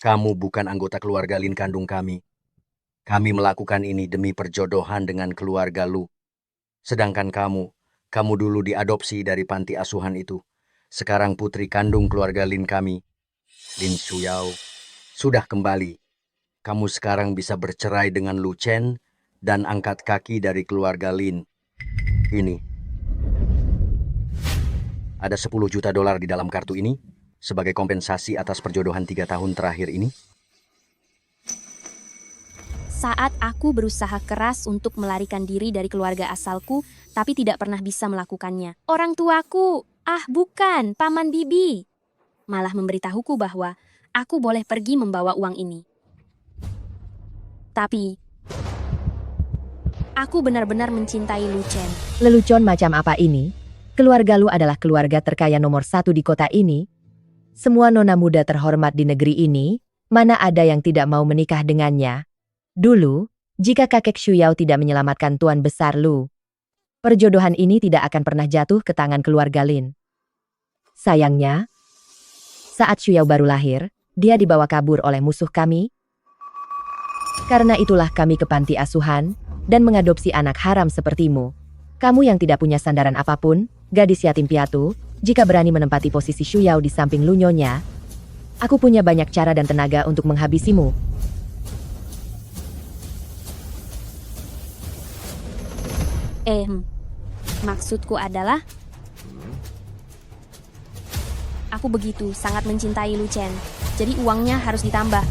Kamu bukan anggota keluarga Lin kandung kami. Kami melakukan ini demi perjodohan dengan keluarga Lu. Sedangkan kamu dulu diadopsi dari panti asuhan itu. Sekarang putri kandung keluarga Lin kami, Lin Shuyao, sudah kembali. Kamu sekarang bisa bercerai dengan Lu Chen dan angkat kaki dari keluarga Lin. Ini. Ada 10 juta dolar di dalam kartu ini sebagai kompensasi atas perjodohan 3 tahun terakhir ini. Saat aku berusaha keras untuk melarikan diri dari keluarga asalku, tapi tidak pernah bisa melakukannya. Orang tuaku, bukan, Paman Bibi, malah memberitahuku bahwa aku boleh pergi membawa uang ini. Tapi, aku benar-benar mencintai Lu Chen. Lelucon macam apa ini? Keluarga Lu adalah keluarga terkaya nomor 1 di kota ini. Semua nona muda terhormat di negeri ini, mana ada yang tidak mau menikah dengannya? Dulu, jika kakek Shuyao tidak menyelamatkan Tuan Besar Lu, perjodohan ini tidak akan pernah jatuh ke tangan keluarga Lin. Sayangnya, saat Shuyao baru lahir, dia dibawa kabur oleh musuh kami. Karena itulah kami ke panti asuhan dan mengadopsi anak haram sepertimu. Kamu yang tidak punya sandaran apapun, gadis yatim piatu, jika berani menempati posisi Shuyao di samping Lu Nyonya, aku punya banyak cara dan tenaga untuk menghabisimu. Maksudku adalah, aku begitu sangat mencintai Lu Chen, jadi uangnya harus ditambah.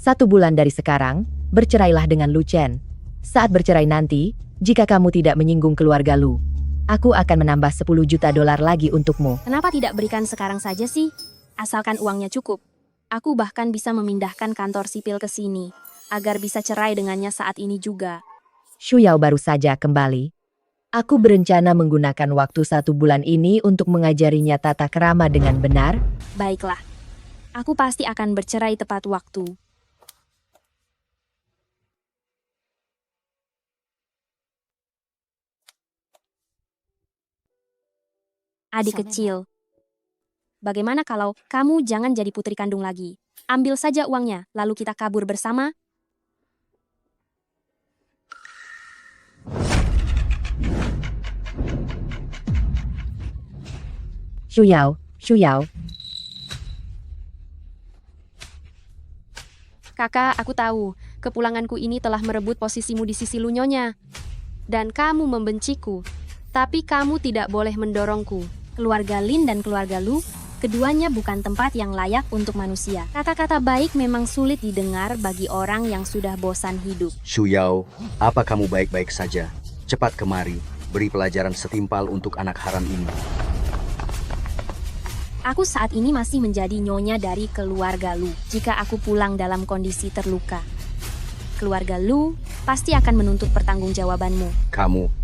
1 bulan dari sekarang, bercerailah dengan Lu Chen. Saat bercerai nanti, jika kamu tidak menyinggung keluarga Lu, aku akan menambah 10 juta dolar lagi untukmu. Kenapa tidak berikan sekarang saja sih? Asalkan uangnya cukup. Aku bahkan bisa memindahkan kantor sipil ke sini, agar bisa cerai dengannya saat ini juga. Shuyao baru saja kembali. Aku berencana menggunakan waktu 1 bulan ini untuk mengajarinya tata krama dengan benar. Baiklah, aku pasti akan bercerai tepat waktu. Adik kecil, bagaimana kalau kamu jangan jadi putri kandung lagi? Ambil saja uangnya, lalu kita kabur bersama. Shuyao. Kakak, aku tahu, kepulanganku ini telah merebut posisimu di sisi Lu Nyonya. Dan kamu membenciku, tapi kamu tidak boleh mendorongku. Keluarga Lin dan keluarga Lu, keduanya bukan tempat yang layak untuk manusia. Kata-kata baik memang sulit didengar bagi orang yang sudah bosan hidup. Shuyao, apa kamu baik-baik saja? Cepat kemari, beri pelajaran setimpal untuk anak haram ini. Aku saat ini masih menjadi nyonya dari keluarga Lu. Jika aku pulang dalam kondisi terluka, keluarga Lu pasti akan menuntut pertanggungjawabanmu. Kamu.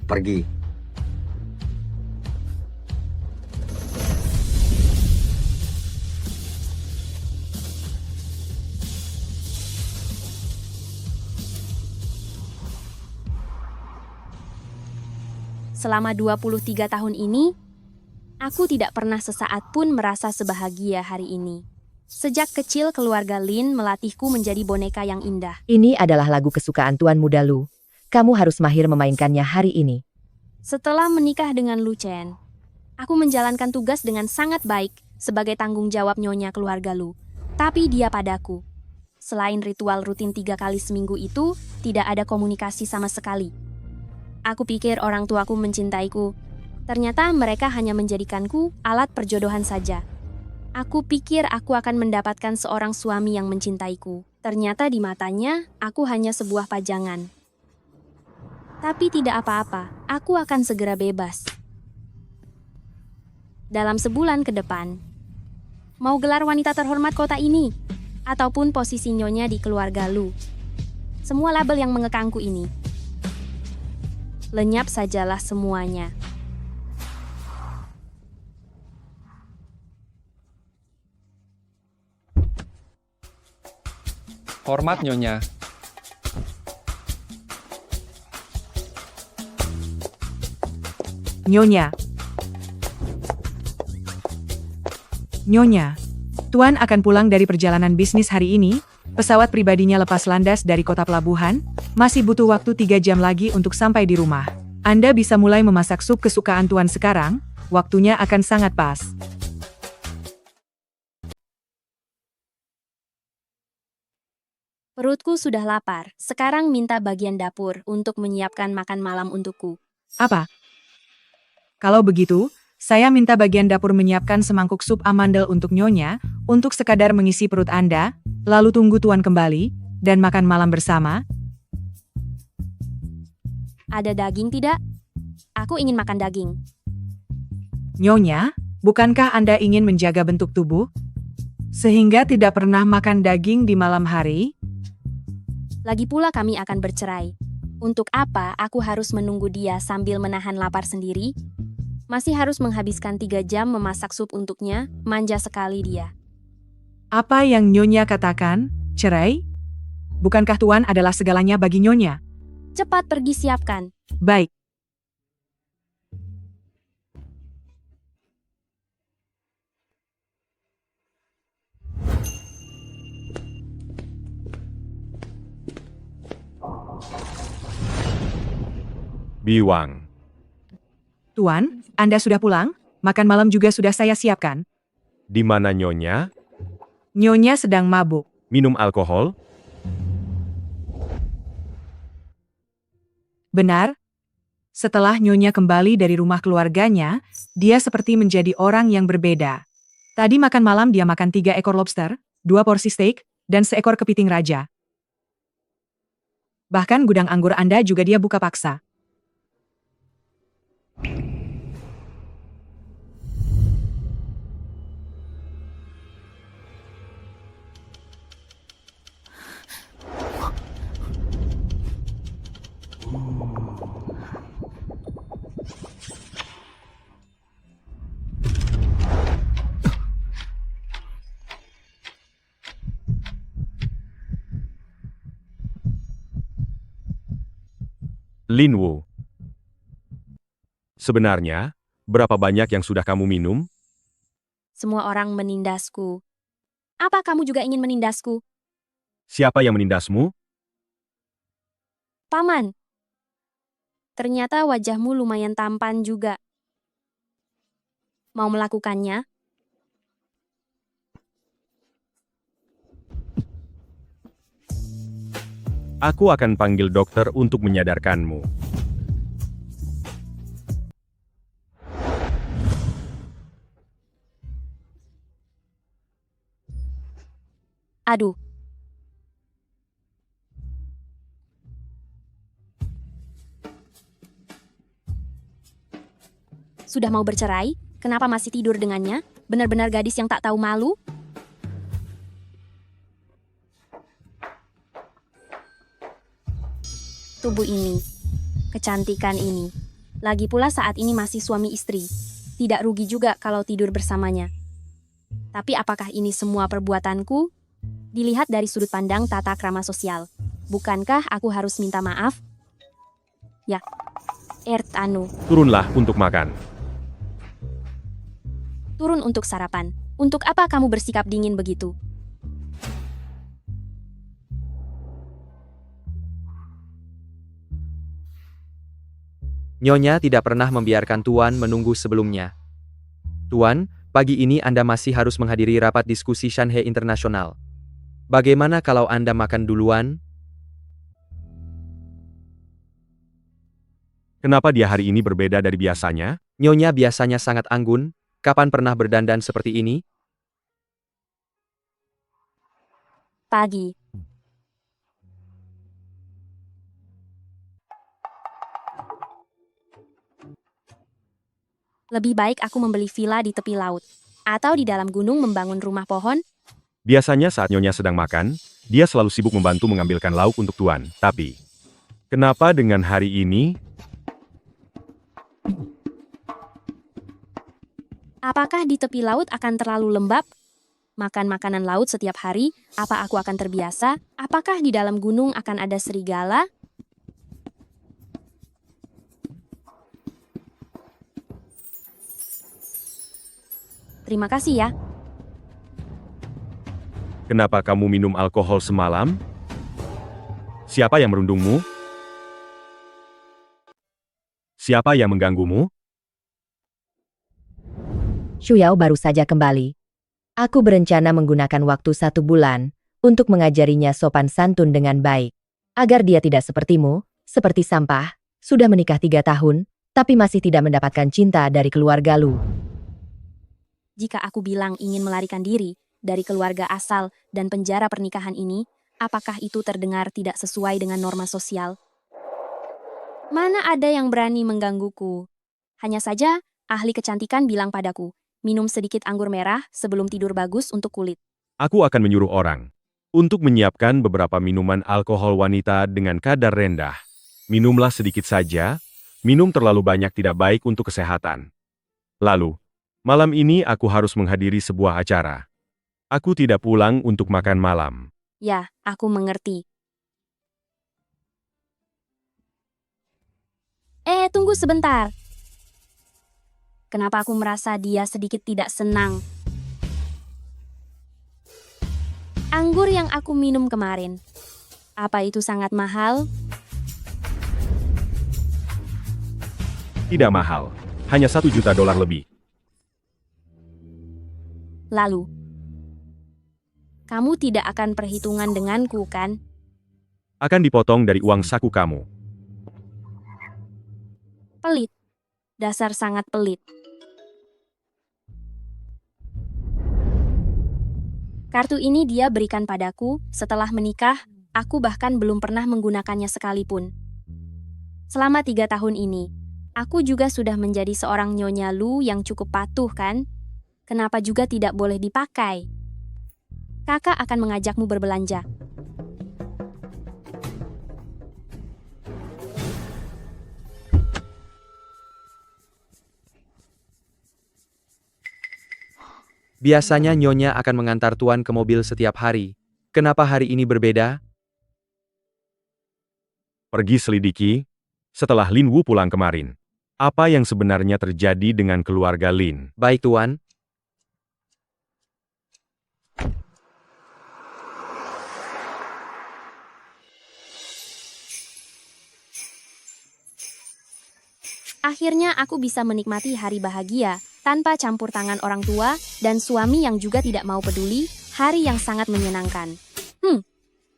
Pergi. Selama 23 tahun ini, aku tidak pernah sesaat pun merasa sebahagia hari ini. Sejak kecil keluarga Lin melatihku menjadi boneka yang indah. Ini adalah lagu kesukaan Tuan Muda Lu. Kamu harus mahir memainkannya hari ini. Setelah menikah dengan Lu Chen, aku menjalankan tugas dengan sangat baik sebagai tanggung jawab nyonya keluarga Lu. Tapi dia padaku. Selain ritual rutin 3 kali seminggu itu, tidak ada komunikasi sama sekali. Aku pikir orang tuaku mencintaiku. Ternyata mereka hanya menjadikanku alat perjodohan saja. Aku pikir aku akan mendapatkan seorang suami yang mencintaiku. Ternyata di matanya, aku hanya sebuah pajangan. Tapi tidak apa-apa, aku akan segera bebas. Dalam sebulan ke depan, mau gelar wanita terhormat kota ini, ataupun posisi nyonya di keluarga Lu. Semua label yang mengekangku ini, lenyap sajalah semuanya. Hormat Nyonya. Nyonya. Nyonya, Tuan akan pulang dari perjalanan bisnis hari ini. Pesawat pribadinya lepas landas dari kota pelabuhan. Masih butuh waktu 3 jam lagi untuk sampai di rumah. Anda bisa mulai memasak sup kesukaan Tuan sekarang. Waktunya akan sangat pas. Perutku sudah lapar. Sekarang minta bagian dapur untuk menyiapkan makan malam untukku. Apa? Kalau begitu, saya minta bagian dapur menyiapkan semangkuk sup amandel untuk Nyonya, untuk sekadar mengisi perut Anda, lalu tunggu Tuan kembali, dan makan malam bersama. Ada daging tidak? Aku ingin makan daging. Nyonya, bukankah Anda ingin menjaga bentuk tubuh? Sehingga tidak pernah makan daging di malam hari? Lagi pula kami akan bercerai. Untuk apa aku harus menunggu dia sambil menahan lapar sendiri? Masih harus menghabiskan 3 jam memasak sup untuknya, manja sekali dia. Apa yang Nyonya katakan? Cerai? Bukankah Tuan adalah segalanya bagi Nyonya? Cepat pergi siapkan. Baik. Biwang, Tuan, Anda sudah pulang? Makan malam juga sudah saya siapkan. di mana Nyonya? Nyonya sedang mabuk. Minum alkohol? Benar? Setelah Nyonya kembali dari rumah keluarganya, dia seperti menjadi orang yang berbeda. Tadi makan malam dia makan 3 ekor lobster, 2 porsi steak, dan seekor kepiting raja. Bahkan gudang anggur Anda juga dia buka paksa. Lin Wu. Sebenarnya, berapa banyak yang sudah kamu minum? Semua orang menindasku. Apa kamu juga ingin menindasku? Siapa yang menindasmu? Paman. Ternyata wajahmu lumayan tampan juga. Mau melakukannya? Aku akan panggil dokter untuk menyadarkanmu. Aduh. Sudah mau bercerai? Kenapa masih tidur dengannya? Benar-benar gadis yang tak tahu malu? Tubuh ini, kecantikan ini. Lagi pula saat ini masih suami istri. Tidak rugi juga kalau tidur bersamanya. Tapi apakah ini semua perbuatanku? Dilihat dari sudut pandang tata krama sosial. Bukankah aku harus minta maaf? Ya, Anu. Turunlah untuk makan. Turun untuk sarapan. Untuk apa kamu bersikap dingin begitu? Nyonya tidak pernah membiarkan Tuan menunggu sebelumnya. Tuan, pagi ini Anda masih harus menghadiri rapat diskusi Shanghai Internasional. Bagaimana kalau Anda makan duluan? Kenapa dia hari ini berbeda dari biasanya? Nyonya biasanya sangat anggun. Kapan pernah berdandan seperti ini? Pagi. Lebih baik aku membeli villa di tepi laut. Atau di dalam gunung membangun rumah pohon. Biasanya saat Nyonya sedang makan, dia selalu sibuk membantu mengambilkan lauk untuk Tuan. Tapi, kenapa dengan hari ini? Apakah di tepi laut akan terlalu lembab? Makan makanan laut setiap hari, apa aku akan terbiasa? Apakah di dalam gunung akan ada serigala? Terima kasih ya. Kenapa kamu minum alkohol semalam? Siapa yang merundungmu? Siapa yang mengganggumu? Shuyao baru saja kembali. Aku berencana menggunakan waktu 1 bulan untuk mengajarinya sopan santun dengan baik. Agar dia tidak sepertimu, seperti sampah, sudah menikah 3 tahun, tapi masih tidak mendapatkan cinta dari keluarga Lu. Jika aku bilang ingin melarikan diri dari keluarga asal dan penjara pernikahan ini, apakah itu terdengar tidak sesuai dengan norma sosial? Mana ada yang berani menggangguku? Hanya saja, ahli kecantikan bilang padaku, minum sedikit anggur merah sebelum tidur bagus untuk kulit. Aku akan menyuruh orang untuk menyiapkan beberapa minuman alkohol wanita dengan kadar rendah. Minumlah sedikit saja, minum terlalu banyak tidak baik untuk kesehatan. Lalu, malam ini aku harus menghadiri sebuah acara. Aku tidak pulang untuk makan malam. Ya, aku mengerti. Tunggu sebentar. Kenapa aku merasa dia sedikit tidak senang? Anggur yang aku minum kemarin. Apa itu sangat mahal? Tidak mahal, hanya $1 juta lebih. Lalu, kamu tidak akan perhitungan denganku, kan? Akan dipotong dari uang saku kamu. Pelit. Dasar sangat pelit. Kartu ini dia berikan padaku setelah menikah, aku bahkan belum pernah menggunakannya sekalipun. Selama 3 tahun ini, aku juga sudah menjadi seorang nyonya Lu yang cukup patuh, kan? Kenapa juga tidak boleh dipakai? Kakak akan mengajakmu berbelanja. Biasanya Nyonya akan mengantar Tuan ke mobil setiap hari. Kenapa hari ini berbeda? Pergi selidiki, setelah Lin Wu pulang kemarin. Apa yang sebenarnya terjadi dengan keluarga Lin? Baik Tuan. Akhirnya aku bisa menikmati hari bahagia tanpa campur tangan orang tua dan suami yang juga tidak mau peduli, hari yang sangat menyenangkan.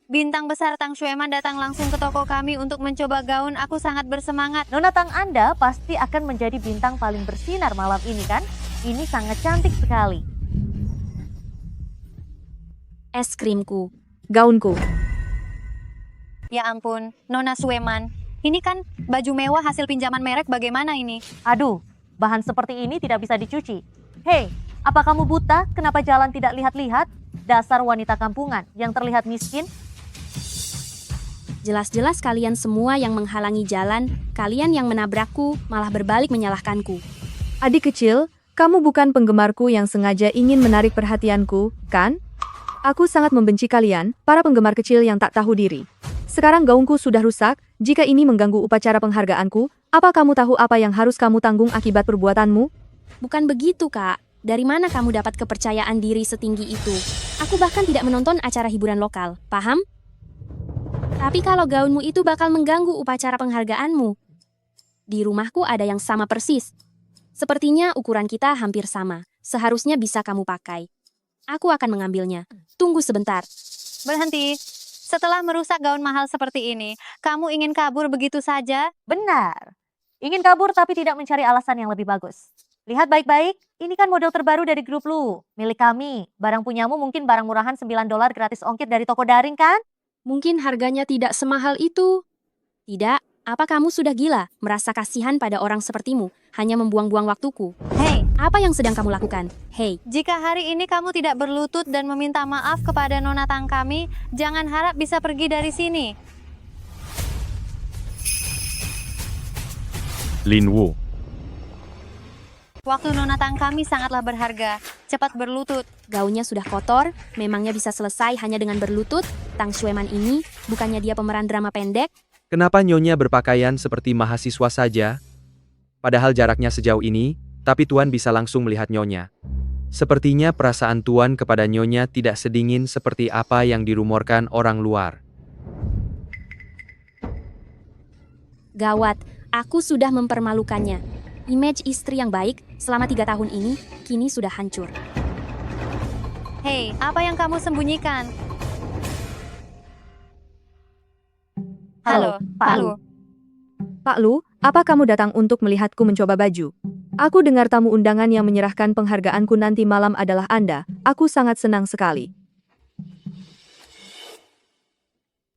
Bintang besar Tang Xueman datang langsung ke toko kami untuk mencoba gaun. Aku sangat bersemangat. Nona Tang Anda pasti akan menjadi bintang paling bersinar malam ini kan? Ini sangat cantik sekali. Es krimku. Gaunku. Ya ampun, Nona Xueman. Ini kan baju mewah hasil pinjaman merek, bagaimana ini? Aduh, bahan seperti ini tidak bisa dicuci. Hei, apa kamu buta? Kenapa jalan tidak lihat-lihat? Dasar wanita kampungan yang terlihat miskin. Jelas-jelas kalian semua yang menghalangi jalan, kalian yang menabrakku, malah berbalik menyalahkanku. Adik kecil, kamu bukan penggemarku yang sengaja ingin menarik perhatianku, kan? Aku sangat membenci kalian, para penggemar kecil yang tak tahu diri. Sekarang gaunku sudah rusak, jika ini mengganggu upacara penghargaanku, apa kamu tahu apa yang harus kamu tanggung akibat perbuatanmu? Bukan begitu, Kak. Dari mana kamu dapat kepercayaan diri setinggi itu? Aku bahkan tidak menonton acara hiburan lokal, paham? Tapi kalau gaunmu itu bakal mengganggu upacara penghargaanmu. Di rumahku ada yang sama persis. Sepertinya ukuran kita hampir sama. Seharusnya bisa kamu pakai. Aku akan mengambilnya. Tunggu sebentar. Berhenti. Setelah merusak gaun mahal seperti ini, kamu ingin kabur begitu saja? Benar. Ingin kabur tapi tidak mencari alasan yang lebih bagus. Lihat baik-baik, ini kan model terbaru dari grup Lu. Milik kami. Barang punyamu mungkin barang murahan $9 gratis ongkir dari toko daring kan? Mungkin harganya tidak semahal itu. Tidak, apa kamu sudah gila merasa kasihan pada orang sepertimu, hanya membuang-buang waktuku? Hei, Apa yang sedang kamu lakukan? Hei, jika hari ini kamu tidak berlutut dan meminta maaf kepada Nona Tang kami, jangan harap bisa pergi dari sini. Lin Wu, Waktu Nona Tang kami sangatlah berharga. Cepat berlutut. gaunnya sudah kotor, memangnya bisa selesai hanya dengan berlutut? Tang Xueman ini, bukannya dia pemeran drama pendek? Kenapa Nyonya berpakaian seperti mahasiswa saja? Padahal jaraknya sejauh ini, tapi Tuan bisa langsung melihat Nyonya. Sepertinya perasaan Tuan kepada Nyonya tidak sedingin seperti apa yang dirumorkan orang luar. Gawat, aku sudah mempermalukannya. Image istri yang baik selama 3 tahun ini kini sudah hancur. Hei, apa yang kamu sembunyikan? Halo, Pak Lu. Pak Lu, apa kamu datang untuk melihatku mencoba baju? Aku dengar tamu undangan yang menyerahkan penghargaanku nanti malam adalah Anda. Aku sangat senang sekali.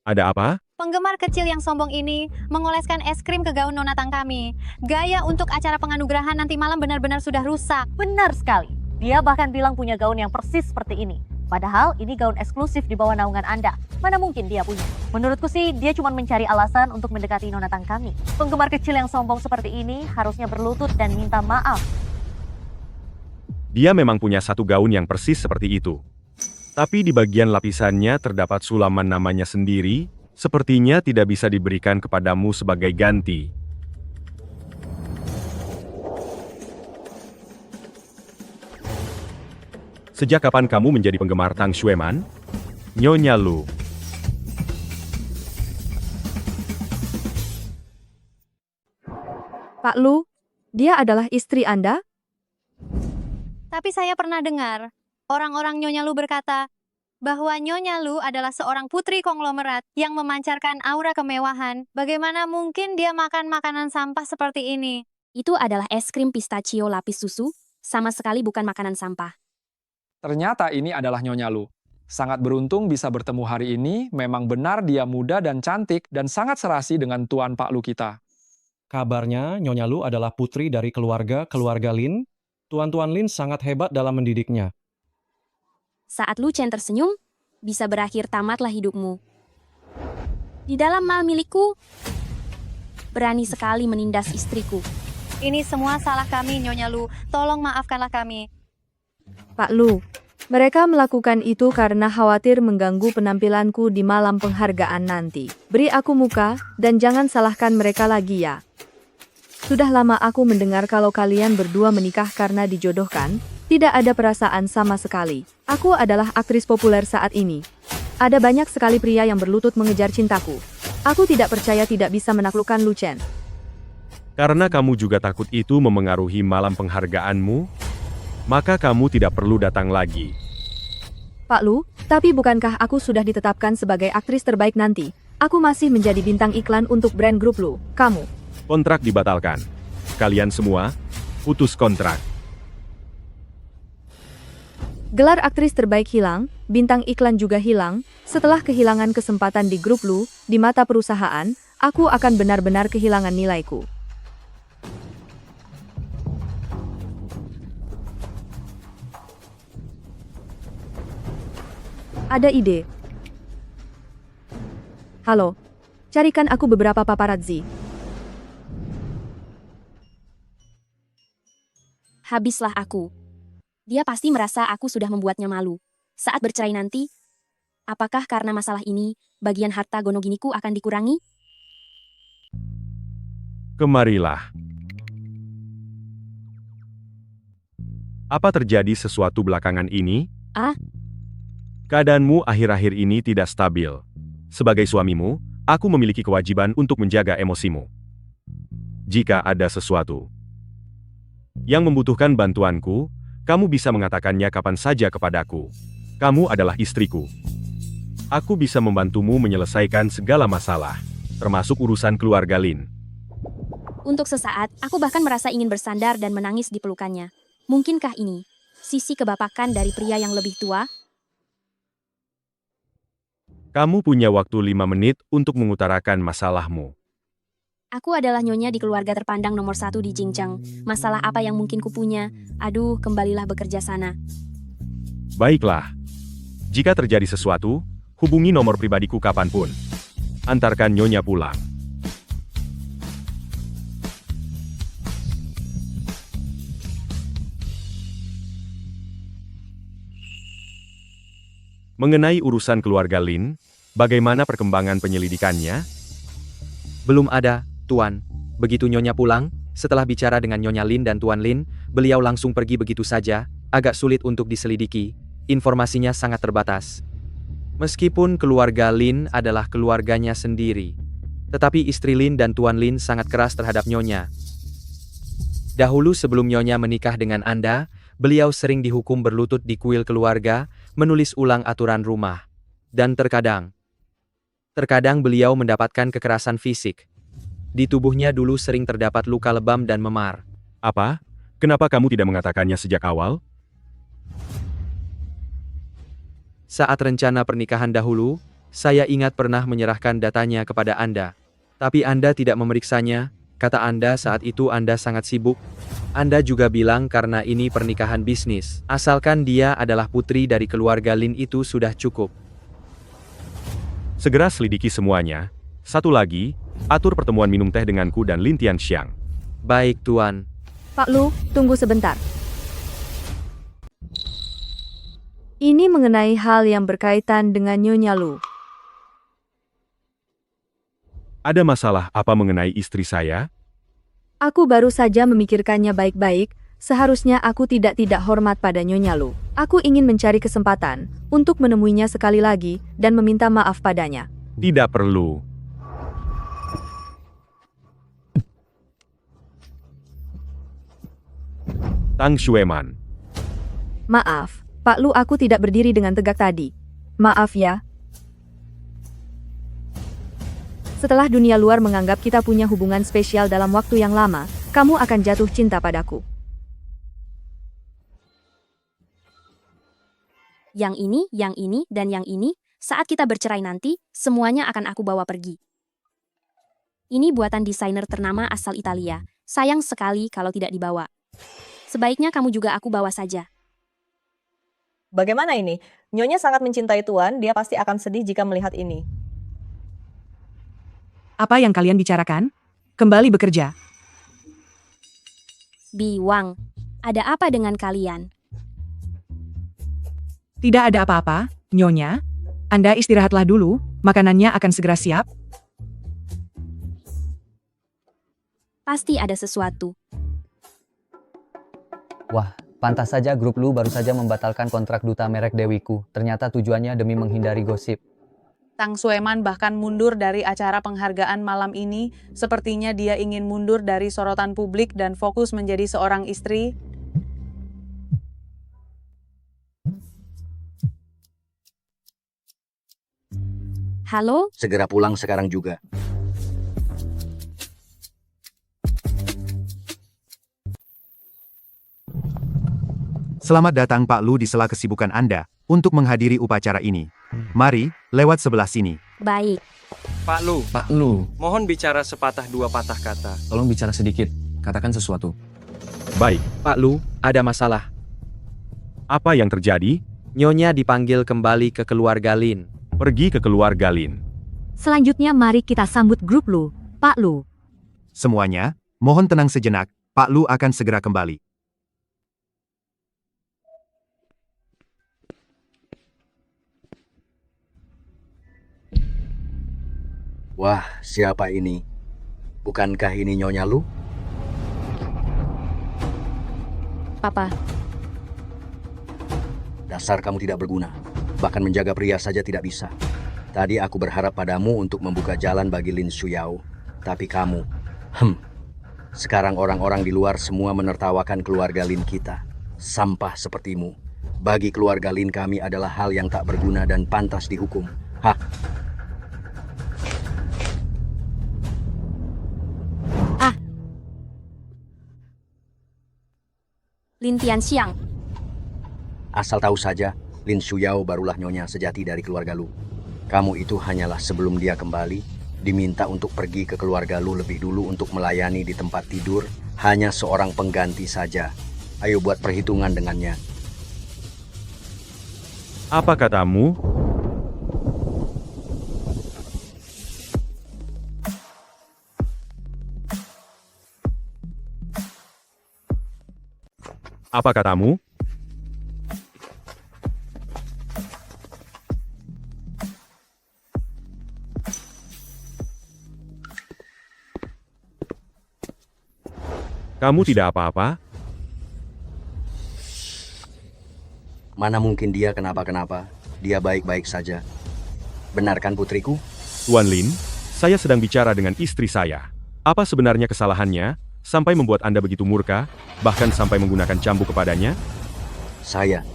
Ada apa? Penggemar kecil yang sombong ini mengoleskan es krim ke gaun Nona Tang kami. Gaya untuk acara penganugerahan nanti malam benar-benar sudah rusak. Benar sekali. Dia bahkan bilang punya gaun yang persis seperti ini. Padahal ini gaun eksklusif di bawah naungan Anda. Mana mungkin dia punya? Menurutku sih dia cuma mencari alasan untuk mendekati Nona Tang kami. Penggemar kecil yang sombong seperti ini harusnya berlutut dan minta maaf. Dia memang punya satu gaun yang persis seperti itu. Tapi di bagian lapisannya terdapat sulaman namanya sendiri, sepertinya tidak bisa diberikan kepadamu sebagai ganti. Sejak kapan kamu menjadi penggemar Tang Xueman? Nyonya Lu. Pak Lu, dia adalah istri Anda? Tapi saya pernah dengar orang-orang Nyonya Lu berkata bahwa Nyonya Lu adalah seorang putri konglomerat yang memancarkan aura kemewahan. Bagaimana mungkin dia makan makanan sampah seperti ini? Itu adalah es krim pistachio lapis susu, sama sekali bukan makanan sampah. Ternyata ini adalah Nyonya Lu. Sangat beruntung bisa bertemu hari ini, memang benar dia muda dan cantik dan sangat serasi dengan Tuan Pak Lu kita. Kabarnya, Nyonya Lu adalah putri dari keluarga Lin. Tuan-Tuan Lin sangat hebat dalam mendidiknya. Saat Lu Chen tersenyum, bisa berakhir tamatlah hidupmu. Di dalam mal milikku, berani sekali menindas istriku. Ini semua salah kami, Nyonya Lu. Tolong maafkanlah kami. Pak Lu, mereka melakukan itu karena khawatir mengganggu penampilanku di malam penghargaan nanti. Beri aku muka, dan jangan salahkan mereka lagi ya. Sudah lama aku mendengar kalau kalian berdua menikah karena dijodohkan, tidak ada perasaan sama sekali. Aku adalah aktris populer saat ini. Ada banyak sekali pria yang berlutut mengejar cintaku. Aku tidak percaya tidak bisa menaklukkan Lu Chen. Karena kamu juga takut itu memengaruhi malam penghargaanmu, maka kamu tidak perlu datang lagi. Pak Lu, tapi bukankah aku sudah ditetapkan sebagai aktris terbaik nanti? Aku masih menjadi bintang iklan untuk brand grup Lu. Kamu. Kontrak dibatalkan. Kalian semua, putus kontrak. Gelar aktris terbaik hilang, bintang iklan juga hilang. Setelah kehilangan kesempatan di grup Lu, di mata perusahaan, aku akan benar-benar kehilangan nilaiku. Ada ide. Halo, carikan aku beberapa paparazzi. Habislah aku. Dia pasti merasa aku sudah membuatnya malu. Saat bercerai nanti, apakah karena masalah ini, bagian harta gonoginiku akan dikurangi? Kemarilah. Apa terjadi sesuatu belakangan ini? Keadaanmu akhir-akhir ini tidak stabil. Sebagai suamimu, aku memiliki kewajiban untuk menjaga emosimu. Jika ada sesuatu yang membutuhkan bantuanku, kamu bisa mengatakannya kapan saja kepadaku. Kamu adalah istriku. Aku bisa membantumu menyelesaikan segala masalah, termasuk urusan keluarga Lin. Untuk sesaat, aku bahkan merasa ingin bersandar dan menangis di pelukannya. Mungkinkah ini sisi kebapakan dari pria yang lebih tua? Kamu punya waktu 5 menit untuk mengutarakan masalahmu. Aku adalah nyonya di keluarga terpandang nomor 1 di Jingcheng. Masalah apa yang mungkin kupunya? Aduh, kembalilah bekerja sana. Baiklah. Jika terjadi sesuatu, hubungi nomor pribadiku kapanpun. Antarkan nyonya pulang. Mengenai urusan keluarga Lin, bagaimana perkembangan penyelidikannya? Belum ada, Tuan. Begitu Nyonya pulang, setelah bicara dengan Nyonya Lin dan Tuan Lin, beliau langsung pergi begitu saja. agak sulit untuk diselidiki, informasinya sangat terbatas. Meskipun keluarga Lin adalah keluarganya sendiri, tetapi istri Lin dan Tuan Lin sangat keras terhadap Nyonya. Dahulu sebelum Nyonya menikah dengan Anda, beliau sering dihukum berlutut di kuil keluarga, menulis ulang aturan rumah. Dan terkadang beliau mendapatkan kekerasan fisik. Di tubuhnya dulu sering terdapat luka lebam dan memar. Apa? Kenapa kamu tidak mengatakannya sejak awal? Saat rencana pernikahan dahulu, saya ingat pernah menyerahkan datanya kepada Anda. Tapi Anda tidak memeriksanya, kata Anda saat itu Anda sangat sibuk. Anda juga bilang karena ini pernikahan bisnis. Asalkan dia adalah putri dari keluarga Lin itu sudah cukup. Segera selidiki semuanya. Satu lagi, atur pertemuan minum teh denganku dan Lin Tianxiang. Baik, Tuan. Pak Lu, tunggu sebentar. Ini mengenai hal yang berkaitan dengan Nyonya Lu. Ada masalah apa mengenai istri saya? Aku baru saja memikirkannya baik-baik, seharusnya aku tidak hormat pada Nyonya Lu. Aku ingin mencari kesempatan untuk menemuinya sekali lagi dan meminta maaf padanya. Tidak perlu. Tang Xueman. Maaf, Pak Lu, aku tidak berdiri dengan tegak tadi. Maaf ya. Setelah dunia luar menganggap kita punya hubungan spesial dalam waktu yang lama, kamu akan jatuh cinta padaku. Yang ini, dan yang ini, saat kita bercerai nanti, semuanya akan aku bawa pergi. Ini buatan desainer ternama asal Italia. Sayang sekali kalau tidak dibawa. Sebaiknya kamu juga aku bawa saja. Bagaimana ini? Nyonya sangat mencintai Tuan, dia pasti akan sedih jika melihat ini. Apa yang kalian bicarakan? Kembali bekerja. Biwang, ada apa dengan kalian? Tidak ada apa-apa, Nyonya. Anda istirahatlah dulu, makanannya akan segera siap. Pasti ada sesuatu. Wah, pantas saja grup Lu baru saja membatalkan kontrak duta merek Dewiku. Ternyata tujuannya demi menghindari gosip. Tang Xueman bahkan mundur dari acara penghargaan malam ini. Sepertinya dia ingin mundur dari sorotan publik dan fokus menjadi seorang istri. Halo? Segera pulang sekarang juga. Selamat datang Pak Lu di sela kesibukan Anda untuk menghadiri upacara ini. Mari, lewat sebelah sini. Baik. Pak Lu, mohon bicara sepatah dua patah kata. Tolong bicara sedikit, katakan sesuatu. Baik. Pak Lu, ada masalah. Apa yang terjadi? Nyonya dipanggil kembali ke keluarga Lin. Pergi ke keluarga Lin. Selanjutnya mari kita sambut grup Lu, Pak Lu. Semuanya, mohon tenang sejenak, Pak Lu akan segera kembali. Wah, siapa ini? Bukankah ini Nyonya Lu? Papa. Dasar kamu tidak berguna. Bahkan menjaga pria saja tidak bisa. Tadi aku berharap padamu untuk membuka jalan bagi Lin Shuyao. Tapi kamu, sekarang orang-orang di luar semua menertawakan keluarga Lin kita. Sampah sepertimu. Bagi keluarga Lin kami adalah hal yang tak berguna dan pantas dihukum. Hah? Lin Tianxiang. Asal tahu saja, Lin Shuyao barulah nyonya sejati dari keluarga Lu. Kamu itu hanyalah sebelum dia kembali, diminta untuk pergi ke keluarga Lu lebih dulu untuk melayani di tempat tidur, hanya seorang pengganti saja. Ayo buat perhitungan dengannya. Apa katamu? Apa katamu? Kamu tidak apa-apa? Mana mungkin dia kenapa-kenapa? Dia baik-baik saja. Benar kan putriku? Tuan Lin, saya sedang bicara dengan istri saya. Apa sebenarnya kesalahannya, sampai membuat Anda begitu murka, bahkan sampai menggunakan cambuk kepadanya? Saya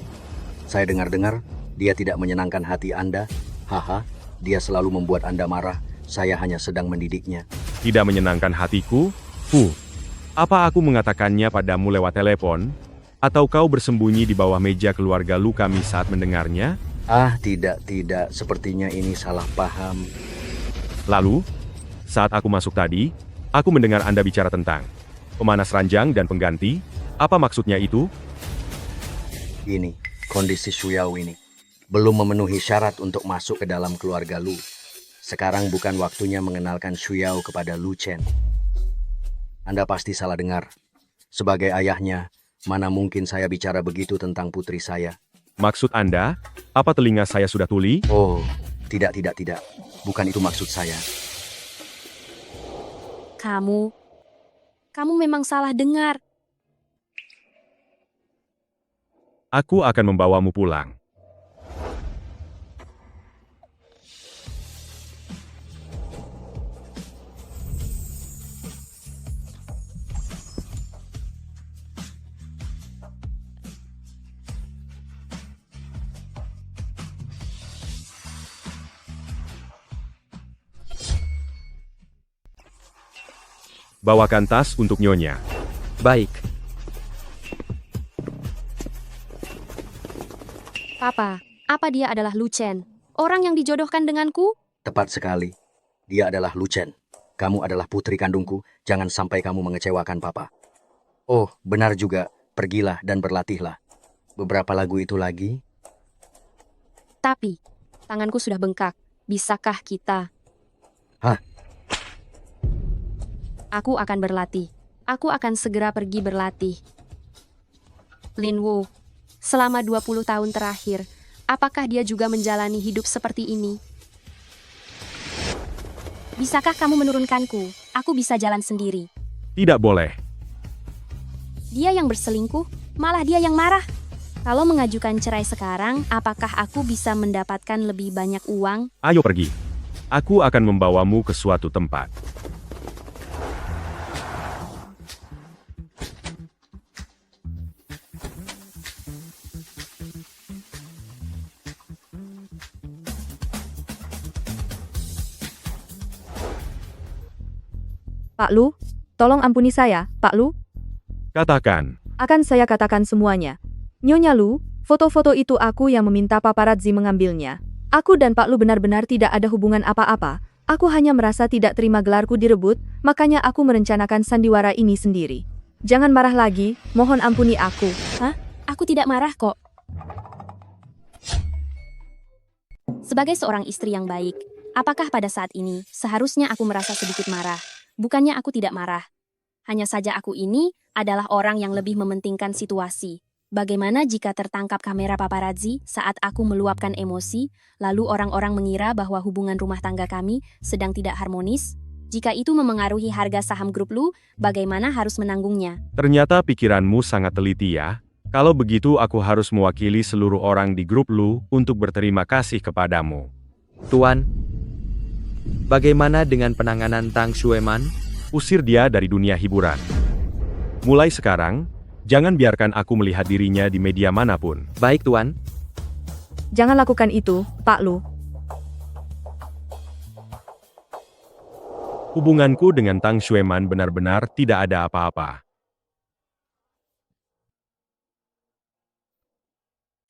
dengar-dengar, dia tidak menyenangkan hati Anda. Haha, dia selalu membuat Anda marah. Saya hanya sedang mendidiknya. Tidak menyenangkan hatiku? Apa aku mengatakannya padamu lewat telepon? Atau kau bersembunyi di bawah meja keluarga Lu kami saat mendengarnya? Ah, tidak. Sepertinya ini salah paham. Lalu, saat aku masuk tadi, aku mendengar Anda bicara tentang pemanas ranjang dan pengganti. Apa maksudnya itu? Ini, kondisi Shuyao ini belum memenuhi syarat untuk masuk ke dalam keluarga Lu. Sekarang bukan waktunya mengenalkan Shuyao kepada Lu Chen. Anda pasti salah dengar. Sebagai ayahnya, mana mungkin saya bicara begitu tentang putri saya. Maksud Anda, apa telinga saya sudah tuli? Oh, tidak. Bukan itu maksud saya. Kamu memang salah dengar. Aku akan membawamu pulang. Bawakan tas untuk Nyonya. Baik. Papa, apa dia adalah Lu Chen? Orang yang dijodohkan denganku? Tepat sekali. Dia adalah Lu Chen. Kamu adalah putri kandungku. Jangan sampai kamu mengecewakan Papa. Oh, benar juga. Pergilah dan berlatihlah. Beberapa lagu itu lagi. Tapi, tanganku sudah bengkak. Bisakah kita? Hah? Aku akan berlatih. Aku akan segera pergi berlatih. Lin Wu, selama 20 tahun terakhir, apakah dia juga menjalani hidup seperti ini? Bisakah kamu menurunkanku? Aku bisa jalan sendiri. Tidak boleh. Dia yang berselingkuh, malah dia yang marah. Kalau mengajukan cerai sekarang, apakah aku bisa mendapatkan lebih banyak uang? Ayo pergi. Aku akan membawamu ke suatu tempat. Pak Lu, tolong ampuni saya, Pak Lu. Katakan. Akan saya katakan semuanya. Nyonya Lu, foto-foto itu aku yang meminta paparazzi mengambilnya. Aku dan Pak Lu benar-benar tidak ada hubungan apa-apa. Aku hanya merasa tidak terima gelarku direbut, makanya aku merencanakan sandiwara ini sendiri. Jangan marah lagi, mohon ampuni aku. Hah? Aku tidak marah kok. Sebagai seorang istri yang baik, apakah pada saat ini seharusnya aku merasa sedikit marah? Bukannya aku tidak marah. Hanya saja aku ini adalah orang yang lebih mementingkan situasi. Bagaimana jika tertangkap kamera paparazzi saat aku meluapkan emosi, lalu orang-orang mengira bahwa hubungan rumah tangga kami sedang tidak harmonis? Jika itu memengaruhi harga saham grup Lu, bagaimana harus menanggungnya? Ternyata pikiranmu sangat teliti ya. Kalau begitu aku harus mewakili seluruh orang di grup Lu untuk berterima kasih kepadamu. Tuan, bagaimana dengan penanganan Tang Xueman? Usir dia dari dunia hiburan. Mulai sekarang, jangan biarkan aku melihat dirinya di media manapun. Baik, Tuan. Jangan lakukan itu, Pak Lu. Hubunganku dengan Tang Xueman benar-benar tidak ada apa-apa.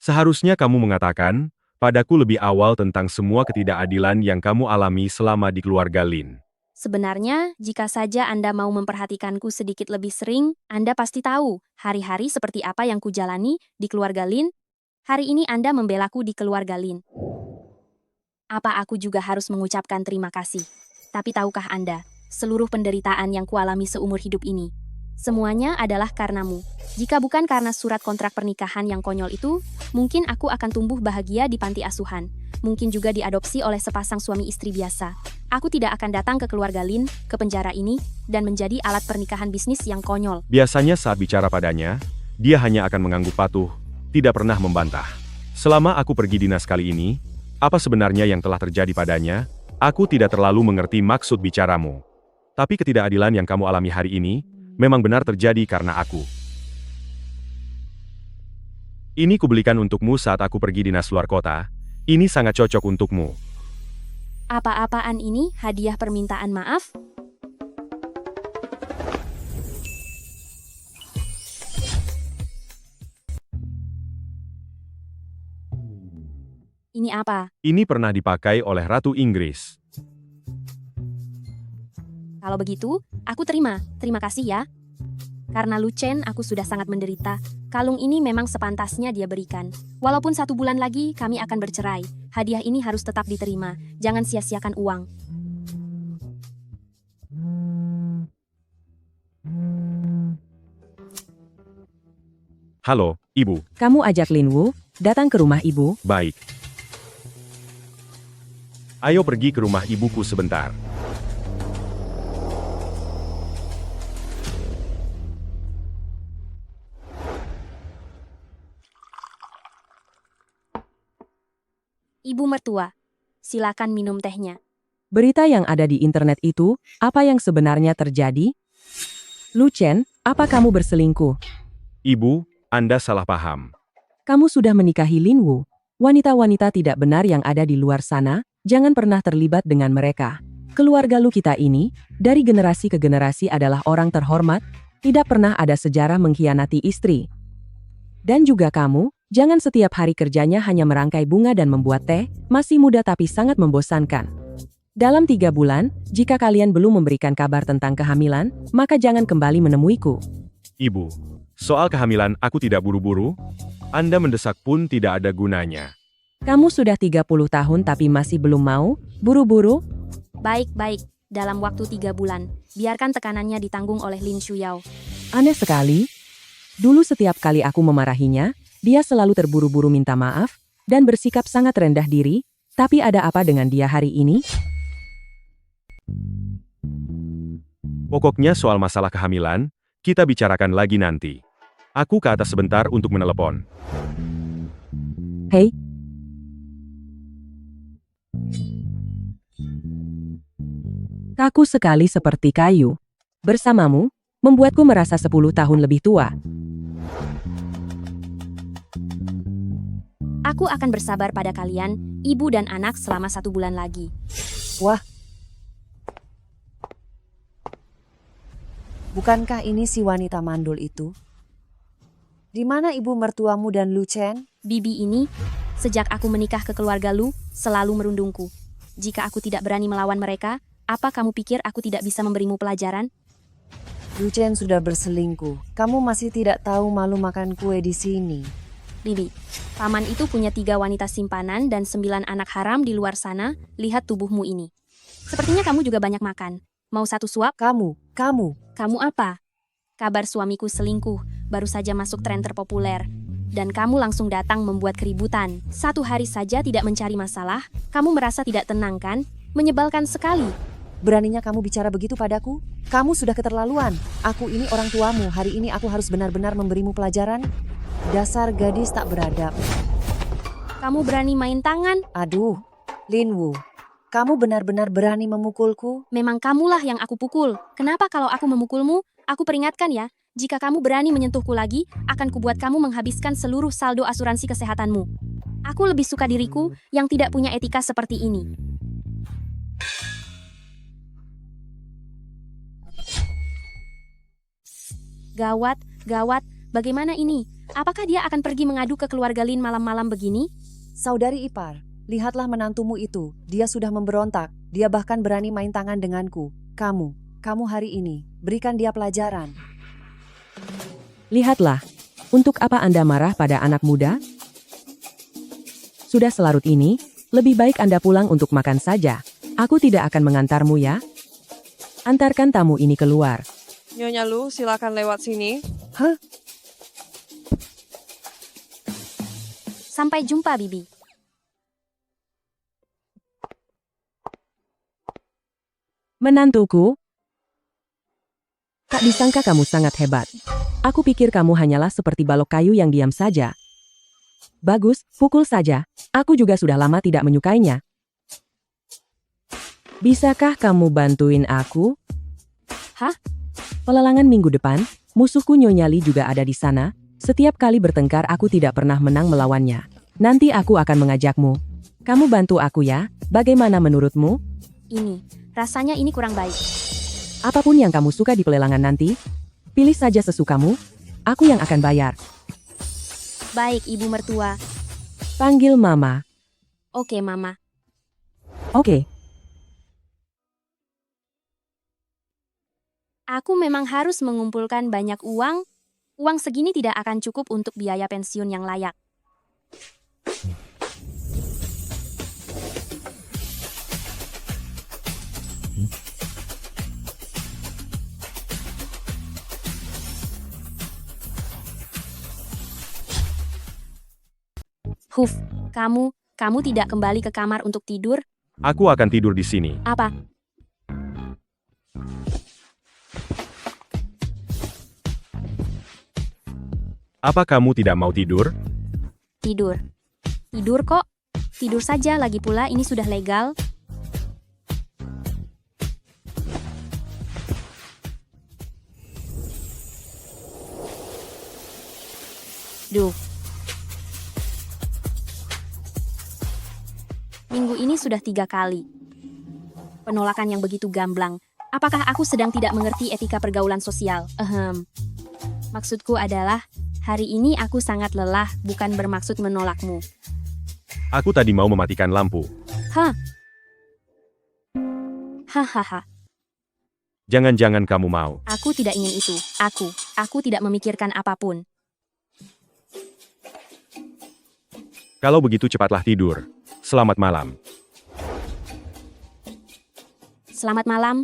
Seharusnya kamu mengatakan padaku lebih awal tentang semua ketidakadilan yang kamu alami selama di keluarga Lin. Sebenarnya, jika saja Anda mau memperhatikanku sedikit lebih sering, Anda pasti tahu hari-hari seperti apa yang kujalani di keluarga Lin. Hari ini Anda membelaku di keluarga Lin. Apa aku juga harus mengucapkan terima kasih? Tapi tahukah Anda, seluruh penderitaan yang kualami seumur hidup ini, semuanya adalah karenamu. Jika bukan karena surat kontrak pernikahan yang konyol itu, mungkin aku akan tumbuh bahagia di panti asuhan. Mungkin juga diadopsi oleh sepasang suami istri biasa. Aku tidak akan datang ke keluarga Lin, ke penjara ini, dan menjadi alat pernikahan bisnis yang konyol. Biasanya saat bicara padanya, dia hanya akan mengangguk patuh, tidak pernah membantah. Selama aku pergi dinas kali ini, apa sebenarnya yang telah terjadi padanya? Aku tidak terlalu mengerti maksud bicaramu. Tapi ketidakadilan yang kamu alami hari ini, memang benar terjadi karena aku. Ini kubelikan untukmu saat aku pergi dinas luar kota. Ini sangat cocok untukmu. Apa-apaan ini hadiah permintaan maaf? Ini apa? Ini pernah dipakai oleh Ratu Inggris. Kalau begitu, aku terima. Terima kasih ya. Karena Lu Chen, aku sudah sangat menderita. Kalung ini memang sepantasnya dia berikan. Walaupun 1 bulan lagi kami akan bercerai, hadiah ini harus tetap diterima. Jangan sia-siakan uang. Halo, Ibu. Kamu ajak Lin Wu datang ke rumah ibu? Baik. Ayo pergi ke rumah ibuku sebentar. Ibu mertua, silakan minum tehnya. Berita yang ada di internet itu, apa yang sebenarnya terjadi? Lu Chen, apa kamu berselingkuh? Ibu, Anda salah paham. Kamu sudah menikahi Lin Wu. Wanita-wanita tidak benar yang ada di luar sana, jangan pernah terlibat dengan mereka. Keluarga Lu kita ini, dari generasi ke generasi adalah orang terhormat, tidak pernah ada sejarah mengkhianati istri. Dan juga kamu, jangan setiap hari kerjanya hanya merangkai bunga dan membuat teh, masih muda tapi sangat membosankan. Dalam 3 bulan, jika kalian belum memberikan kabar tentang kehamilan, maka jangan kembali menemuiku. Ibu, soal kehamilan aku tidak buru-buru. Anda mendesak pun tidak ada gunanya. Kamu sudah 30 tahun tapi masih belum mau? Buru-buru? Baik-baik, dalam waktu 3 bulan, biarkan tekanannya ditanggung oleh Lin Shuyao. Aneh sekali. Dulu setiap kali aku memarahinya, dia selalu terburu-buru minta maaf, dan bersikap sangat rendah diri, tapi ada apa dengan dia hari ini? Pokoknya soal masalah kehamilan, kita bicarakan lagi nanti. Aku ke atas sebentar untuk menelepon. Hei. Kaku sekali seperti kayu. Bersamamu, membuatku merasa 10 tahun lebih tua. Aku akan bersabar pada kalian, ibu dan anak selama 1 bulan lagi. Wah. Bukankah ini si wanita mandul itu? Di mana ibu mertuamu dan Lu Chen? Bibi ini, sejak aku menikah ke keluarga Lu, selalu merundungku. Jika aku tidak berani melawan mereka, apa kamu pikir aku tidak bisa memberimu pelajaran? Lu Chen sudah berselingkuh. Kamu masih tidak tahu malu makan kue di sini. Bibi, paman itu punya 3 wanita simpanan dan 9 anak haram di luar sana. Lihat tubuhmu ini. Sepertinya kamu juga banyak makan. Mau 1 suap? Kamu. Kamu apa? Kabar suamiku selingkuh, baru saja masuk tren terpopuler. Dan kamu langsung datang membuat keributan. 1 hari saja tidak mencari masalah, kamu merasa tidak tenang kan? Menyebalkan sekali. Beraninya kamu bicara begitu padaku? Kamu sudah keterlaluan. Aku ini orang tuamu, hari ini aku harus benar-benar memberimu pelajaran. Dasar gadis tak beradab. Kamu berani main tangan? Aduh, Lin Wu. Kamu benar-benar berani memukulku? Memang kamulah yang aku pukul. Kenapa kalau aku memukulmu? Aku peringatkan ya, jika kamu berani menyentuhku lagi, akan kubuat kamu menghabiskan seluruh saldo asuransi kesehatanmu. Aku lebih suka diriku yang tidak punya etika seperti ini. Gawat, bagaimana ini? Apakah dia akan pergi mengadu ke keluarga Lin malam-malam begini? Saudari ipar, lihatlah menantumu itu. Dia sudah memberontak. Dia bahkan berani main tangan denganku. Kamu hari ini, berikan dia pelajaran. Lihatlah, untuk apa Anda marah pada anak muda? Sudah selarut ini, lebih baik Anda pulang untuk makan saja. Aku tidak akan mengantarmu ya. Antarkan tamu ini keluar. Nyonya Lu, silakan lewat sini. Hah? Sampai jumpa, Bibi. Menantuku? Tak disangka kamu sangat hebat. Aku pikir kamu hanyalah seperti balok kayu yang diam saja. Bagus, pukul saja. Aku juga sudah lama tidak menyukainya. Bisakah kamu bantuin aku? Hah? Pelelangan minggu depan, musuhku Nyonya Li juga ada di sana. Setiap kali bertengkar aku tidak pernah menang melawannya. Nanti aku akan mengajakmu. Kamu bantu aku ya, bagaimana menurutmu? Rasanya ini kurang baik. Apapun yang kamu suka di pelelangan nanti, pilih saja sesukamu, aku yang akan bayar. Baik, Ibu Mertua. Panggil Mama. Oke, Mama. Oke. Aku memang harus mengumpulkan banyak uang. Uang segini tidak akan cukup untuk biaya pensiun yang layak. Huf, kamu tidak kembali ke kamar untuk tidur? Aku akan tidur di sini. Apa? Apa kamu tidak mau tidur? Tidur. Tidur kok. Tidur saja, lagi pula ini sudah legal. Duh. Minggu ini sudah 3 kali. Penolakan yang begitu gamblang. Apakah aku sedang tidak mengerti etika pergaulan sosial? Maksudku adalah, hari ini aku sangat lelah, bukan bermaksud menolakmu. Aku tadi mau mematikan lampu. Hahaha. Jangan-jangan kamu mau. Aku tidak ingin itu. Aku tidak memikirkan apapun. Kalau begitu cepatlah tidur. Selamat malam. Selamat malam.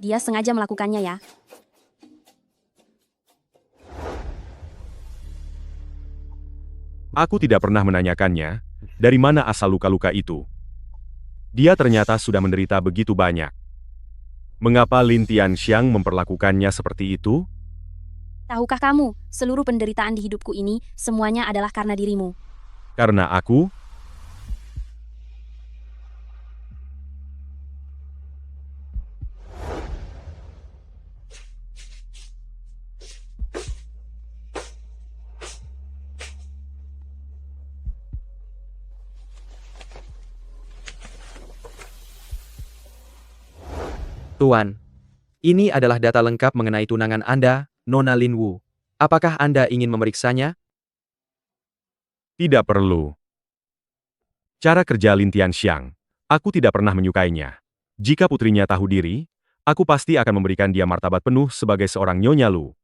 Dia sengaja melakukannya ya. Aku tidak pernah menanyakannya, dari mana asal luka-luka itu. Dia ternyata sudah menderita begitu banyak. Mengapa Lin Tianxiang memperlakukannya seperti itu? Tahukah kamu, seluruh penderitaan di hidupku ini, semuanya adalah karena dirimu. Karena aku? Tuan, ini adalah data lengkap mengenai tunangan Anda, Nona Lin Wu. Apakah Anda ingin memeriksanya? Tidak perlu. Cara kerja Lin Tianxiang, aku tidak pernah menyukainya. Jika putrinya tahu diri, aku pasti akan memberikan dia martabat penuh sebagai seorang Nyonya Lu.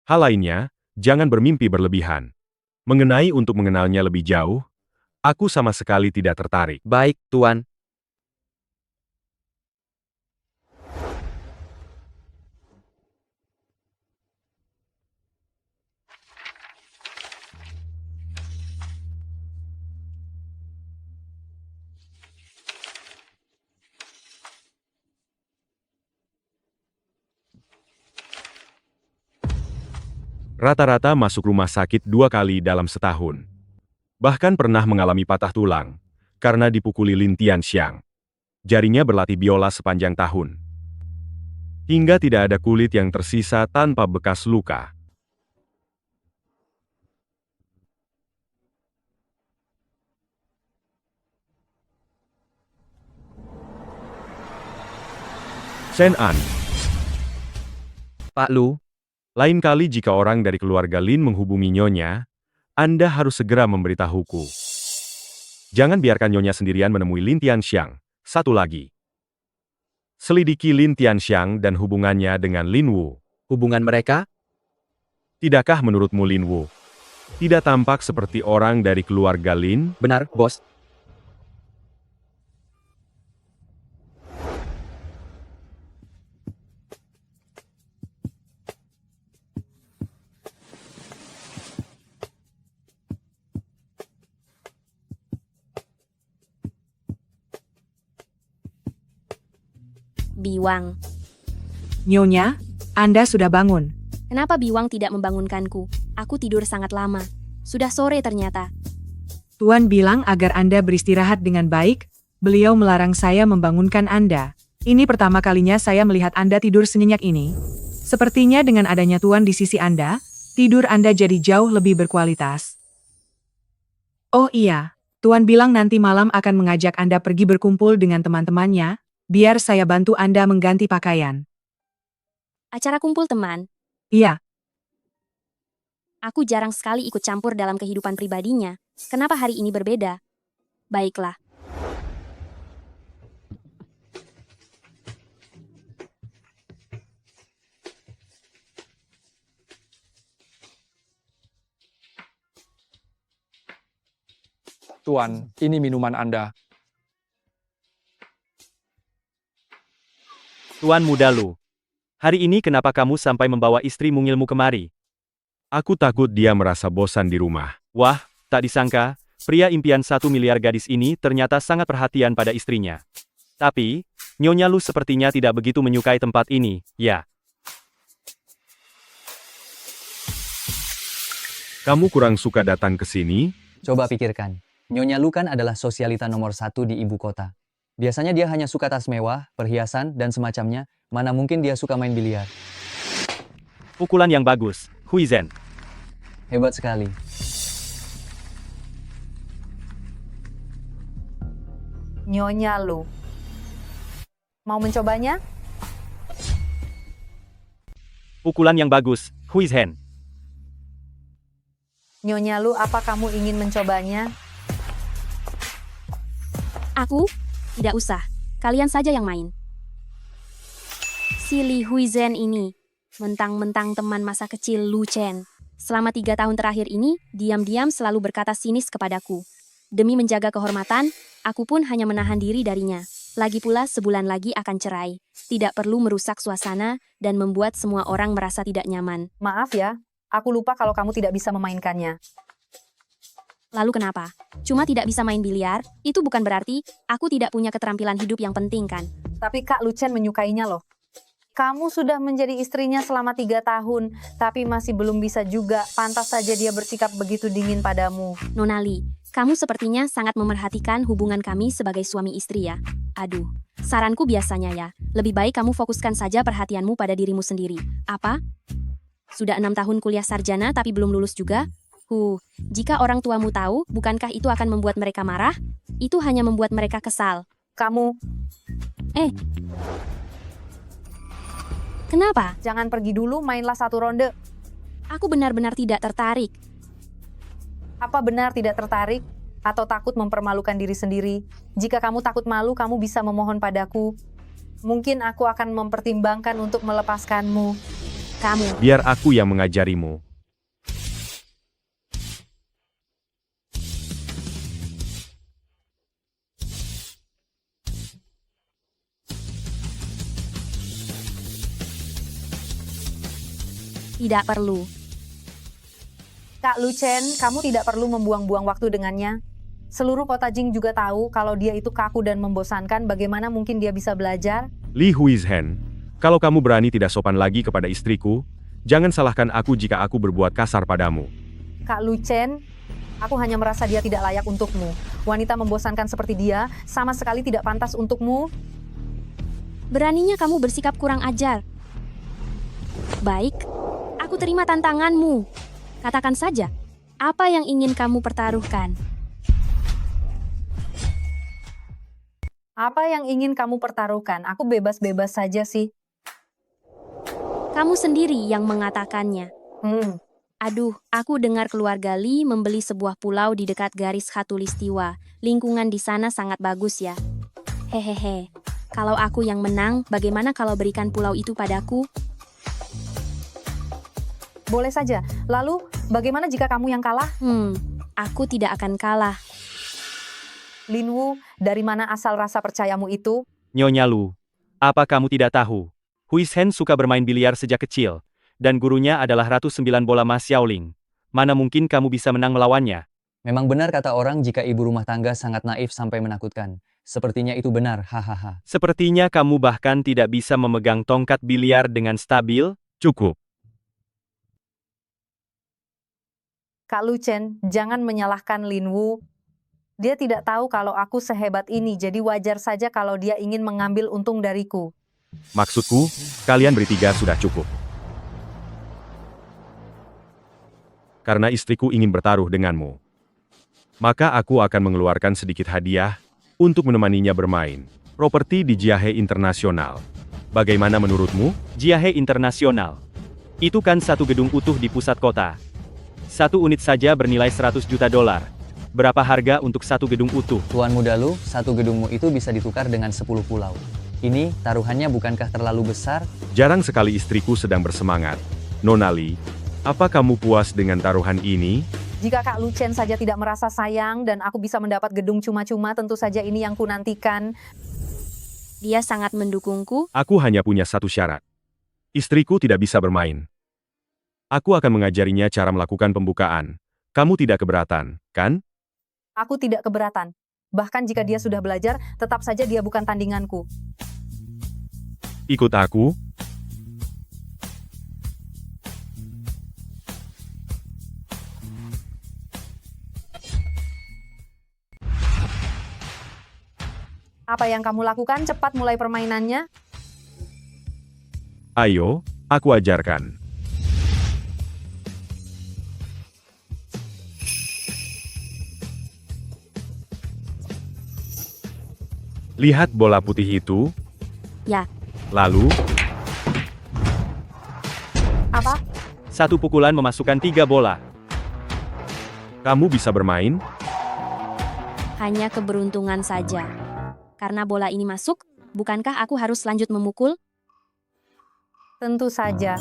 Hal lainnya, jangan bermimpi berlebihan. Mengenai untuk mengenalnya lebih jauh, aku sama sekali tidak tertarik. Baik, Tuan. Rata-rata masuk rumah sakit 2 kali dalam setahun. Bahkan pernah mengalami patah tulang, karena dipukuli Lin Tianxiang. Jarinya berlatih biola sepanjang tahun. Hingga tidak ada kulit yang tersisa tanpa bekas luka. Shen An. Pak Lu. Lain kali jika orang dari keluarga Lin menghubungi Nyonya, Anda harus segera memberitahuku. Jangan biarkan Nyonya sendirian menemui Lin Tianxiang. Satu lagi. Selidiki Lin Tianxiang dan hubungannya dengan Lin Wu. Hubungan mereka? Tidakkah menurutmu Lin Wu tidak tampak seperti orang dari keluarga Lin? Benar, Bos. Biwang. Nyonya, Anda sudah bangun. Kenapa Biwang tidak membangunkanku? Aku tidur sangat lama. Sudah sore ternyata. Tuan bilang agar Anda beristirahat dengan baik, beliau melarang saya membangunkan Anda. Ini pertama kalinya saya melihat Anda tidur senyenyak ini. Sepertinya dengan adanya Tuan di sisi Anda, tidur Anda jadi jauh lebih berkualitas. Oh iya, Tuan bilang nanti malam akan mengajak Anda pergi berkumpul dengan teman-temannya, biar saya bantu Anda mengganti pakaian. Acara kumpul teman? Iya. Aku jarang sekali ikut campur dalam kehidupan pribadinya. Kenapa hari ini berbeda? Baiklah. Tuan, ini minuman Anda. Tuan muda Lu. Hari ini kenapa kamu sampai membawa istri mungilmu kemari? Aku takut dia merasa bosan di rumah. Wah, tak disangka, pria impian 1 miliar gadis ini ternyata sangat perhatian pada istrinya. Tapi, Nyonya Lu sepertinya tidak begitu menyukai tempat ini, ya. Kamu kurang suka datang ke sini? Coba pikirkan, Nyonya Lu kan adalah sosialita nomor 1 di ibu kota. Biasanya dia hanya suka tas mewah, perhiasan, dan semacamnya, mana mungkin dia suka main biliar. Pukulan yang bagus, Huizhen. Hebat sekali. Nyonya Lu. Mau mencobanya? Pukulan yang bagus, Huizhen. Nyonya Lu, apa kamu ingin mencobanya? Aku? Tidak usah. Kalian saja yang main. Si Li Huizhen ini, mentang-mentang teman masa kecil Lu Chen. Selama 3 tahun terakhir ini, diam-diam selalu berkata sinis kepadaku. Demi menjaga kehormatan, aku pun hanya menahan diri darinya. Lagi pula sebulan lagi akan cerai. Tidak perlu merusak suasana dan membuat semua orang merasa tidak nyaman. Maaf ya, aku lupa kalau kamu tidak bisa memainkannya. Lalu kenapa? Cuma tidak bisa main biliar, itu bukan berarti aku tidak punya keterampilan hidup yang penting kan? Tapi Kak Lu Chen menyukainya loh. Kamu sudah menjadi istrinya selama 3 tahun, tapi masih belum bisa juga. Pantas saja dia bersikap begitu dingin padamu. Nona Li, kamu sepertinya sangat memerhatikan hubungan kami sebagai suami istri ya. Aduh, saranku biasanya ya, lebih baik kamu fokuskan saja perhatianmu pada dirimu sendiri. Apa? Sudah 6 tahun kuliah sarjana tapi belum lulus juga? Jika orang tuamu tahu, bukankah itu akan membuat mereka marah? Itu hanya membuat mereka kesal. Kamu. Kenapa? Jangan pergi dulu, mainlah 1 ronde. Aku benar-benar tidak tertarik. Apa benar tidak tertarik? Atau takut mempermalukan diri sendiri? Jika kamu takut malu, kamu bisa memohon padaku. Mungkin aku akan mempertimbangkan untuk melepaskanmu. Kamu. Biar aku yang mengajarimu. Tidak perlu. Kak Lu Chen, kamu tidak perlu membuang-buang waktu dengannya. Seluruh kota Jing juga tahu kalau dia itu kaku dan membosankan. Bagaimana mungkin dia bisa belajar? Li Huizhen, kalau kamu berani tidak sopan lagi kepada istriku, jangan salahkan aku jika aku berbuat kasar padamu. Kak Lu Chen, aku hanya merasa dia tidak layak untukmu. Wanita membosankan seperti dia sama sekali tidak pantas untukmu. Beraninya kamu bersikap kurang ajar. Baik, aku terima tantanganmu. Katakan saja, apa yang ingin kamu pertaruhkan? Apa yang ingin kamu pertaruhkan? Aku bebas-bebas saja sih. Kamu sendiri yang mengatakannya. Aduh, aku dengar keluarga Li membeli sebuah pulau di dekat garis khatulistiwa. Lingkungan di sana sangat bagus ya. Hehehe. Kalau aku yang menang, bagaimana kalau berikan pulau itu padaku? Boleh saja. Lalu, bagaimana jika kamu yang kalah? Aku tidak akan kalah. Lin Wu, dari mana asal rasa percayamu itu? Nyonya Lu, apa kamu tidak tahu? Huizhen suka bermain biliar sejak kecil, dan gurunya adalah Ratu 9 bola Mas Xiaoling. Mana mungkin kamu bisa menang melawannya? Memang benar kata orang jika ibu rumah tangga sangat naif sampai menakutkan. Sepertinya itu benar, hahaha. Sepertinya kamu bahkan tidak bisa memegang tongkat biliar dengan stabil. Cukup. Kak Lucen, jangan menyalahkan Lin Wu. Dia tidak tahu kalau aku sehebat ini, jadi wajar saja kalau dia ingin mengambil untung dariku. Maksudku, kalian bertiga sudah cukup. Karena istriku ingin bertaruh denganmu, maka aku akan mengeluarkan sedikit hadiah untuk menemaninya bermain properti di Jiahe Internasional. Bagaimana menurutmu? Jiahe Internasional. Itu kan satu gedung utuh di pusat kota. Satu unit saja bernilai 100 juta dolar. Berapa harga untuk satu gedung utuh? Tuan muda Lu, satu gedungmu itu bisa ditukar dengan 10 pulau. Ini, taruhannya bukankah terlalu besar? Jarang sekali istriku sedang bersemangat. Nona Li, apa kamu puas dengan taruhan ini? Jika Kak Lucen saja tidak merasa sayang dan aku bisa mendapat gedung cuma-cuma, tentu saja ini yang kunantikan. Dia sangat mendukungku. Aku hanya punya satu syarat. Istriku tidak bisa bermain. Aku akan mengajarinya cara melakukan pembukaan. Kamu tidak keberatan, kan? Aku tidak keberatan. Bahkan jika dia sudah belajar, tetap saja dia bukan tandinganku. Ikut aku. Apa yang kamu lakukan? Cepat mulai permainannya. Ayo, aku ajarkan. Lihat bola putih itu. Ya. Lalu, Apa? Satu pukulan memasukkan 3 bola. kamu bisa bermain? Hanya keberuntungan saja. Karena bola ini masuk, bukankah aku harus lanjut memukul? Tentu saja.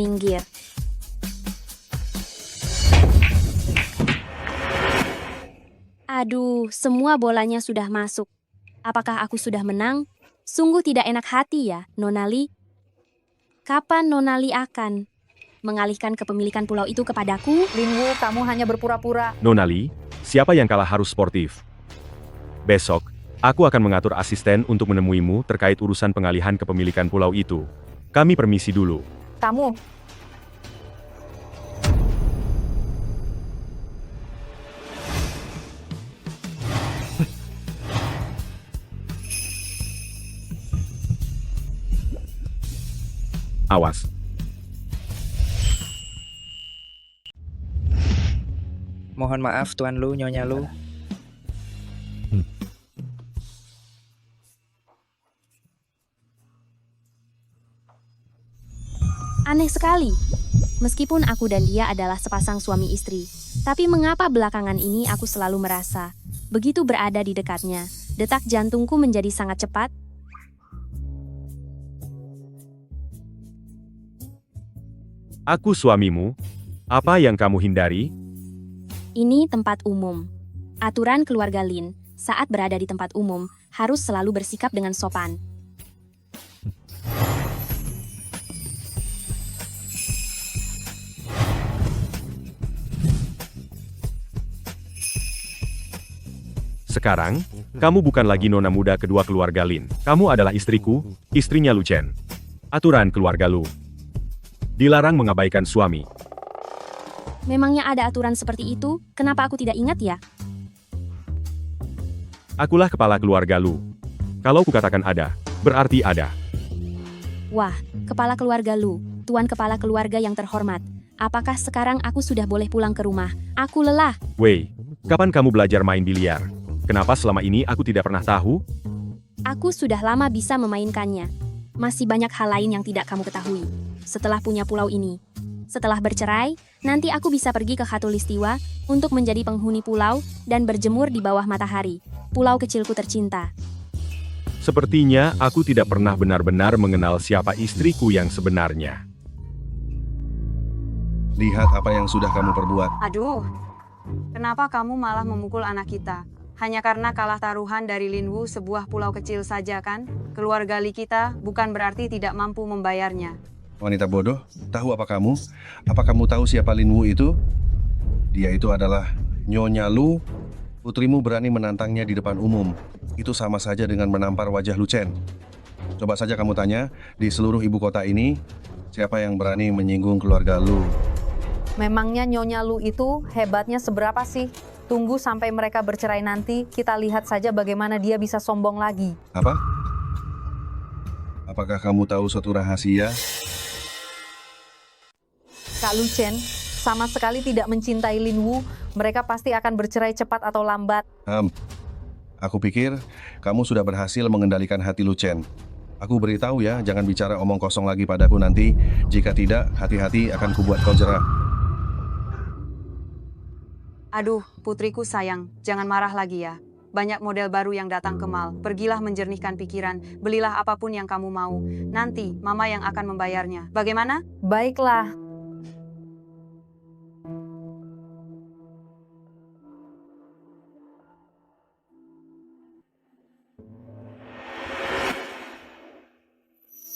Minggir. Aduh, semua bolanya sudah masuk. Apakah aku sudah menang? Sungguh tidak enak hati ya, Nona Li. Kapan Nona Li akan mengalihkan kepemilikan pulau itu kepadaku? Lin Wu, kamu hanya berpura-pura. Nona Li, siapa yang kalah harus sportif. Besok, aku akan mengatur asisten untuk menemuimu terkait urusan pengalihan kepemilikan pulau itu. Kami permisi dulu. Kamu. Awas. Mohon maaf Tuan Lu, Nyonya Lu. Aneh sekali. Meskipun aku dan dia adalah sepasang suami istri, tapi mengapa belakangan ini aku selalu merasa, begitu berada di dekatnya, detak jantungku menjadi sangat cepat? Aku suamimu. Apa yang kamu hindari? Ini tempat umum. Aturan keluarga Lin, saat berada di tempat umum, harus selalu bersikap dengan sopan. Sekarang, kamu bukan lagi nona muda kedua keluarga Lin. Kamu adalah istriku, istrinya Lu Chen. Aturan keluarga Lu. Dilarang mengabaikan suami. Memangnya ada aturan seperti itu? Kenapa aku tidak ingat ya? Akulah kepala keluarga Lu. Kalau kukatakan ada, berarti ada. Wah, kepala keluarga Lu, tuan kepala keluarga yang terhormat. Apakah sekarang aku sudah boleh pulang ke rumah? Aku lelah. Wei, kapan kamu belajar main biliar? Kenapa selama ini aku tidak pernah tahu? Aku sudah lama bisa memainkannya. Masih banyak hal lain yang tidak kamu ketahui. Setelah punya pulau ini. Setelah bercerai, nanti aku bisa pergi ke Khatulistiwa untuk menjadi penghuni pulau dan berjemur di bawah matahari. Pulau kecilku tercinta. Sepertinya aku tidak pernah benar-benar mengenal siapa istriku yang sebenarnya. Lihat apa yang sudah kamu perbuat. Aduh, Kenapa kamu malah memukul anak kita? Hanya karena kalah taruhan dari Linwu, sebuah pulau kecil saja kan? Keluarga Li kita bukan berarti tidak mampu membayarnya. Wanita bodoh, tahu apa kamu? Apa kamu tahu siapa Linwu itu? Dia itu adalah Nyonya Lu. Putrimu berani menantangnya di depan umum. Itu sama saja dengan menampar wajah Lu Chen. Coba saja kamu tanya, di seluruh ibu kota ini, siapa yang berani menyinggung keluarga Lu? Memangnya Nyonya Lu itu hebatnya seberapa sih? Tunggu sampai mereka bercerai nanti, kita lihat saja bagaimana dia bisa sombong lagi. Apa? Apakah kamu tahu suatu rahasia? Kak Lu Chen sama sekali tidak mencintai Linwu, mereka pasti akan bercerai cepat atau lambat. Aku pikir kamu sudah berhasil mengendalikan hati Lu Chen. Aku beritahu ya, jangan bicara omong kosong lagi padaku nanti. Jika tidak, hati-hati akan kubuat kau jerah. Aduh, putriku sayang, jangan marah lagi ya. Banyak model baru yang datang ke mall. Pergilah menjernihkan pikiran, belilah apapun yang kamu mau. Nanti, mama yang akan membayarnya. Bagaimana? Baiklah.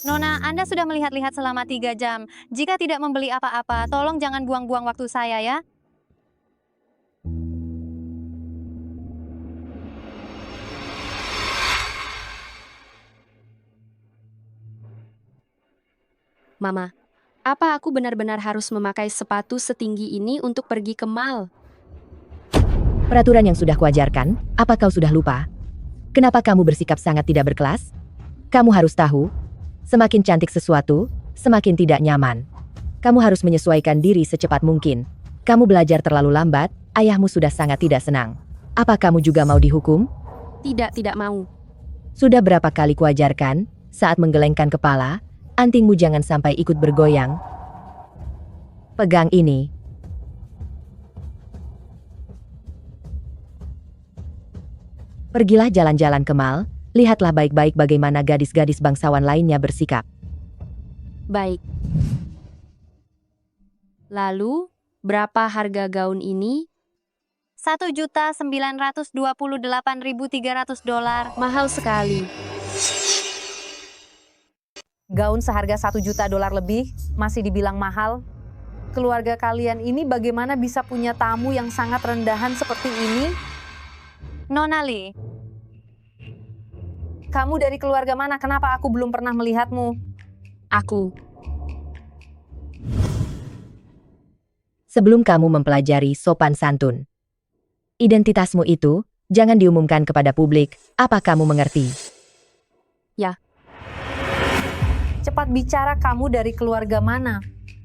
Nona, Anda sudah melihat-lihat selama 3 jam. Jika tidak membeli apa-apa, tolong jangan buang-buang waktu saya ya. Mama, apa aku benar-benar harus memakai sepatu setinggi ini untuk pergi ke mall? Peraturan yang sudah kuajarkan, apa kau sudah lupa? Kenapa kamu bersikap sangat tidak berkelas? Kamu harus tahu, semakin cantik sesuatu, semakin tidak nyaman. Kamu harus menyesuaikan diri secepat mungkin. Kamu belajar terlalu lambat, ayahmu sudah sangat tidak senang. Apa kamu juga mau dihukum? Tidak mau. Sudah berapa kali kuajarkan, saat menggelengkan kepala, antingmu jangan sampai ikut bergoyang. Pegang ini. Pergilah jalan-jalan ke mall, lihatlah baik-baik bagaimana gadis-gadis bangsawan lainnya bersikap. Baik. Lalu, berapa harga gaun ini? $1.928.300. Mahal sekali. Gaun seharga $1 juta lebih, masih dibilang mahal. Keluarga kalian ini bagaimana bisa punya tamu yang sangat rendahan seperti ini? Nona Li, kamu dari keluarga mana? Kenapa aku belum pernah melihatmu? Aku. Sebelum kamu mempelajari sopan santun, identitasmu itu jangan diumumkan kepada publik. Apa kamu mengerti? Ya. Cepat bicara, kamu dari keluarga mana?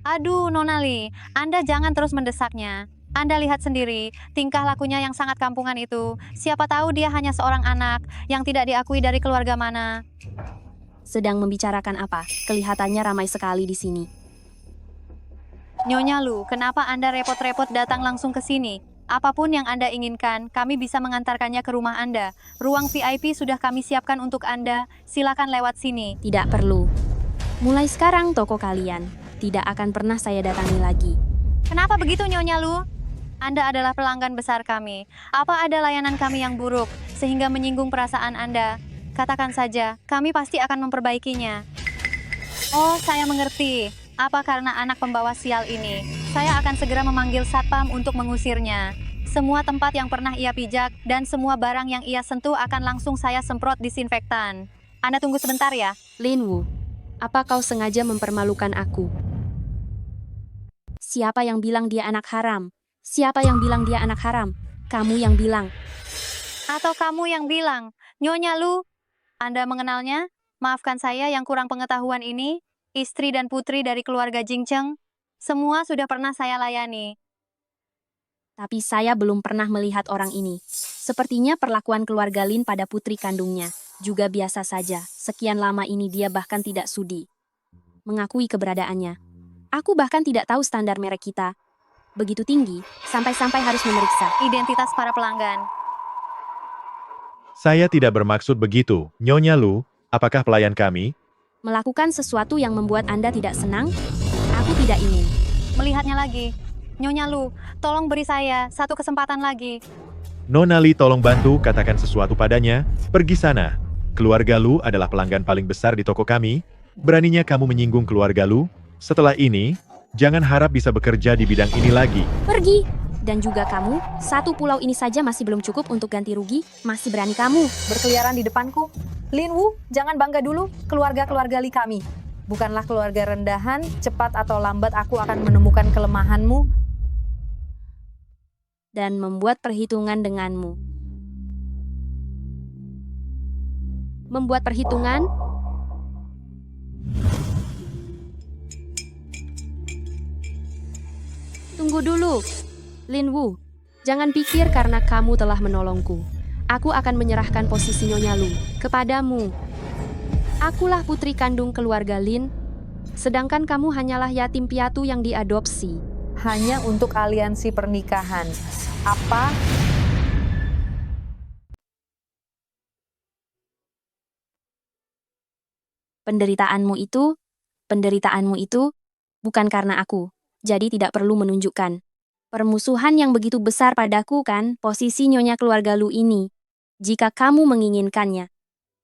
aduh Nona Li, Anda jangan terus mendesaknya. Anda lihat sendiri, tingkah lakunya yang sangat kampungan itu. Siapa tahu dia hanya seorang anak yang tidak diakui dari keluarga mana. Sedang membicarakan apa? Kelihatannya ramai sekali di sini. Nyonya Lu, kenapa Anda repot-repot datang langsung ke sini? Apapun yang Anda inginkan, kami bisa mengantarkannya ke rumah Anda. Ruang VIP sudah kami siapkan untuk Anda. Silakan lewat sini. Tidak perlu. Mulai sekarang toko kalian tidak akan pernah saya datangi lagi. Kenapa begitu Nyonya Lu? Anda adalah pelanggan besar kami. Apa ada layanan kami yang buruk sehingga menyinggung perasaan Anda? Katakan saja, kami pasti akan memperbaikinya. Oh, saya mengerti. Apa karena anak pembawa sial ini? Saya akan segera memanggil satpam untuk mengusirnya. Semua tempat yang pernah ia pijak dan semua barang yang ia sentuh akan langsung saya semprot disinfektan. Anda tunggu sebentar ya. Linwu, apa kau sengaja mempermalukan aku? Siapa yang bilang dia anak haram? Siapa yang bilang dia anak haram? Kamu yang bilang. Atau kamu yang bilang, Nyonya Lu? Anda mengenalnya? Maafkan saya yang kurang pengetahuan ini. Istri dan putri dari keluarga Jingcheng. Semua sudah pernah saya layani. Tapi saya belum pernah melihat orang ini. Sepertinya perlakuan keluarga Lin pada putri kandungnya juga biasa saja. Sekian lama ini dia bahkan tidak sudi mengakui keberadaannya. Aku bahkan tidak tahu standar merek kita begitu tinggi, sampai-sampai harus memeriksa identitas para pelanggan. Saya tidak bermaksud begitu, Nyonya Lu. Apakah pelayan kami melakukan sesuatu yang membuat Anda tidak senang? Aku tidak ingin melihatnya lagi. Nyonya Lu, tolong beri saya satu kesempatan lagi. Nona Li tolong bantu katakan sesuatu padanya, pergi sana. Keluarga Lu adalah pelanggan paling besar di toko kami, beraninya kamu menyinggung keluarga Lu? Setelah ini, jangan harap bisa bekerja di bidang ini lagi. Pergi! Dan juga kamu, satu pulau ini saja masih belum cukup untuk ganti rugi, masih berani kamu Berkeliaran di depanku. Lin Wu, jangan bangga dulu, keluarga-keluarga Li kami. Bukanlah keluarga rendahan, cepat atau lambat aku akan menemukan kelemahanmu dan membuat perhitungan denganmu. Membuat perhitungan? Tunggu dulu, Lin Wu. Jangan pikir karena kamu telah menolongku, aku akan menyerahkan posisi Nyonya Lu kepadamu. Akulah putri kandung keluarga Lin, sedangkan kamu hanyalah yatim piatu yang diadopsi. hanya untuk aliansi pernikahan. Apa? Penderitaanmu itu bukan karena aku, jadi tidak perlu menunjukkan permusuhan yang begitu besar padaku kan, posisi Nyonya keluarga Lu ini. Jika kamu menginginkannya,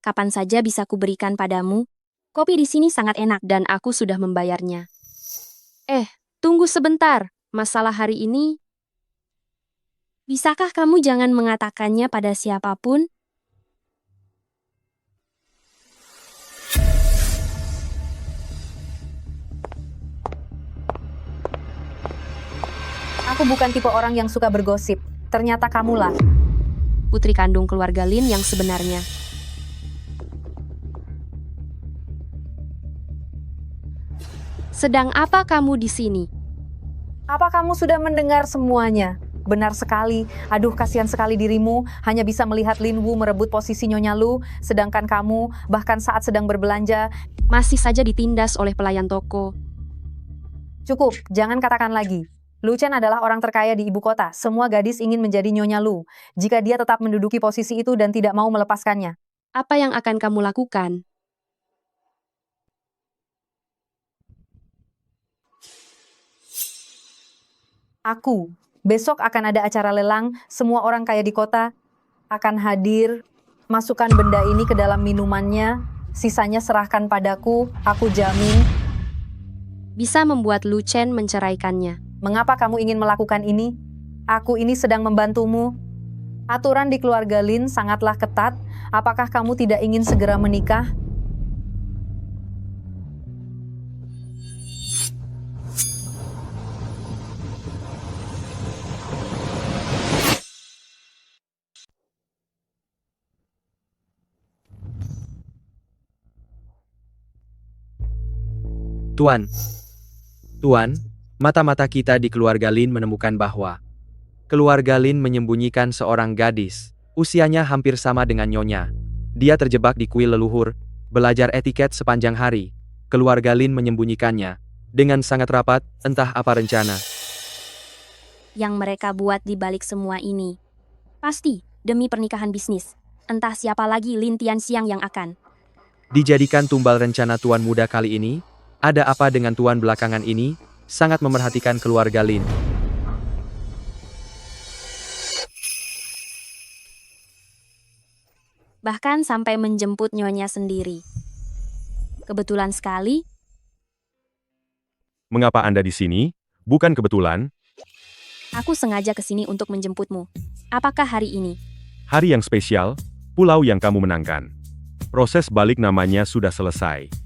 kapan saja bisa kuberikan padamu. Kopi di sini sangat enak dan aku sudah membayarnya. Tunggu sebentar, masalah hari ini. Bisakah kamu jangan mengatakannya pada siapapun? Aku bukan tipe orang yang suka bergosip. Ternyata kamulah. Putri kandung keluarga Lin yang sebenarnya. Sedang apa kamu di sini? Apa kamu sudah mendengar semuanya? Benar sekali. Aduh, kasihan sekali dirimu. Hanya bisa melihat Lin Wu merebut posisi Nyonya Lu, sedangkan kamu, bahkan saat sedang berbelanja, masih saja ditindas oleh pelayan toko. Cukup, jangan katakan lagi. Lu Chen adalah orang terkaya di ibu kota. Semua gadis ingin menjadi Nyonya Lu. Jika dia tetap menduduki posisi itu dan tidak mau melepaskannya, apa yang akan kamu lakukan? Besok akan ada acara lelang, semua orang kaya di kota akan hadir. Masukkan benda ini ke dalam minumannya, sisanya serahkan padaku, aku jamin. Bisa membuat Lu Chen menceraikannya. Mengapa kamu ingin melakukan ini? Aku ini sedang membantumu. Aturan di keluarga Lin sangatlah ketat. Apakah kamu tidak ingin segera menikah? Tuan, mata-mata kita di keluarga Lin menemukan bahwa keluarga Lin menyembunyikan seorang gadis, usianya hampir sama dengan Nyonya. Dia terjebak di kuil leluhur, belajar etiket sepanjang hari. Keluarga Lin menyembunyikannya dengan sangat rapat, entah apa rencana yang mereka buat di balik semua ini. Pasti demi pernikahan bisnis. Entah siapa lagi Lin Tianxiang yang akan dijadikan tumbal rencana tuan muda kali ini. Ada apa dengan tuan belakangan ini? Sangat memerhatikan keluarga Lin. Bahkan sampai menjemput Nyonya sendiri. Kebetulan sekali. Mengapa Anda di sini? Bukan kebetulan. Aku sengaja ke sini untuk menjemputmu. Apakah hari ini? Hari yang spesial, pulau yang kamu menangkan. Proses balik namanya sudah selesai.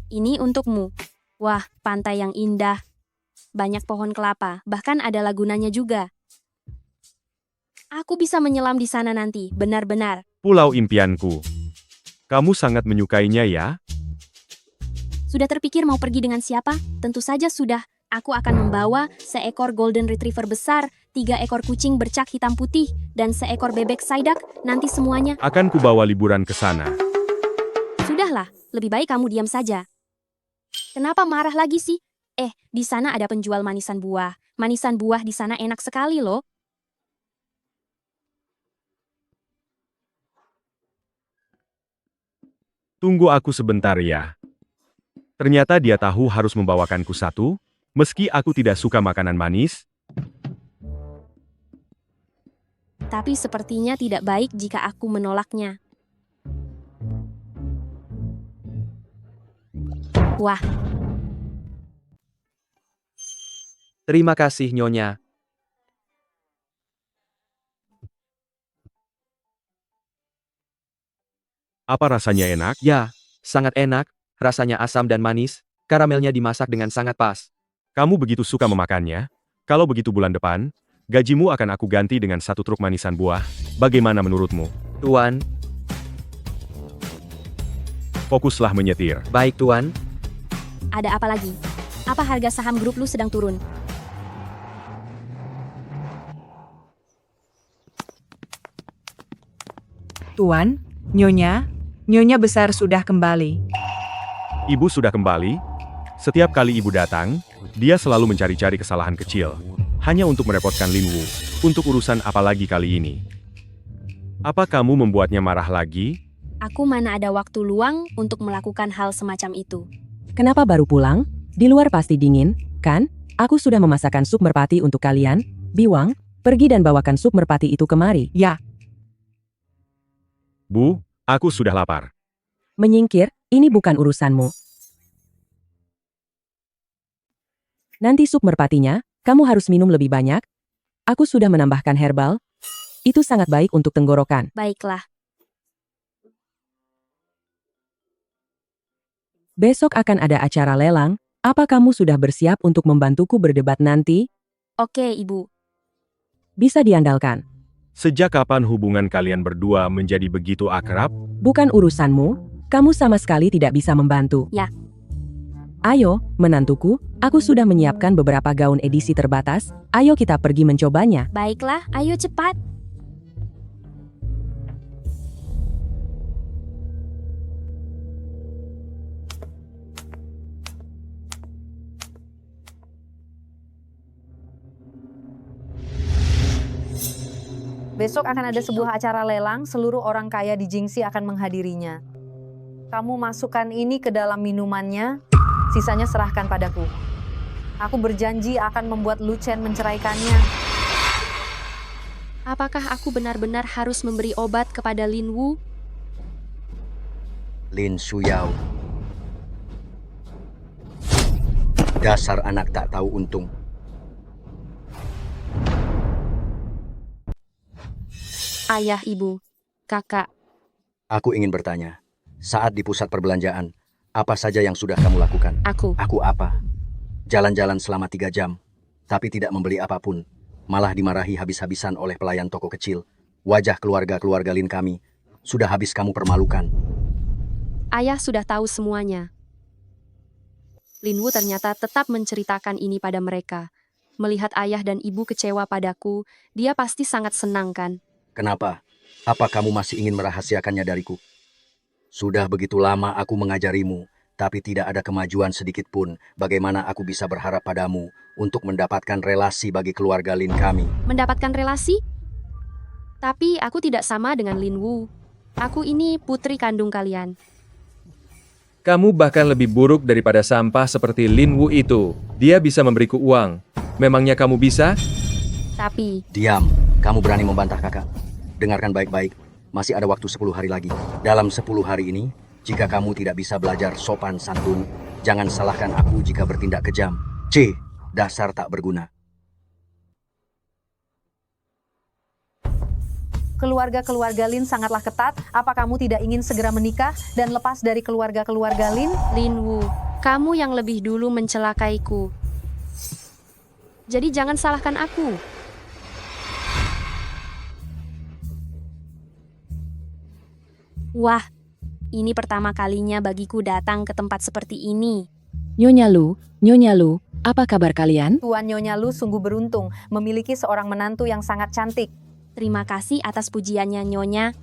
Ini untukmu. Wah, pantai yang indah. Banyak pohon kelapa, bahkan ada lagunanya juga. Aku bisa menyelam di sana nanti, benar-benar. Pulau impianku. Kamu sangat menyukainya ya? Sudah terpikir mau pergi dengan siapa? Tentu saja sudah. Aku akan membawa seekor golden retriever besar, 3 ekor kucing bercak hitam putih, dan seekor bebek saidak. Nanti semuanya. Akan kubawa liburan ke sana. Sudahlah, lebih baik kamu diam saja. Kenapa marah lagi sih? Di sana ada penjual manisan buah. Manisan buah di sana enak sekali loh. Tunggu aku sebentar ya. Ternyata dia tahu harus membawakanku satu, meski aku tidak suka makanan manis. Tapi sepertinya tidak baik jika aku menolaknya. Wah, Terima kasih, Nyonya. Apa rasanya enak? Ya, sangat enak. Rasanya asam dan manis. Karamelnya dimasak dengan sangat pas. Kamu begitu suka memakannya? Kalau begitu bulan depan, gajimu akan aku ganti dengan 1 truk manisan buah. Bagaimana menurutmu? Tuan. Fokuslah menyetir. Baik, Tuan. ada apa lagi? Apa harga saham grup lu sedang turun? Tuan, Nyonya besar sudah kembali. Ibu sudah kembali? Setiap kali ibu datang, dia selalu mencari-cari kesalahan kecil. Hanya untuk merepotkan Lin Wu. Untuk urusan apa lagi kali ini? Apa kamu membuatnya marah lagi? Aku mana ada waktu luang untuk melakukan hal semacam itu. Kenapa baru pulang? Di luar pasti dingin, kan? Aku sudah memasakkan sup merpati untuk kalian. Biwang, pergi dan bawakan sup merpati itu kemari. Ya. Bu, aku sudah lapar. Menyingkir, ini bukan urusanmu. Nanti sup merpatinya, kamu harus minum lebih banyak. Aku sudah menambahkan herbal. Itu sangat baik untuk tenggorokan. Baiklah. Besok akan ada acara lelang. Apa kamu sudah bersiap untuk membantuku berdebat nanti? Oke, Ibu. Bisa diandalkan. Sejak kapan hubungan kalian berdua menjadi begitu akrab? Bukan urusanmu. Kamu sama sekali tidak bisa membantu. Ya. Ayo, menantuku, aku sudah menyiapkan beberapa gaun edisi terbatas. Ayo kita pergi mencobanya. Baiklah, ayo cepat. Besok akan ada sebuah acara lelang, seluruh orang kaya di Jingxi akan menghadirinya. Kamu masukkan ini ke dalam minumannya, sisanya serahkan padaku. Aku berjanji akan membuat Lu Chen menceraikannya. Apakah aku benar-benar harus memberi obat kepada Lin Wu? Lin Shuyao. Dasar anak tak tahu untung. Ayah, Ibu, Kakak. Aku ingin bertanya, saat di pusat perbelanjaan, apa saja yang sudah kamu lakukan? Aku apa? Jalan-jalan selama 3 jam, tapi tidak membeli apapun. Malah dimarahi habis-habisan oleh pelayan toko kecil. Wajah keluarga-keluarga Lin kami, sudah habis kamu permalukan. Ayah sudah tahu semuanya. Lin Wu ternyata tetap menceritakan ini pada mereka. Melihat ayah dan ibu kecewa padaku, dia pasti sangat senang kan? Kenapa? Apa kamu masih ingin merahasiakannya dariku? Sudah begitu lama aku mengajarimu, tapi tidak ada kemajuan sedikit pun. Bagaimana aku bisa berharap padamu untuk mendapatkan relasi bagi keluarga Lin kami? Mendapatkan relasi? Tapi aku tidak sama dengan Lin Wu. Aku ini putri kandung kalian. Kamu bahkan lebih buruk daripada sampah seperti Lin Wu itu. Dia bisa memberiku uang. Memangnya kamu bisa? Tapi... Diam, kamu berani membantah kakak. Dengarkan baik-baik, masih ada waktu 10 hari lagi. Dalam 10 hari ini, jika kamu tidak bisa belajar sopan santun, jangan salahkan aku jika bertindak kejam. C. Dasar tak berguna. Keluarga-keluarga Lin sangatlah ketat. Apa kamu tidak ingin segera menikah dan lepas dari keluarga-keluarga Lin? Lin Wu, kamu yang lebih dulu mencelakaiku. Jadi jangan salahkan aku. Wah, ini pertama kalinya bagiku datang ke tempat seperti ini. Nyonya Lu, apa kabar kalian? Tuan Nyonya Lu sungguh beruntung memiliki seorang menantu yang sangat cantik. Terima kasih atas pujiannya, Nyonya.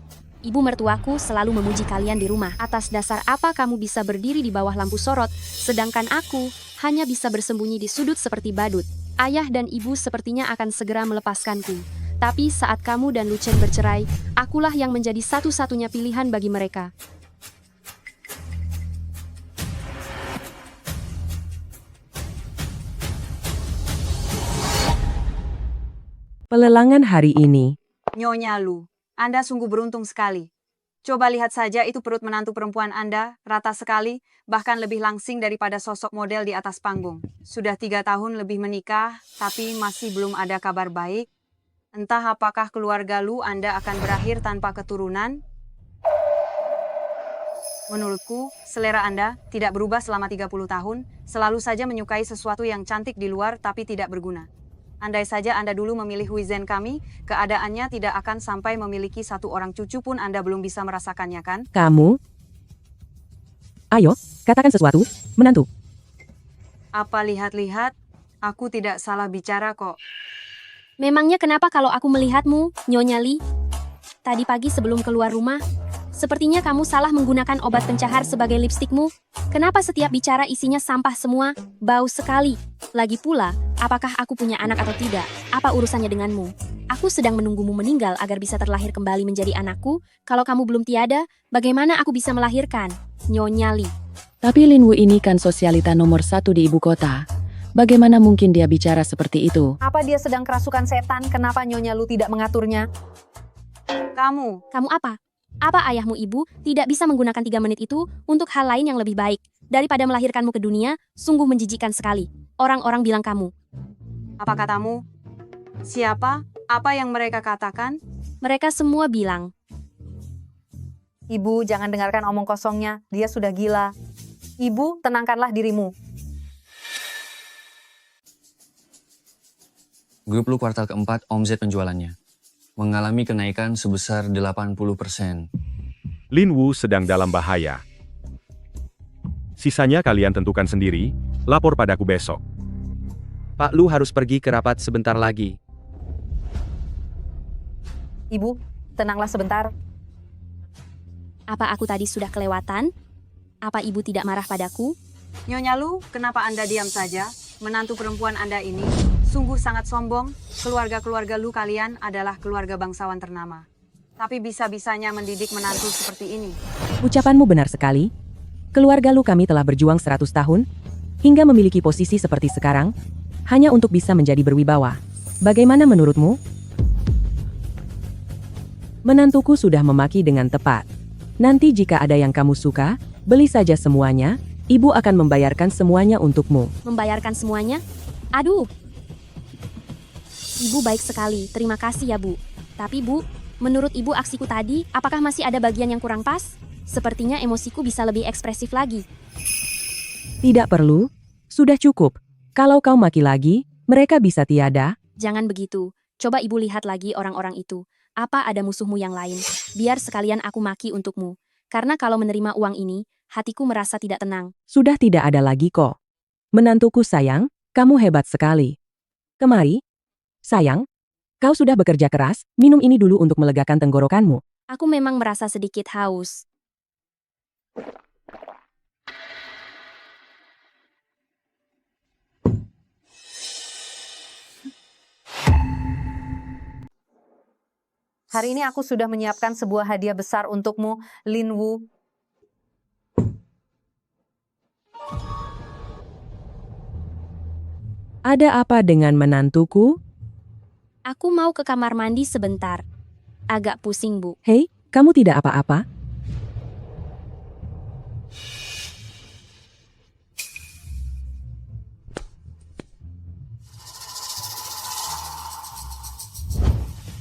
Ibu mertuaku selalu memuji kalian di rumah. Atas dasar apa kamu bisa berdiri di bawah lampu sorot, sedangkan aku hanya bisa bersembunyi di sudut seperti badut. Ayah dan ibu sepertinya akan segera melepaskanku. Tapi saat kamu dan Lu Chen bercerai, akulah yang menjadi satu-satunya pilihan bagi mereka. Pelelangan hari ini. Nyonya Lu, Anda sungguh beruntung sekali. Coba lihat saja itu perut menantu perempuan Anda, rata sekali, bahkan lebih langsing daripada sosok model di atas panggung. Sudah 3 tahun lebih menikah, tapi masih belum ada kabar baik. Entah apakah keluarga Lu Anda akan berakhir tanpa keturunan? Menurutku, selera Anda tidak berubah selama 30 tahun, selalu saja menyukai sesuatu yang cantik di luar tapi tidak berguna. Andai saja Anda dulu memilih Huizen kami, keadaannya tidak akan sampai memiliki 1 orang cucu pun Anda belum bisa merasakannya kan? Kamu? Ayo, katakan sesuatu, menantu. Apa lihat-lihat? Aku tidak salah bicara kok. Memangnya kenapa kalau aku melihatmu, Nyonya Li? Tadi pagi sebelum keluar rumah, sepertinya kamu salah menggunakan obat pencahar sebagai lipstikmu. Kenapa setiap bicara isinya sampah semua? Bau sekali. Lagi pula, apakah aku punya anak atau tidak? Apa urusannya denganmu? Aku sedang menunggumu meninggal agar bisa terlahir kembali menjadi anakku. Kalau kamu belum tiada, bagaimana aku bisa melahirkan? Nyonya Li. Tapi Lin Wu ini kan sosialita nomor 1 di ibu kota. Bagaimana mungkin dia bicara seperti itu? Apa dia sedang kerasukan setan? Kenapa Nyonya Lu tidak mengaturnya? Kamu apa? Apa ayahmu ibu tidak bisa menggunakan 3 menit itu untuk hal lain yang lebih baik daripada melahirkanmu ke dunia? Sungguh menjijikkan sekali. Orang-orang bilang kamu. Apa katamu? Siapa? Apa yang mereka katakan? Mereka semua bilang. Ibu, jangan dengarkan omong kosongnya. Dia sudah gila. Ibu, tenangkanlah dirimu. Grup Lu kuartal keempat omzet penjualannya mengalami kenaikan sebesar 80%. Lin Wu sedang dalam bahaya. Sisanya kalian tentukan sendiri, lapor padaku besok. Pak Lu harus pergi ke rapat sebentar lagi. Ibu, tenanglah sebentar. Apa aku tadi sudah kelewatan? Apa ibu tidak marah padaku? Nyonya Lu, kenapa Anda diam saja? Menantu perempuan Anda ini sungguh sangat sombong. Keluarga-keluarga Lu kalian adalah keluarga bangsawan ternama. Tapi bisa-bisanya mendidik menantu seperti ini. Ucapanmu benar sekali. Keluarga Lu kami telah berjuang 100 tahun, hingga memiliki posisi seperti sekarang, hanya untuk bisa menjadi berwibawa. Bagaimana menurutmu? Menantuku sudah memaki dengan tepat. Nanti jika ada yang kamu suka, beli saja semuanya, ibu akan membayarkan semuanya untukmu. Membayarkan semuanya? Aduh. Ibu baik sekali, terima kasih ya Bu. Tapi Bu, menurut Ibu aksiku tadi, apakah masih ada bagian yang kurang pas? Sepertinya emosiku bisa lebih ekspresif lagi. Tidak perlu, sudah cukup. Kalau kau maki lagi, mereka bisa tiada. Jangan begitu, coba Ibu lihat lagi orang-orang itu. Apa ada musuhmu yang lain? Biar sekalian aku maki untukmu. Karena kalau menerima uang ini, hatiku merasa tidak tenang. Sudah tidak ada lagi kok. Menantuku sayang, kamu hebat sekali. Kemari. Sayang, kau sudah bekerja keras, minum ini dulu untuk melegakan tenggorokanmu. Aku memang merasa sedikit haus. Hari ini aku sudah menyiapkan sebuah hadiah besar untukmu, Lin Wu. Ada apa dengan menantuku? Aku mau ke kamar mandi sebentar. Agak pusing, Bu. Hei, kamu tidak apa-apa?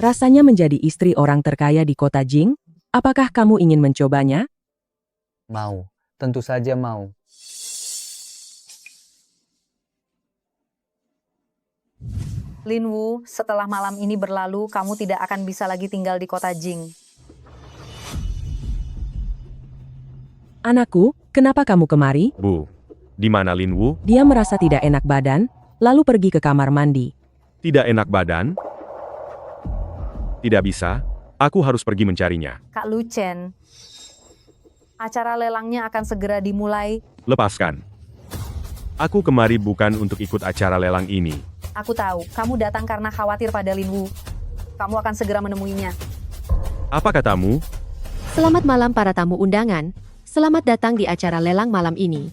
Rasanya menjadi istri orang terkaya di kota Jing? Apakah kamu ingin mencobanya? Mau, tentu saja mau. Lin Wu, setelah malam ini berlalu, kamu tidak akan bisa lagi tinggal di kota Jing. Anakku, kenapa kamu kemari? Bu, di mana Lin Wu? Dia merasa tidak enak badan, lalu pergi ke kamar mandi. Tidak enak badan? Tidak bisa, aku harus pergi mencarinya. Kak Lu Chen, acara lelangnya akan segera dimulai. Lepaskan. Aku kemari bukan untuk ikut acara lelang ini. Aku tahu, kamu datang karena khawatir pada Lin Wu. Kamu akan segera menemuinya. Apa katamu? Selamat malam para tamu undangan. Selamat datang di acara lelang malam ini.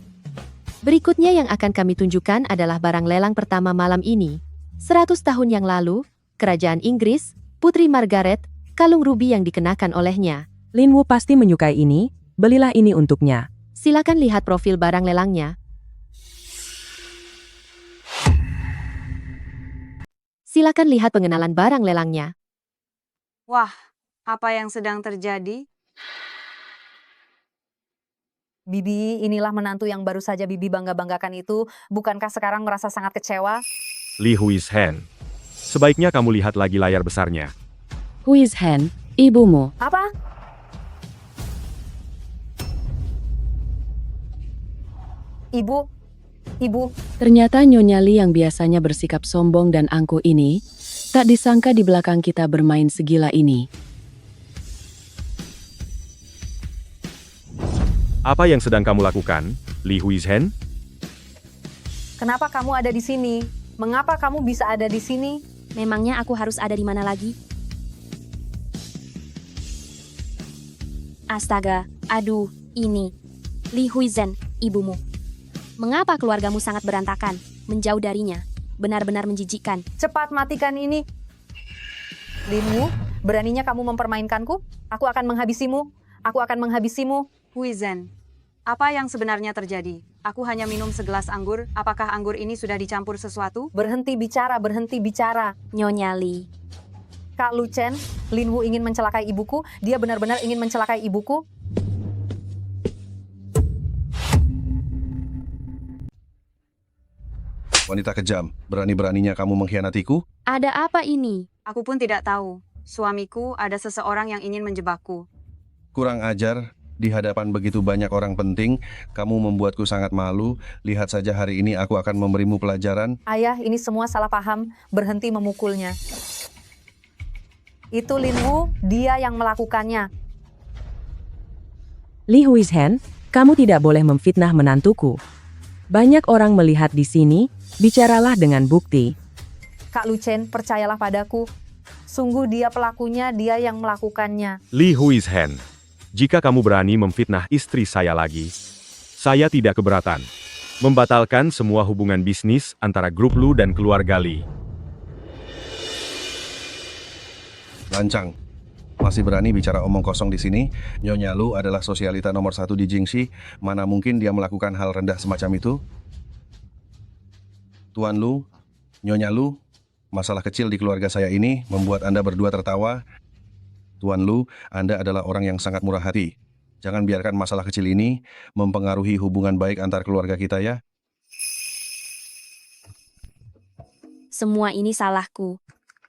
Berikutnya yang akan kami tunjukkan adalah barang lelang pertama malam ini. 100 tahun yang lalu, kerajaan Inggris, Putri Margaret, kalung rubi yang dikenakan olehnya. Lin Wu pasti menyukai ini, belilah ini untuknya. Silakan lihat profil barang lelangnya. Silakan lihat pengenalan barang lelangnya. Wah, apa yang sedang terjadi? Bibi, inilah menantu yang baru saja Bibi bangga-banggakan itu. Bukankah sekarang merasa sangat kecewa? Li Huizhen. Sebaiknya kamu lihat lagi layar besarnya. Huizhen, ibumu. Apa? Ibu. Ternyata Nyonya Li yang biasanya bersikap sombong dan angkuh ini, tak disangka di belakang kita bermain segila ini. Apa yang sedang kamu lakukan, Li Huizhen? Kenapa kamu ada di sini? Mengapa kamu bisa ada di sini? Memangnya aku harus ada di mana lagi? Astaga, aduh, ini. Li Huizhen, ibumu. Mengapa keluargamu sangat berantakan? Menjauh darinya. Benar-benar menjijikkan. Cepat matikan ini. Lin Wu, beraninya kamu mempermainkanku? Aku akan menghabisimu. Aku akan menghabisimu. Huizhen, apa yang sebenarnya terjadi? Aku hanya minum segelas anggur. Apakah anggur ini sudah dicampur sesuatu? Berhenti bicara, berhenti bicara. Nyonya Li. Kak Lu Chen, Lin Wu ingin mencelakai ibuku. Dia benar-benar ingin mencelakai ibuku. Wanita kejam, berani-beraninya kamu mengkhianatiku? Ada apa ini? Aku pun tidak tahu. Suamiku ada seseorang yang ingin menjebakku. Kurang ajar, di hadapan begitu banyak orang penting, kamu membuatku sangat malu. Lihat saja hari ini aku akan memberimu pelajaran. Ayah, ini semua salah paham. Berhenti memukulnya. Itu Lin Wu, dia yang melakukannya. Li Huizhen, kamu tidak boleh memfitnah menantuku. Banyak orang melihat di sini, bicaralah dengan bukti. Kak Lu Chen, percayalah padaku. Sungguh dia pelakunya, dia yang melakukannya. Li Huizhen, jika kamu berani memfitnah istri saya lagi, saya tidak keberatan. Membatalkan semua hubungan bisnis antara grup Lu dan keluarga Li. Lancang. Masih berani bicara omong kosong di sini? Nyonya Lu adalah sosialita nomor 1 di Jingxi. Mana mungkin dia melakukan hal rendah semacam itu? Tuan Lu, Nyonya Lu, masalah kecil di keluarga saya ini membuat Anda berdua tertawa. Tuan Lu, Anda adalah orang yang sangat murah hati. Jangan biarkan masalah kecil ini mempengaruhi hubungan baik antar keluarga kita ya. Semua ini salahku.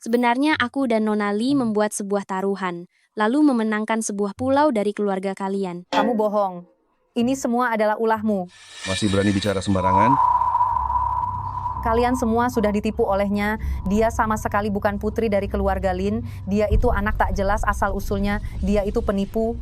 Sebenarnya aku dan Nona Li membuat sebuah taruhan, lalu memenangkan sebuah pulau dari keluarga kalian. Kamu bohong. Ini semua adalah ulahmu. Masih berani bicara sembarangan? Kalian semua sudah ditipu olehnya. Dia sama sekali bukan putri dari keluarga Lin. Dia itu anak tak jelas asal-usulnya. Dia itu penipu.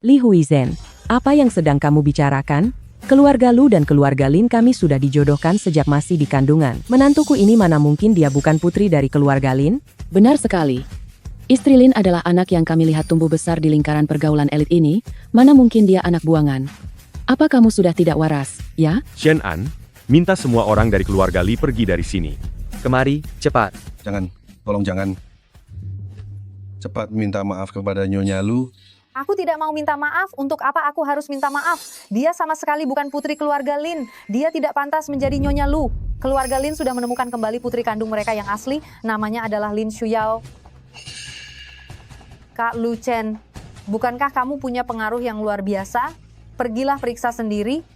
Li Huizhen, apa yang sedang kamu bicarakan? Keluarga Lu dan keluarga Lin kami sudah dijodohkan sejak masih di kandungan. Menantuku ini mana mungkin dia bukan putri dari keluarga Lin? Benar sekali. Istri Lin adalah anak yang kami lihat tumbuh besar di lingkaran pergaulan elit ini. Mana mungkin dia anak buangan? Apa kamu sudah tidak waras, ya? Shen An, minta semua orang dari keluarga Li pergi dari sini. Kemari, cepat. Jangan, tolong jangan. Cepat minta maaf kepada Nyonya Lu. Aku tidak mau minta maaf. Untuk apa aku harus minta maaf? Dia sama sekali bukan putri keluarga Lin. Dia tidak pantas menjadi Nyonya Lu. Keluarga Lin sudah menemukan kembali putri kandung mereka yang asli. Namanya adalah Lin Shuyao. Kak Lu Chen, bukankah kamu punya pengaruh yang luar biasa? Pergilah periksa sendiri.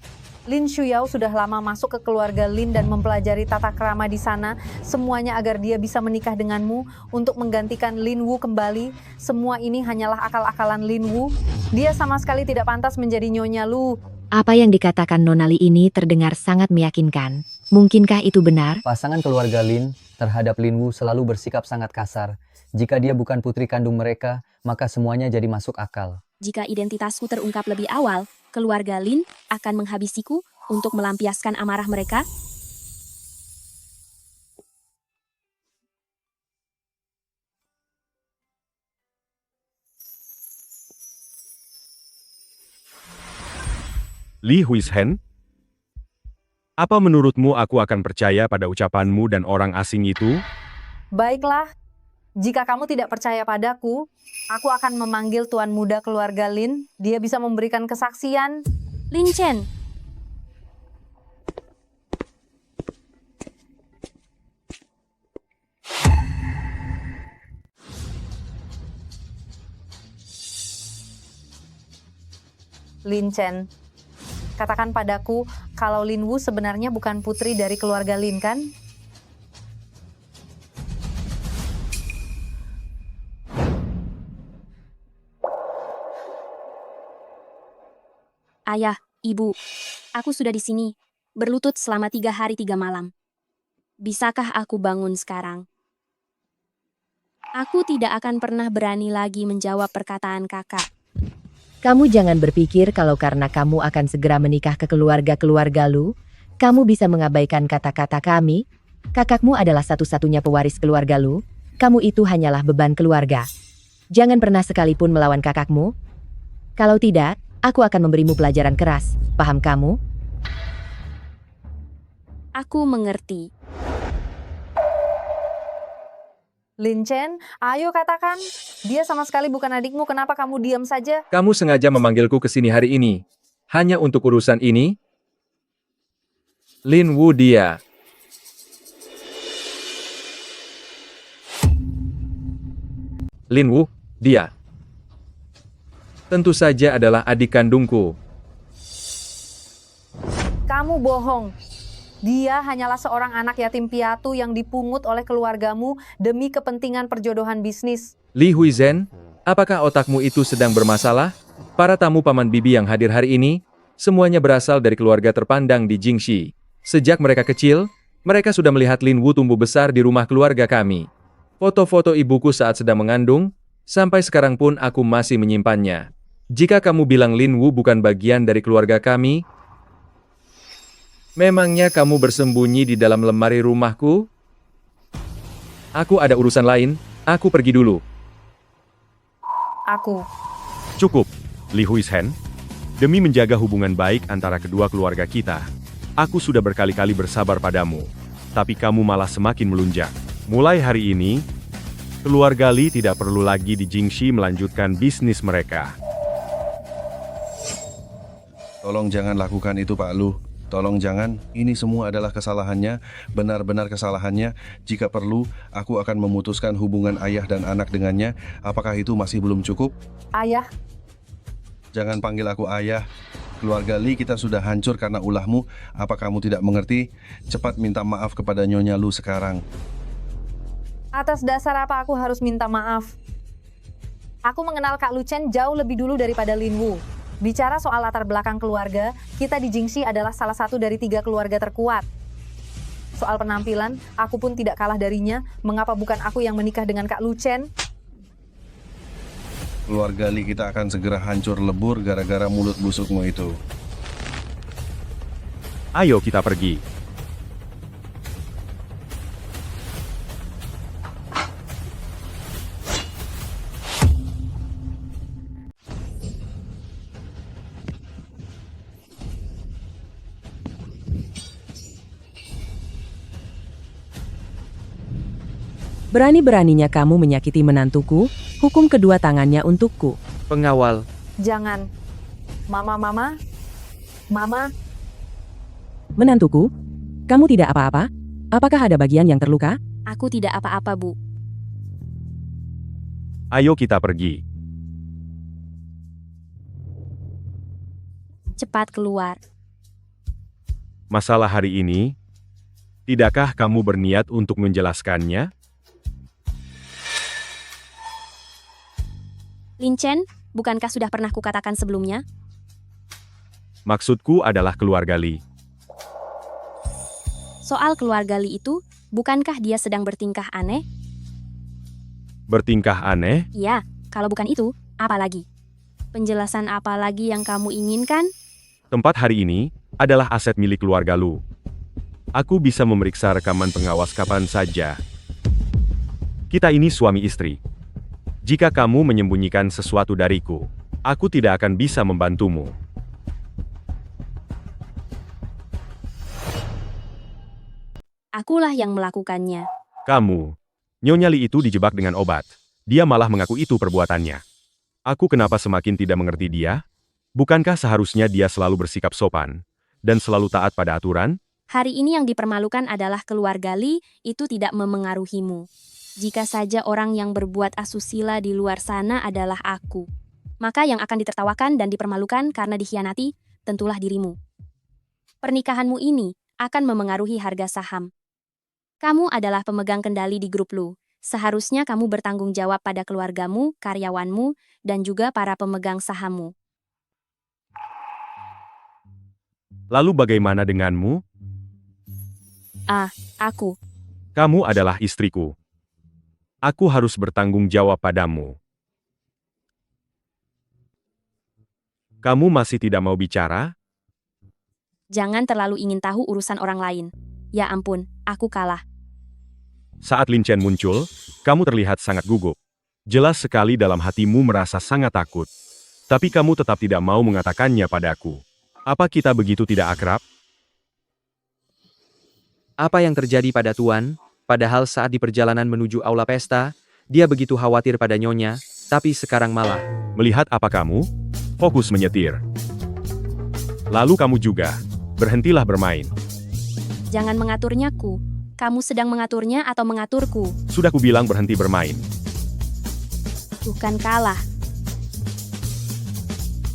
Lin Shuyao sudah lama masuk ke keluarga Lin dan mempelajari tata krama di sana, semuanya agar dia bisa menikah denganmu untuk menggantikan Lin Wu kembali. Semua ini hanyalah akal-akalan Lin Wu. Dia sama sekali tidak pantas menjadi Nyonya Lu. Apa yang dikatakan Nona Li ini terdengar sangat meyakinkan. Mungkinkah itu benar? Pasangan keluarga Lin terhadap Lin Wu selalu bersikap sangat kasar. Jika dia bukan putri kandung mereka, maka semuanya jadi masuk akal. Jika identitasku terungkap lebih awal, keluarga Lin akan menghabisiku untuk melampiaskan amarah mereka. Li Huizhen, Apa menurutmu aku akan percaya pada ucapanmu dan orang asing itu? Baiklah, jika kamu tidak percaya padaku, aku akan memanggil tuan muda keluarga Lin. Dia bisa memberikan kesaksian. Lin Chen, Lin Chen, katakan padaku kalau Lin Wu sebenarnya bukan putri dari keluarga Lin, kan? ayah, ibu, aku sudah di sini, berlutut selama 3 hari 3 malam. Bisakah aku bangun sekarang? Aku tidak akan pernah berani lagi menjawab perkataan kakak. Kamu jangan berpikir kalau karena kamu akan segera menikah ke keluarga-keluarga Lu, kamu bisa mengabaikan kata-kata kami. Kakakmu adalah satu-satunya pewaris keluarga Lu. Kamu itu hanyalah beban keluarga. Jangan pernah sekalipun melawan kakakmu. Kalau tidak, aku akan memberimu pelajaran keras. Paham kamu? Aku mengerti. Lin Chen, ayo katakan. Dia sama sekali bukan adikmu, kenapa kamu diam saja? Kamu sengaja memanggilku ke sini hari ini. Hanya untuk urusan ini? Lin Wu dia. Lin Wu, dia. Tentu saja adalah adik kandungku. Kamu bohong. Dia hanyalah seorang anak yatim piatu yang dipungut oleh keluargamu demi kepentingan perjodohan bisnis. Li Huizhen, apakah otakmu itu sedang bermasalah? Para tamu paman bibi yang hadir hari ini, semuanya berasal dari keluarga terpandang di Jingxi. Sejak mereka kecil, mereka sudah melihat Lin Wu tumbuh besar di rumah keluarga kami. Foto-foto ibuku saat sedang mengandung, sampai sekarang pun aku masih menyimpannya. Jika kamu bilang Lin Wu bukan bagian dari keluarga kami, memangnya kamu bersembunyi di dalam lemari rumahku? Aku ada urusan lain, aku pergi dulu. Aku. Cukup, Li Huizhen. Demi menjaga hubungan baik antara kedua keluarga kita, aku sudah berkali-kali bersabar padamu. Tapi kamu malah semakin melunjak. Mulai hari ini, keluarga Li tidak perlu lagi di Jingxi melanjutkan bisnis mereka. Tolong jangan lakukan itu, Pak Lu. Tolong jangan, ini semua adalah kesalahannya, benar-benar kesalahannya. Jika perlu, aku akan memutuskan hubungan ayah dan anak dengannya. Apakah itu masih belum cukup? Ayah. Jangan panggil aku ayah. Keluarga Li kita sudah hancur karena ulahmu. Apa kamu tidak mengerti? Cepat minta maaf kepada Nyonya Lu sekarang. Atas dasar apa aku harus minta maaf? Aku mengenal Kak Lu Chen jauh lebih dulu daripada Lin Wu. Bicara soal latar belakang keluarga, kita di Jingxi adalah salah satu dari 3 keluarga terkuat. Soal penampilan, aku pun tidak kalah darinya. Mengapa bukan aku yang menikah dengan Kak Lu Chen? Keluarga Li kita akan segera hancur lebur gara-gara mulut busukmu itu. Ayo kita pergi. Berani-beraninya kamu menyakiti menantuku, hukum kedua tangannya untukku. Pengawal. Jangan. Mama. Menantuku? Kamu tidak apa-apa? Apakah ada bagian yang terluka? Aku tidak apa-apa, Bu. Ayo kita pergi. Cepat keluar. Masalah hari ini, tidakkah kamu berniat untuk menjelaskannya? Lin Chen, bukankah sudah pernah kukatakan sebelumnya? Maksudku adalah keluarga Li. Soal keluarga Li itu, bukankah dia sedang bertingkah aneh? Bertingkah aneh? Iya, kalau bukan itu, apa lagi? Penjelasan apa lagi yang kamu inginkan? Tempat hari ini adalah aset milik keluarga Lu. Aku bisa memeriksa rekaman pengawas kapan saja. Kita ini suami istri. Jika kamu menyembunyikan sesuatu dariku, aku tidak akan bisa membantumu. Akulah yang melakukannya. Kamu. Nyonya Li itu dijebak dengan obat. Dia malah mengaku itu perbuatannya. Aku kenapa semakin tidak mengerti dia? Bukankah seharusnya dia selalu bersikap sopan dan selalu taat pada aturan? Hari ini yang dipermalukan adalah keluarga Li, itu tidak memengaruhimu. Jika saja orang yang berbuat asusila di luar sana adalah aku, maka yang akan ditertawakan dan dipermalukan karena dikhianati, tentulah dirimu. Pernikahanmu ini akan memengaruhi harga saham. Kamu adalah pemegang kendali di grup Lu. Seharusnya kamu bertanggung jawab pada keluargamu, karyawanmu, dan juga para pemegang sahammu. Lalu bagaimana denganmu? Aku. Kamu adalah istriku. Aku harus bertanggung jawab padamu. Kamu masih tidak mau bicara? Jangan terlalu ingin tahu urusan orang lain. Ya ampun, aku kalah. Saat Lin Chen muncul, kamu terlihat sangat gugup. Jelas sekali dalam hatimu merasa sangat takut. Tapi kamu tetap tidak mau mengatakannya padaku. Apa kita begitu tidak akrab? Apa yang terjadi pada Tuan? Padahal saat di perjalanan menuju aula pesta, dia begitu khawatir pada Nyonya, tapi sekarang malah. Melihat apa kamu? Fokus menyetir. Lalu kamu juga. Berhentilah bermain. Jangan mengaturnya, Ku. Kamu sedang mengaturnya atau mengaturku? Sudah kubilang berhenti bermain. Bukan kalah.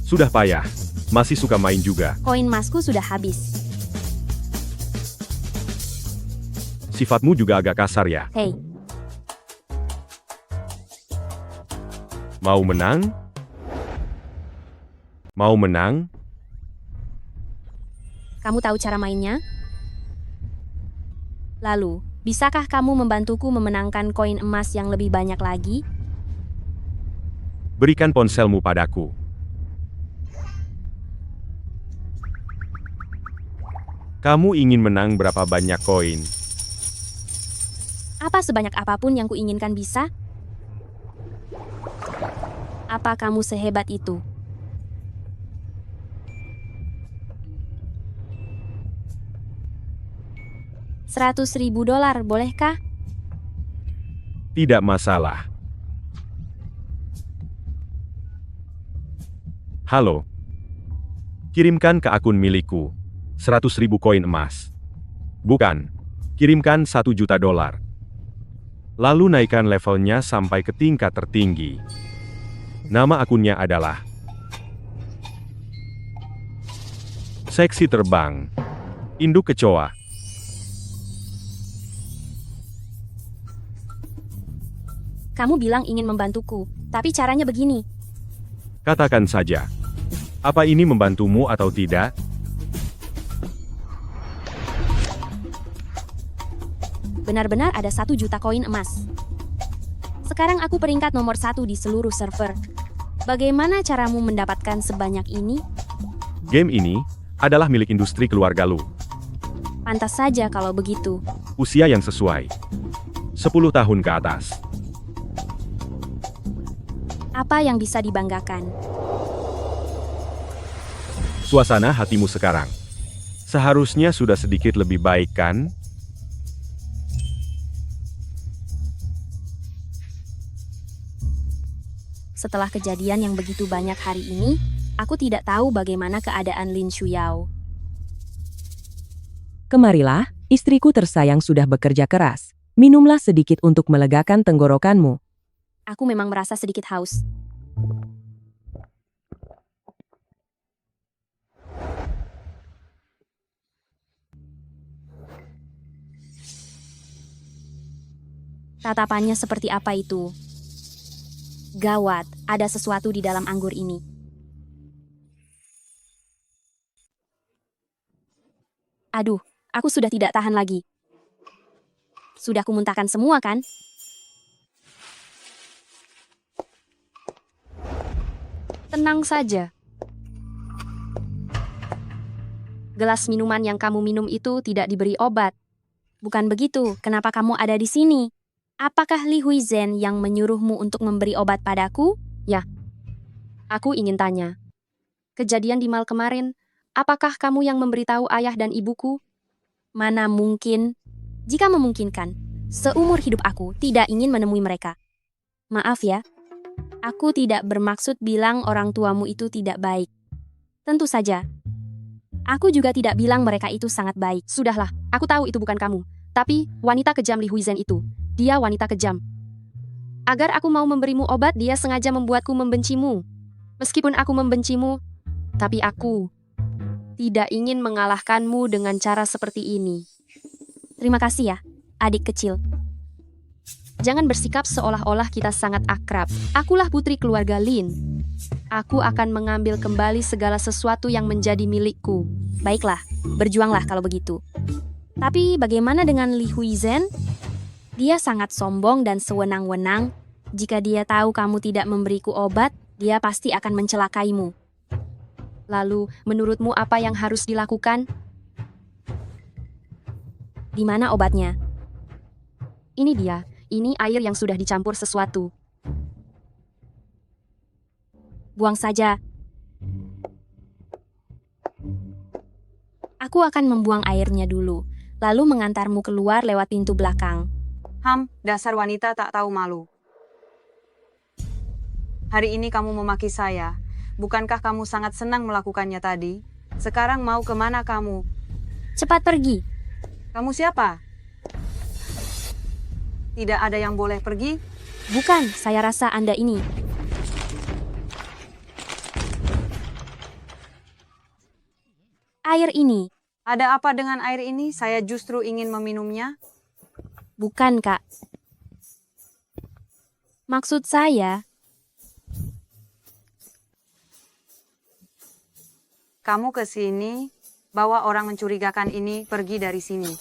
Sudah payah. Masih suka main juga. Koin emasku sudah habis. Sifatmu juga agak kasar ya. Hei, Mau menang? Mau menang? kamu tahu cara mainnya? Lalu, bisakah kamu membantuku memenangkan koin emas yang lebih banyak lagi? Berikan ponselmu padaku. Kamu ingin menang berapa banyak koin? Apa sebanyak apapun yang kuinginkan bisa? Apa kamu sehebat itu? $100.000, bolehkah? Tidak masalah. Halo. Kirimkan ke akun milikku. 100.000 koin emas. Bukan. Kirimkan $1 juta. Lalu naikkan levelnya sampai ke tingkat tertinggi. Nama akunnya adalah Seksi Terbang. Induk Kecoa. Kamu bilang ingin membantuku, tapi caranya begini. Katakan saja. Apa ini membantumu atau tidak? Benar-benar ada 1 juta koin emas. Sekarang aku peringkat nomor 1 di seluruh server. Bagaimana caramu mendapatkan sebanyak ini? Game ini adalah milik industri keluarga Lu. Pantas saja kalau begitu. Usia yang sesuai. 10 tahun ke atas. Apa yang bisa dibanggakan? Suasana hatimu sekarang. Seharusnya sudah sedikit lebih baik kan? Setelah kejadian yang begitu banyak hari ini, aku tidak tahu bagaimana keadaan Lin Shuyao. Kemarilah, istriku tersayang sudah bekerja keras. Minumlah sedikit untuk melegakan tenggorokanmu. Aku memang merasa sedikit haus. Tatapannya seperti apa itu? Gawat, ada sesuatu di dalam anggur ini. Aduh, aku sudah tidak tahan lagi. Sudah kumuntahkan semua kan? Tenang saja. Gelas minuman yang kamu minum itu tidak diberi obat. Bukan begitu, kenapa kamu ada di sini? Apakah Li Huizhen yang menyuruhmu untuk memberi obat padaku? Ya. Aku ingin tanya. Kejadian di mal kemarin, apakah kamu yang memberitahu ayah dan ibuku? Mana mungkin? Jika memungkinkan, seumur hidup aku tidak ingin menemui mereka. Maaf ya, aku tidak bermaksud bilang orang tuamu itu tidak baik. Tentu saja. Aku juga tidak bilang mereka itu sangat baik. Sudahlah, aku tahu itu bukan kamu. Tapi, wanita kejam Li Huizhen itu, dia wanita kejam. Agar aku mau memberimu obat, dia sengaja membuatku membencimu. Meskipun aku membencimu, tapi aku tidak ingin mengalahkanmu dengan cara seperti ini. Terima kasih ya, adik kecil. Jangan bersikap seolah-olah kita sangat akrab. Akulah putri keluarga Lin. Aku akan mengambil kembali segala sesuatu yang menjadi milikku. Baiklah, berjuanglah kalau begitu. Tapi bagaimana dengan Li Huizhen? Dia sangat sombong dan sewenang-wenang. Jika dia tahu kamu tidak memberiku obat, dia pasti akan mencelakaimu. Lalu, menurutmu apa yang harus dilakukan? Di mana obatnya? Ini dia, ini air yang sudah dicampur sesuatu. Buang saja. Aku akan membuang airnya dulu, lalu mengantarmu keluar lewat pintu belakang. Dasar wanita tak tahu malu. Hari ini kamu memaki saya. Bukankah kamu sangat senang melakukannya tadi? Sekarang mau kemana kamu? Cepat pergi. Kamu siapa? Tidak ada yang boleh pergi? Bukan, saya rasa Anda ini. Air ini. Ada apa dengan air ini? Saya justru ingin meminumnya. Bukan, Kak. Maksud saya, kamu ke sini, bawa orang mencurigakan ini pergi dari sini.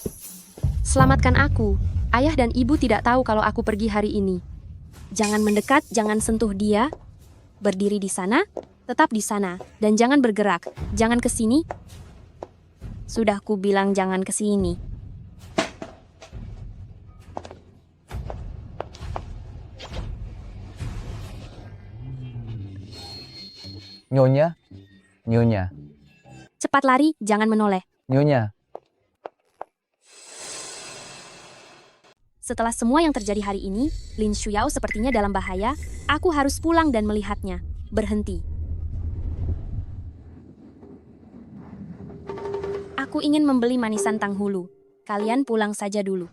selamatkan aku. Ayah dan ibu tidak tahu kalau aku pergi hari ini. Jangan mendekat, jangan sentuh dia. Berdiri di sana, tetap di sana, dan jangan bergerak. Jangan ke sini. Sudah ku bilang jangan ke sini. Nyonya, Nyonya, Cepat lari, jangan menoleh. Nyonya. Setelah semua yang terjadi hari ini, Lin Shuyao sepertinya dalam bahaya. Aku harus pulang dan melihatnya. Berhenti. Aku ingin membeli manisan Tanghulu. Kalian pulang saja dulu.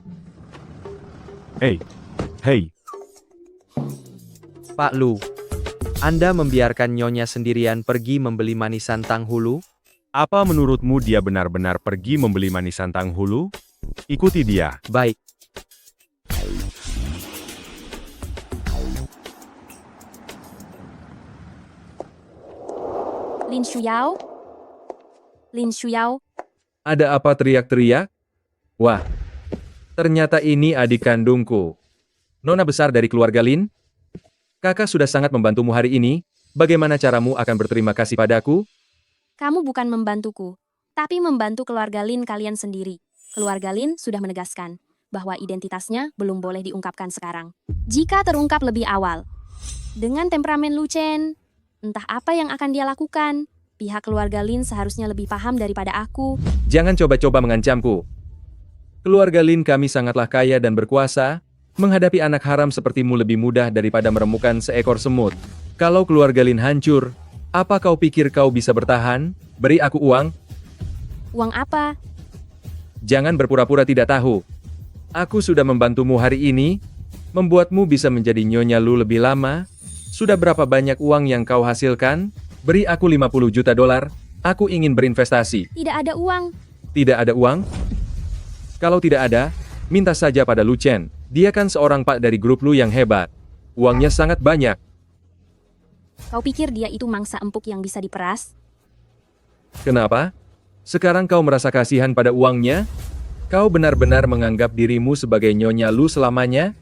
Hei. Pak Lu, Anda membiarkan Nyonya sendirian pergi membeli manisan Tanghulu? Apa menurutmu dia benar-benar pergi membeli manisan Tanghulu? Ikuti dia. Baik. Lin Shuyao? Lin Shuyao? Ada apa teriak-teriak? Wah, ternyata ini adik kandungku. Nona besar dari keluarga Lin? Kakak sudah sangat membantumu hari ini. Bagaimana caramu akan berterima kasih padaku? Kamu bukan membantuku, tapi membantu keluarga Lin kalian sendiri. Keluarga Lin sudah menegaskan bahwa identitasnya belum boleh diungkapkan sekarang. Jika terungkap lebih awal, dengan temperamen Lu Chen, entah apa yang akan dia lakukan, pihak keluarga Lin seharusnya lebih paham daripada aku. Jangan coba-coba mengancamku. Keluarga Lin kami sangatlah kaya dan berkuasa. Menghadapi anak haram sepertimu lebih mudah daripada meremukan seekor semut. Kalau keluarga Lin hancur, apa kau pikir kau bisa bertahan? Beri aku uang. Uang apa? Jangan berpura-pura tidak tahu. Aku sudah membantumu hari ini, membuatmu bisa menjadi Nyonya Lu lebih lama. Sudah berapa banyak uang yang kau hasilkan? Beri aku 50 juta dolar. Aku ingin berinvestasi. Tidak ada uang. Tidak ada uang? Kalau tidak ada, minta saja pada Lu Chen. Dia kan seorang pak dari grup Lu yang hebat. Uangnya sangat banyak. Kau pikir dia itu mangsa empuk yang bisa diperas? Kenapa? Sekarang kau merasa kasihan pada uangnya? Kau benar-benar menganggap dirimu sebagai Nyonya Lu selamanya?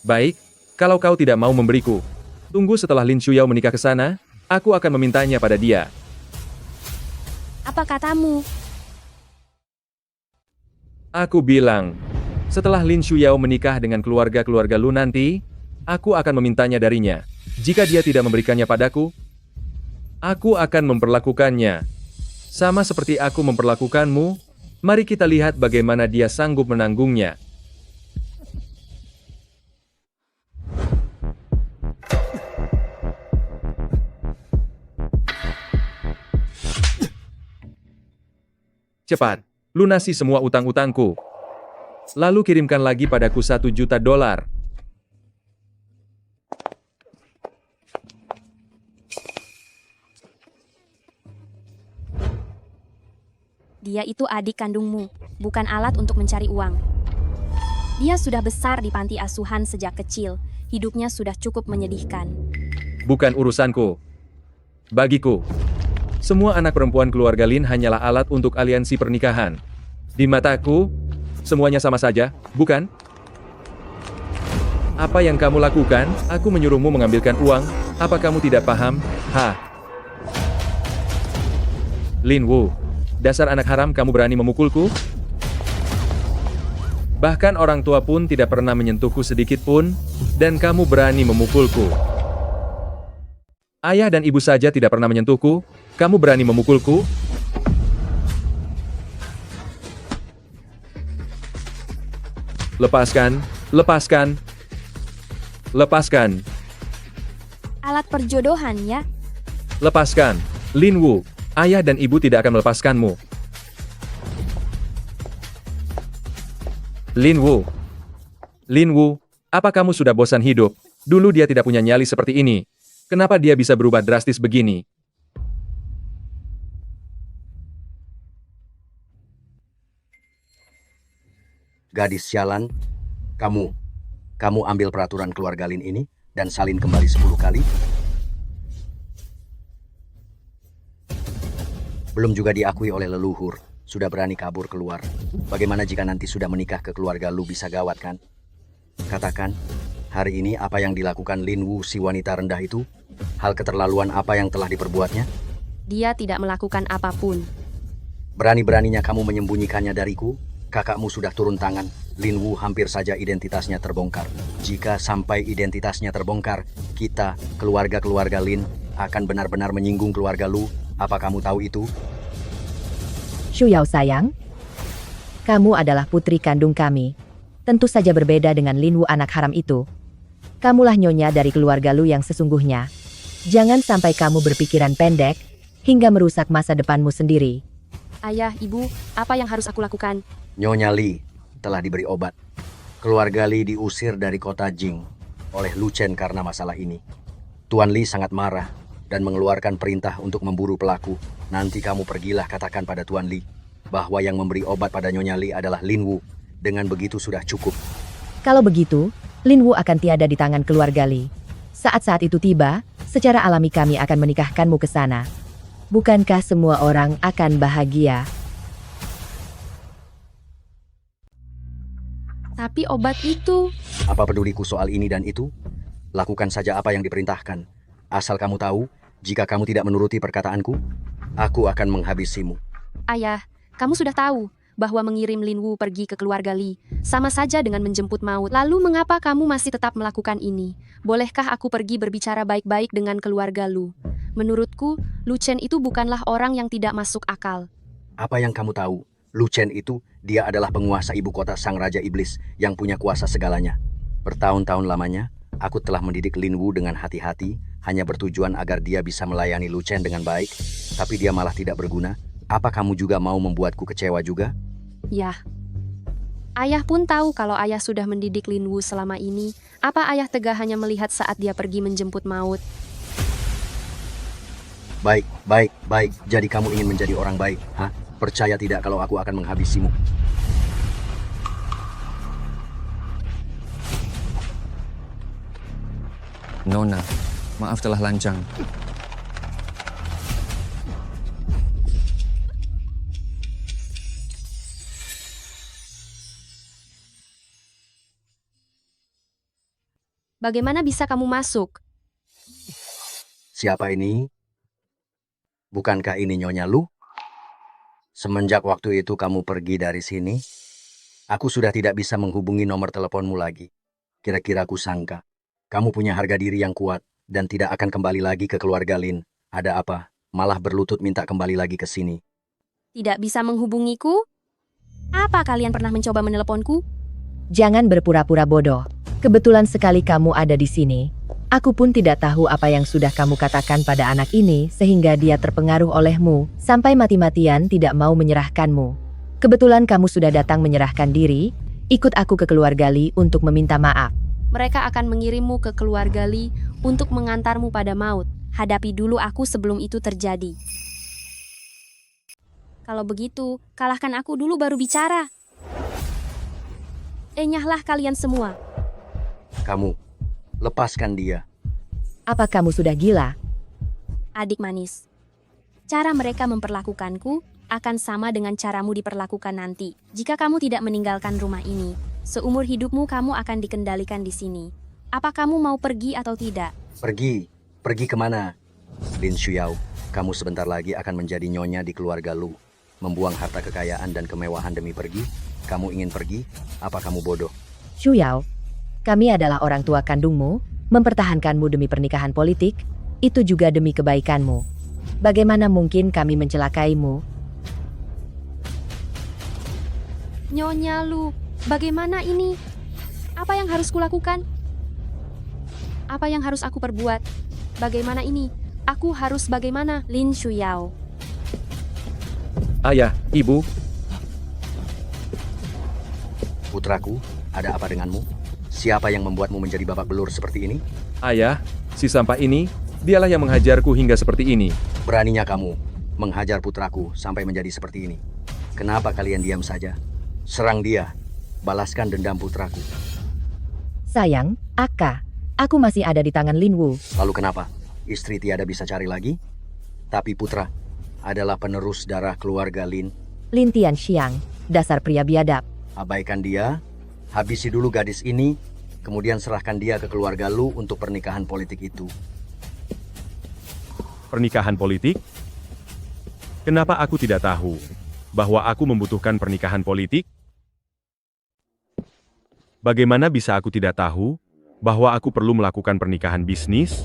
Baik, kalau kau tidak mau memberiku, tunggu setelah Lin Shuyao menikah ke sana, aku akan memintanya pada dia. Apa katamu? Aku bilang, setelah Lin Shuyao menikah dengan keluarga-keluarga Lu nanti, aku akan memintanya darinya. Jika dia tidak memberikannya padaku, aku akan memperlakukannya sama seperti aku memperlakukanmu. Mari kita lihat bagaimana dia sanggup menanggungnya. Cepat, lunasi semua utang-utangku. Lalu kirimkan lagi padaku $1 juta. Dia itu adik kandungmu, bukan alat untuk mencari uang. Dia sudah besar di panti asuhan sejak kecil, hidupnya sudah cukup menyedihkan. Bukan urusanku. Bagiku, semua anak perempuan keluarga Lin hanyalah alat untuk aliansi pernikahan. Di mataku, semuanya sama saja, bukan? Apa yang kamu lakukan? Aku menyuruhmu mengambilkan uang. Apa kamu tidak paham? Lin Wu, dasar anak haram, kamu berani memukulku? Bahkan orang tua pun tidak pernah menyentuhku sedikit pun, dan kamu berani memukulku. Ayah dan ibu saja tidak pernah menyentuhku, kamu berani memukulku? Lepaskan, lepaskan, lepaskan, Alat perjodohan ya? lepaskan. Lin Wu, ayah dan ibu tidak akan melepaskanmu. Lin Wu, apa kamu sudah bosan hidup? Dulu dia tidak punya nyali seperti ini. Kenapa dia bisa berubah drastis begini? Gadis sialan, kamu ambil peraturan keluarga Lin ini dan salin kembali 10 kali. Belum juga diakui oleh leluhur, sudah berani kabur keluar. Bagaimana jika nanti sudah menikah ke keluarga Lu, bisa gawat kan? Katakan, hari ini apa yang dilakukan Lin Wu si wanita rendah itu? Hal keterlaluan apa yang telah diperbuatnya? Dia tidak melakukan apapun. Berani-beraninya kamu menyembunyikannya dariku? Kakakmu sudah turun tangan. Lin Wu hampir saja identitasnya terbongkar. Jika sampai identitasnya terbongkar, kita, keluarga-keluarga Lin, akan benar-benar menyinggung keluarga Lu. Apa kamu tahu itu? Shu Yao sayang, kamu adalah putri kandung kami. Tentu saja berbeda dengan Lin Wu anak haram itu. Kamulah nyonya dari keluarga Lu yang sesungguhnya. Jangan sampai kamu berpikiran pendek, hingga merusak masa depanmu sendiri. Ayah, ibu, apa yang harus aku lakukan? Nyonya Li telah diberi obat. Keluarga Li diusir dari kota Jing oleh Lu Chen karena masalah ini. Tuan Li sangat marah dan mengeluarkan perintah untuk memburu pelaku. Nanti kamu pergilah katakan pada Tuan Li bahwa yang memberi obat pada Nyonya Li adalah Lin Wu. Dengan begitu sudah cukup. Kalau begitu, Lin Wu akan tiada di tangan keluarga Li. Saat-saat itu tiba, secara alami kami akan menikahkanmu ke sana. Bukankah semua orang akan bahagia? Tapi obat itu... Apa peduliku soal ini dan itu? Lakukan saja apa yang diperintahkan. Asal kamu tahu, jika kamu tidak menuruti perkataanku, aku akan menghabisimu. Ayah, kamu sudah tahu bahwa mengirim Lin Wu pergi ke keluarga Li sama saja dengan menjemput maut. Lalu mengapa kamu masih tetap melakukan ini? Bolehkah aku pergi berbicara baik-baik dengan keluarga Lu? Menurutku, Lu Chen itu bukanlah orang yang tidak masuk akal. Apa yang kamu tahu? Lu Chen itu, dia adalah penguasa ibu kota sang Raja Iblis yang punya kuasa segalanya. Bertahun-tahun lamanya, aku telah mendidik Lin Wu dengan hati-hati, hanya bertujuan agar dia bisa melayani Lu Chen dengan baik, tapi dia malah tidak berguna. Apa kamu juga mau membuatku kecewa juga? Ya. Ayah pun tahu kalau ayah sudah mendidik Lin Wu selama ini. Apa ayah tega hanya melihat saat dia pergi menjemput maut? Baik. Jadi kamu ingin menjadi orang baik, ha? Percaya tidak kalau aku akan menghabisimu? Nona, maaf telah lancang. Bagaimana bisa kamu masuk? Siapa ini? Bukankah ini Nyonya Lu? Semenjak waktu itu kamu pergi dari sini, aku sudah tidak bisa menghubungi nomor teleponmu lagi. Kira-kira aku sangka, kamu punya harga diri yang kuat dan tidak akan kembali lagi ke keluarga Lin. Ada apa? Malah berlutut minta kembali lagi ke sini. Tidak bisa menghubungiku? Apa kalian pernah mencoba meneleponku? Jangan berpura-pura bodoh. Kebetulan sekali kamu ada di sini. Aku pun tidak tahu apa yang sudah kamu katakan pada anak ini sehingga dia terpengaruh olehmu sampai mati-matian tidak mau menyerahkanmu. Kebetulan kamu sudah datang menyerahkan diri, ikut aku ke keluarga Lee untuk meminta maaf. Mereka akan mengirimmu ke keluarga Lee untuk mengantarmu pada maut. Hadapi dulu aku sebelum itu terjadi. Kalau begitu, kalahkan aku dulu baru bicara. Enyahlah kalian semua. Kamu, lepaskan dia. Apa kamu sudah gila? Adik manis. Cara mereka memperlakukanku akan sama dengan caramu diperlakukan nanti. Jika kamu tidak meninggalkan rumah ini, seumur hidupmu kamu akan dikendalikan di sini. Apa kamu mau pergi atau tidak? Pergi. Pergi kemana? Lin Shuyao, kamu sebentar lagi akan menjadi nyonya di keluarga Lu. Membuang harta kekayaan dan kemewahan demi pergi? Kamu ingin pergi? Apa kamu bodoh? Shuyao, kami adalah orang tua kandungmu, mempertahankanmu demi pernikahan politik, itu juga demi kebaikanmu. Bagaimana mungkin kami mencelakaimu? Nyonya Lu, bagaimana ini? Apa yang harus kulakukan? Apa yang harus aku perbuat? Bagaimana ini? Aku harus bagaimana? Lin Shuyao. Ayah, Ibu. Putraku, ada apa denganmu? Siapa yang membuatmu menjadi babak belur seperti ini? Ayah, si sampah ini, dialah yang menghajarku hingga seperti ini. Beraninya kamu menghajar putraku sampai menjadi seperti ini. Kenapa kalian diam saja? Serang dia, balaskan dendam putraku. Sayang, Aka, aku masih ada di tangan Lin Wu. Lalu kenapa? Istri tiada bisa cari lagi? Tapi putra adalah penerus darah keluarga Lin. Lin Tianxiang, dasar pria biadab. Abaikan dia, habisi dulu gadis ini, kemudian serahkan dia ke keluarga Lu untuk pernikahan politik itu. Pernikahan politik? Kenapa aku tidak tahu bahwa aku membutuhkan pernikahan politik? Bagaimana bisa aku tidak tahu bahwa aku perlu melakukan pernikahan bisnis?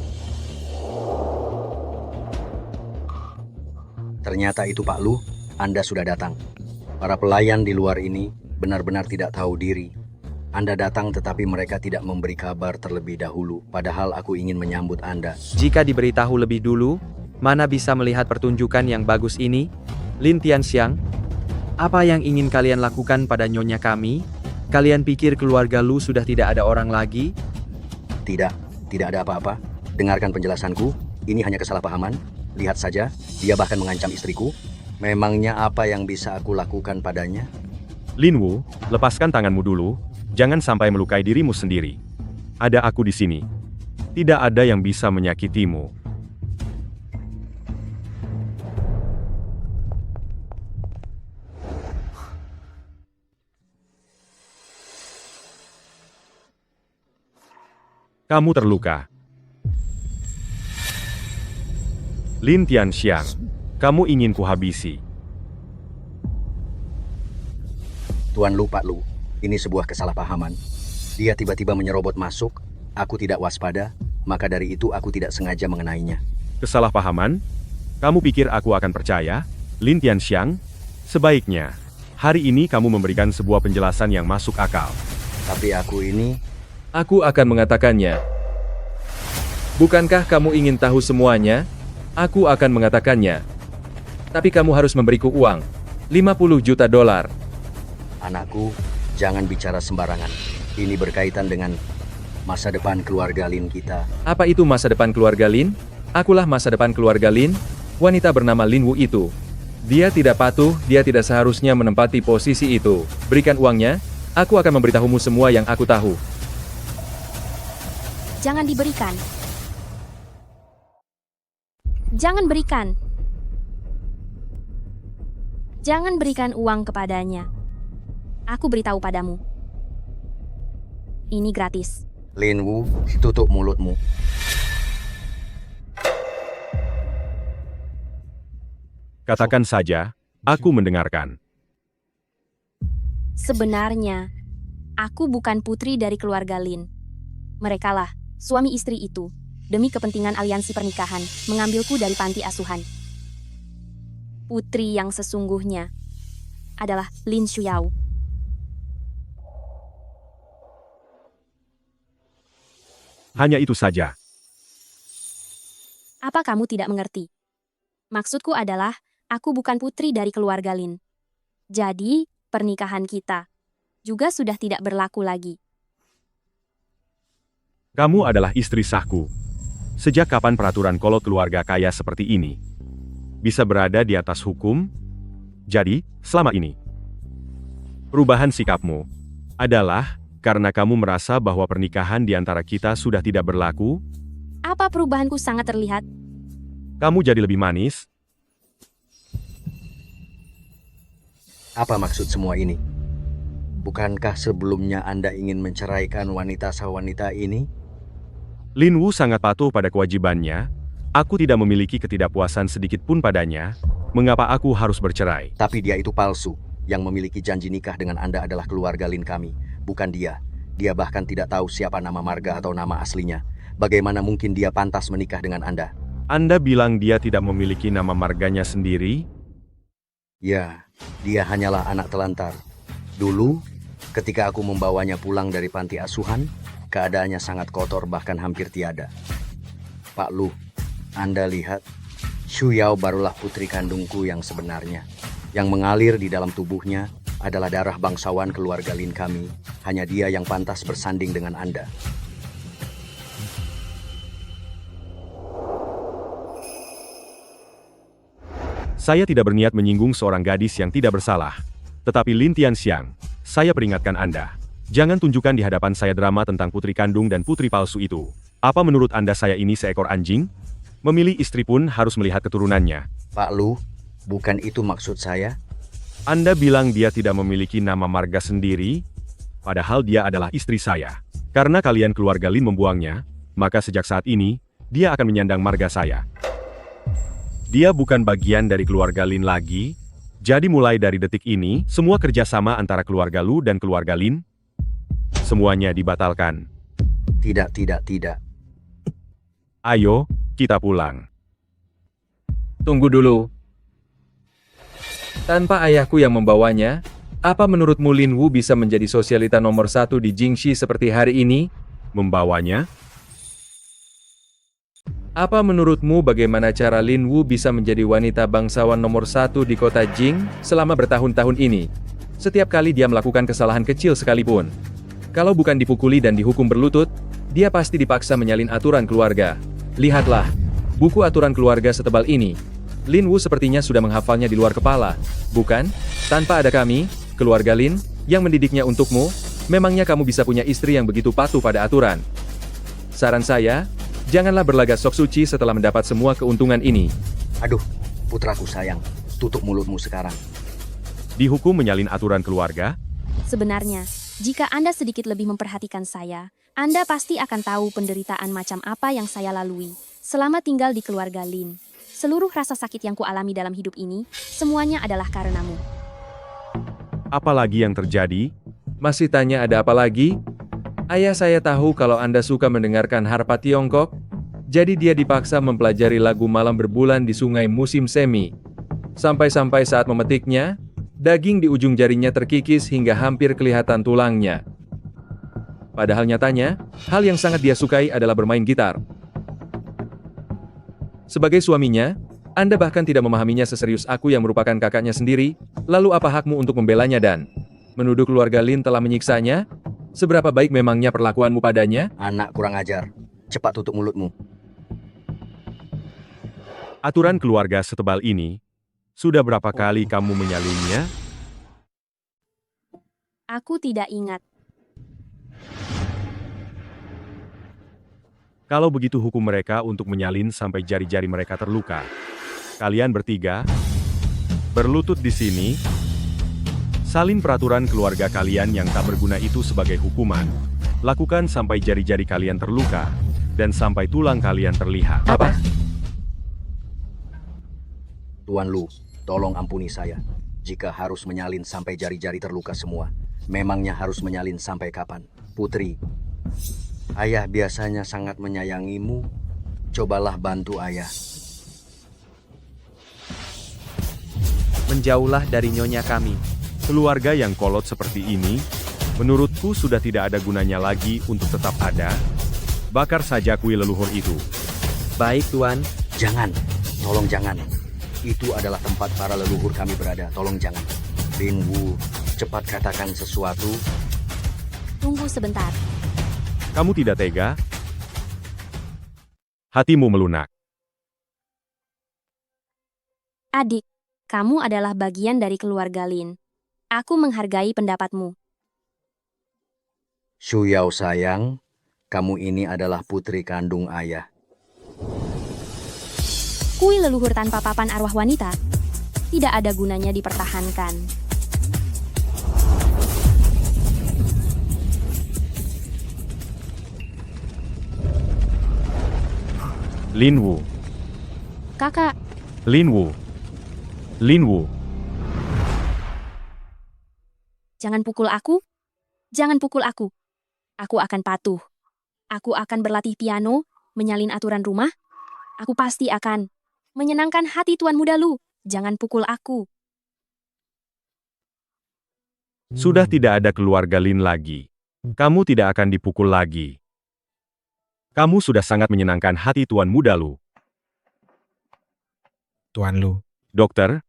Ternyata itu Pak Lu, Anda sudah datang. Para pelayan di luar ini benar-benar tidak tahu diri. Anda datang tetapi mereka tidak memberi kabar terlebih dahulu, padahal aku ingin menyambut Anda. Jika diberitahu lebih dulu, mana bisa melihat pertunjukan yang bagus ini? Lin Tianxiang, apa yang ingin kalian lakukan pada nyonya kami? Kalian pikir keluarga Lu sudah tidak ada orang lagi? Tidak ada apa-apa. Dengarkan penjelasanku, ini hanya kesalahpahaman. Lihat saja, dia bahkan mengancam istriku. Memangnya apa yang bisa aku lakukan padanya? Lin Wu, lepaskan tanganmu dulu, jangan sampai melukai dirimu sendiri. Ada aku di sini. Tidak ada yang bisa menyakitimu. Kamu terluka. Lin Tianxiang, kamu ingin kuhabisi. Tuan Lu, Pak Lu, ini sebuah kesalahpahaman. Dia tiba-tiba menyerobot masuk, aku tidak waspada, maka dari itu aku tidak sengaja mengenainya. Kesalahpahaman? Kamu pikir aku akan percaya? Lin Tianxiang, sebaiknya hari ini kamu memberikan sebuah penjelasan yang masuk akal. Tapi aku ini... Aku akan mengatakannya. Bukankah kamu ingin tahu semuanya? Aku akan mengatakannya. Tapi kamu harus memberiku uang. 50 juta dolar. Anakku, jangan bicara sembarangan. Ini berkaitan dengan masa depan keluarga Lin kita. Apa itu masa depan keluarga Lin? Akulah masa depan keluarga Lin, wanita bernama Lin Wu itu. Dia tidak patuh, dia tidak seharusnya menempati posisi itu. Berikan uangnya, aku akan memberitahumu semua yang aku tahu. Jangan diberikan. Jangan berikan. Jangan berikan uang kepadanya. Aku beritahu padamu. Ini gratis. Lin Wu, tutup mulutmu. Katakan saja, aku mendengarkan. Sebenarnya, aku bukan putri dari keluarga Lin. Merekalah, suami istri itu, demi kepentingan aliansi pernikahan, mengambilku dari panti asuhan. Putri yang sesungguhnya adalah Lin Shuyao. Hanya itu saja. Apa kamu tidak mengerti? Maksudku adalah, aku bukan putri dari keluarga Lin. Jadi, pernikahan kita juga sudah tidak berlaku lagi. Kamu adalah istri sahku. Sejak kapan peraturan kolot keluarga kaya seperti ini bisa berada di atas hukum? Jadi, selama ini, perubahan sikapmu adalah karena kamu merasa bahwa pernikahan di antara kita sudah tidak berlaku? Apa perubahanku sangat terlihat? Kamu jadi lebih manis? Apa maksud semua ini? Bukankah sebelumnya Anda ingin menceraikan wanita ini? Lin Wu sangat patuh pada kewajibannya. Aku tidak memiliki ketidakpuasan sedikit pun padanya. Mengapa aku harus bercerai? Tapi dia itu palsu. Yang memiliki janji nikah dengan Anda adalah keluarga Lin kami, bukan dia. Dia bahkan tidak tahu siapa nama marga atau nama aslinya. Bagaimana mungkin dia pantas menikah dengan Anda? Anda bilang dia tidak memiliki nama marganya sendiri? Ya, dia hanyalah anak telantar. Dulu, ketika aku membawanya pulang dari panti asuhan, keadaannya sangat kotor bahkan hampir tiada. Pak Lu, Anda lihat, Shuyao barulah putri kandungku yang sebenarnya. Yang mengalir di dalam tubuhnya adalah darah bangsawan keluarga Lin kami. Hanya dia yang pantas bersanding dengan Anda. Saya tidak berniat menyinggung seorang gadis yang tidak bersalah. Tetapi Lin Tianxiang, saya peringatkan Anda. Jangan tunjukkan di hadapan saya drama tentang putri kandung dan putri palsu itu. Apa menurut Anda saya ini seekor anjing? Memilih istri pun harus melihat keturunannya. Pak Lu, bukan itu maksud saya. Anda bilang dia tidak memiliki nama marga sendiri, padahal dia adalah istri saya. Karena kalian keluarga Lin membuangnya, maka sejak saat ini, dia akan menyandang marga saya. Dia bukan bagian dari keluarga Lin lagi, jadi mulai dari detik ini, semua kerjasama antara keluarga Lu dan keluarga Lin, semuanya dibatalkan. Tidak. Ayo, kita pulang. Tunggu dulu. Tanpa ayahku yang membawanya, apa menurutmu Lin Wu bisa menjadi sosialita nomor 1 di Jingxi seperti hari ini? Membawanya? Apa menurutmu bagaimana cara Lin Wu bisa menjadi wanita bangsawan nomor 1 di kota Jing selama bertahun-tahun ini? Setiap kali dia melakukan kesalahan kecil sekalipun. Kalau bukan dipukuli dan dihukum berlutut, dia pasti dipaksa menyalin aturan keluarga. Lihatlah, buku aturan keluarga setebal ini. Lin Wu sepertinya sudah menghafalnya di luar kepala, bukan? Tanpa ada kami, keluarga Lin, yang mendidiknya untukmu, memangnya kamu bisa punya istri yang begitu patuh pada aturan? Saran saya, janganlah berlagak sok suci setelah mendapat semua keuntungan ini. Aduh, putraku sayang, tutup mulutmu sekarang. Dihukum menyalin aturan keluarga? Sebenarnya, jika Anda sedikit lebih memperhatikan saya, Anda pasti akan tahu penderitaan macam apa yang saya lalui selama tinggal di keluarga Lin. Seluruh rasa sakit yang kualami dalam hidup ini, semuanya adalah karenamu. Apa lagi yang terjadi? Masih tanya ada apa lagi? Ayah saya tahu kalau Anda suka mendengarkan harpa Tiongkok, jadi dia dipaksa mempelajari lagu malam berbulan di sungai musim semi. Sampai-sampai saat memetiknya, daging di ujung jarinya terkikis hingga hampir kelihatan tulangnya. Padahal nyatanya, hal yang sangat dia sukai adalah bermain gitar. Sebagai suaminya, Anda bahkan tidak memahaminya seserius aku yang merupakan kakaknya sendiri, lalu apa hakmu untuk membelanya dan menuduh keluarga Lin telah menyiksanya? Seberapa baik memangnya perlakuanmu padanya? Anak kurang ajar, cepat tutup mulutmu. Aturan keluarga setebal ini, sudah berapa kali kamu menyalinnya? Aku tidak ingat. Kalau begitu hukum mereka untuk menyalin sampai jari-jari mereka terluka. Kalian bertiga, berlutut di sini, salin peraturan keluarga kalian yang tak berguna itu sebagai hukuman. Lakukan sampai jari-jari kalian terluka, dan sampai tulang kalian terlihat. Apa? Tuan Lu, tolong ampuni saya. Jika harus menyalin sampai jari-jari terluka semua, memangnya harus menyalin sampai kapan? Putri, ayah biasanya sangat menyayangimu. Cobalah bantu ayah. Menjauhlah dari nyonya kami. Keluarga yang kolot seperti ini, menurutku sudah tidak ada gunanya lagi untuk tetap ada. Bakar saja kuil leluhur itu. Baik, Tuan. Jangan, tolong jangan. Itu adalah tempat para leluhur kami berada, tolong jangan. Lin Wu, cepat katakan sesuatu. Tunggu sebentar. Kamu tidak tega? Hatimu melunak. Adik, kamu adalah bagian dari keluarga Lin. Aku menghargai pendapatmu. Shu Yao sayang, kamu ini adalah putri kandung ayah. Kuil leluhur tanpa papan arwah wanita tidak ada gunanya dipertahankan. Lin Wu. Kakak, Lin Wu. Lin Wu. jangan pukul aku. Jangan pukul aku. Aku akan patuh. Aku akan berlatih piano, menyalin aturan rumah. Aku pasti akan menyenangkan hati Tuan Muda Lu. Jangan pukul aku. Sudah tidak ada keluarga Lin lagi. Kamu tidak akan dipukul lagi. Kamu sudah sangat menyenangkan hati Tuan Muda Lu. Tuan Lu. Dokter,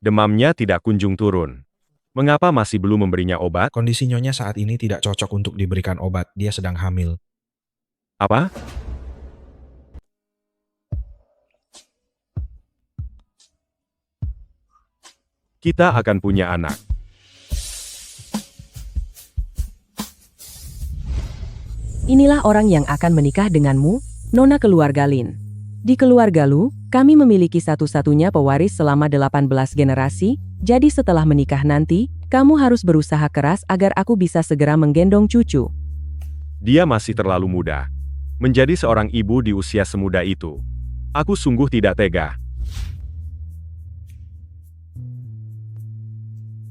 demamnya tidak kunjung turun. Mengapa masih belum memberinya obat? Kondisi Nyonya saat ini tidak cocok untuk diberikan obat. Dia sedang hamil. Apa? Kita akan punya anak. Inilah orang yang akan menikah denganmu, Nona keluarga Lin. Di keluarga Lu, kami memiliki satu-satunya pewaris selama 18 generasi, jadi setelah menikah nanti, kamu harus berusaha keras agar aku bisa segera menggendong cucu. Dia masih terlalu muda. Menjadi seorang ibu di usia semuda itu. Aku sungguh tidak tega.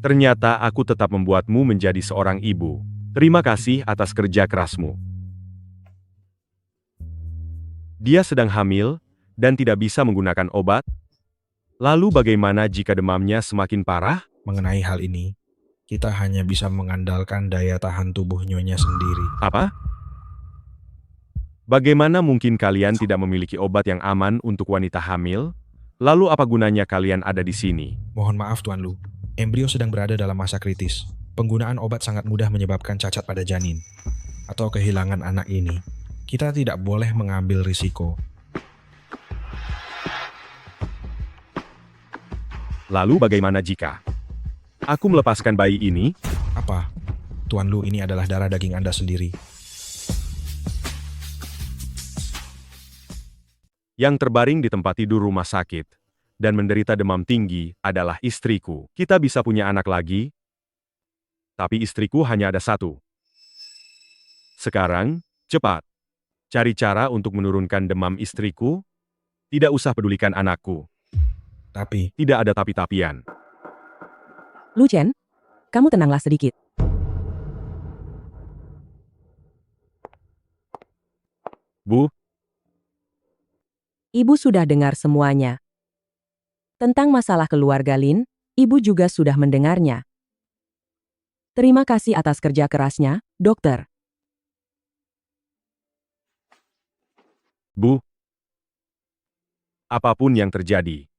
Ternyata aku tetap membuatmu menjadi seorang ibu. Terima kasih atas kerja kerasmu. Dia sedang hamil, dan tidak bisa menggunakan obat. Lalu bagaimana jika demamnya semakin parah? Mengenai hal ini, kita hanya bisa mengandalkan daya tahan tubuh Nyonya sendiri. Apa? Bagaimana mungkin kalian tidak memiliki obat yang aman untuk wanita hamil? Lalu apa gunanya kalian ada di sini? Mohon maaf Tuan Lu, embrio sedang berada dalam masa kritis. Penggunaan obat sangat mudah menyebabkan cacat pada janin atau kehilangan anak ini. Kita tidak boleh mengambil risiko. Lalu bagaimana jika aku melepaskan bayi ini? Apa? Tuan Lu, ini adalah darah daging Anda sendiri. Yang terbaring di tempat tidur rumah sakit dan menderita demam tinggi adalah istriku. Kita bisa punya anak lagi, tapi istriku hanya ada satu. Sekarang, cepat. Cari cara untuk menurunkan demam istriku. Tidak usah pedulikan anakku. Tapi, tidak ada tapi-tapian. Lu Chen, kamu tenanglah sedikit. Bu, Ibu sudah dengar semuanya. Tentang masalah keluarga Lin, Ibu juga sudah mendengarnya. Terima kasih atas kerja kerasnya, dokter. Bu, apapun yang terjadi,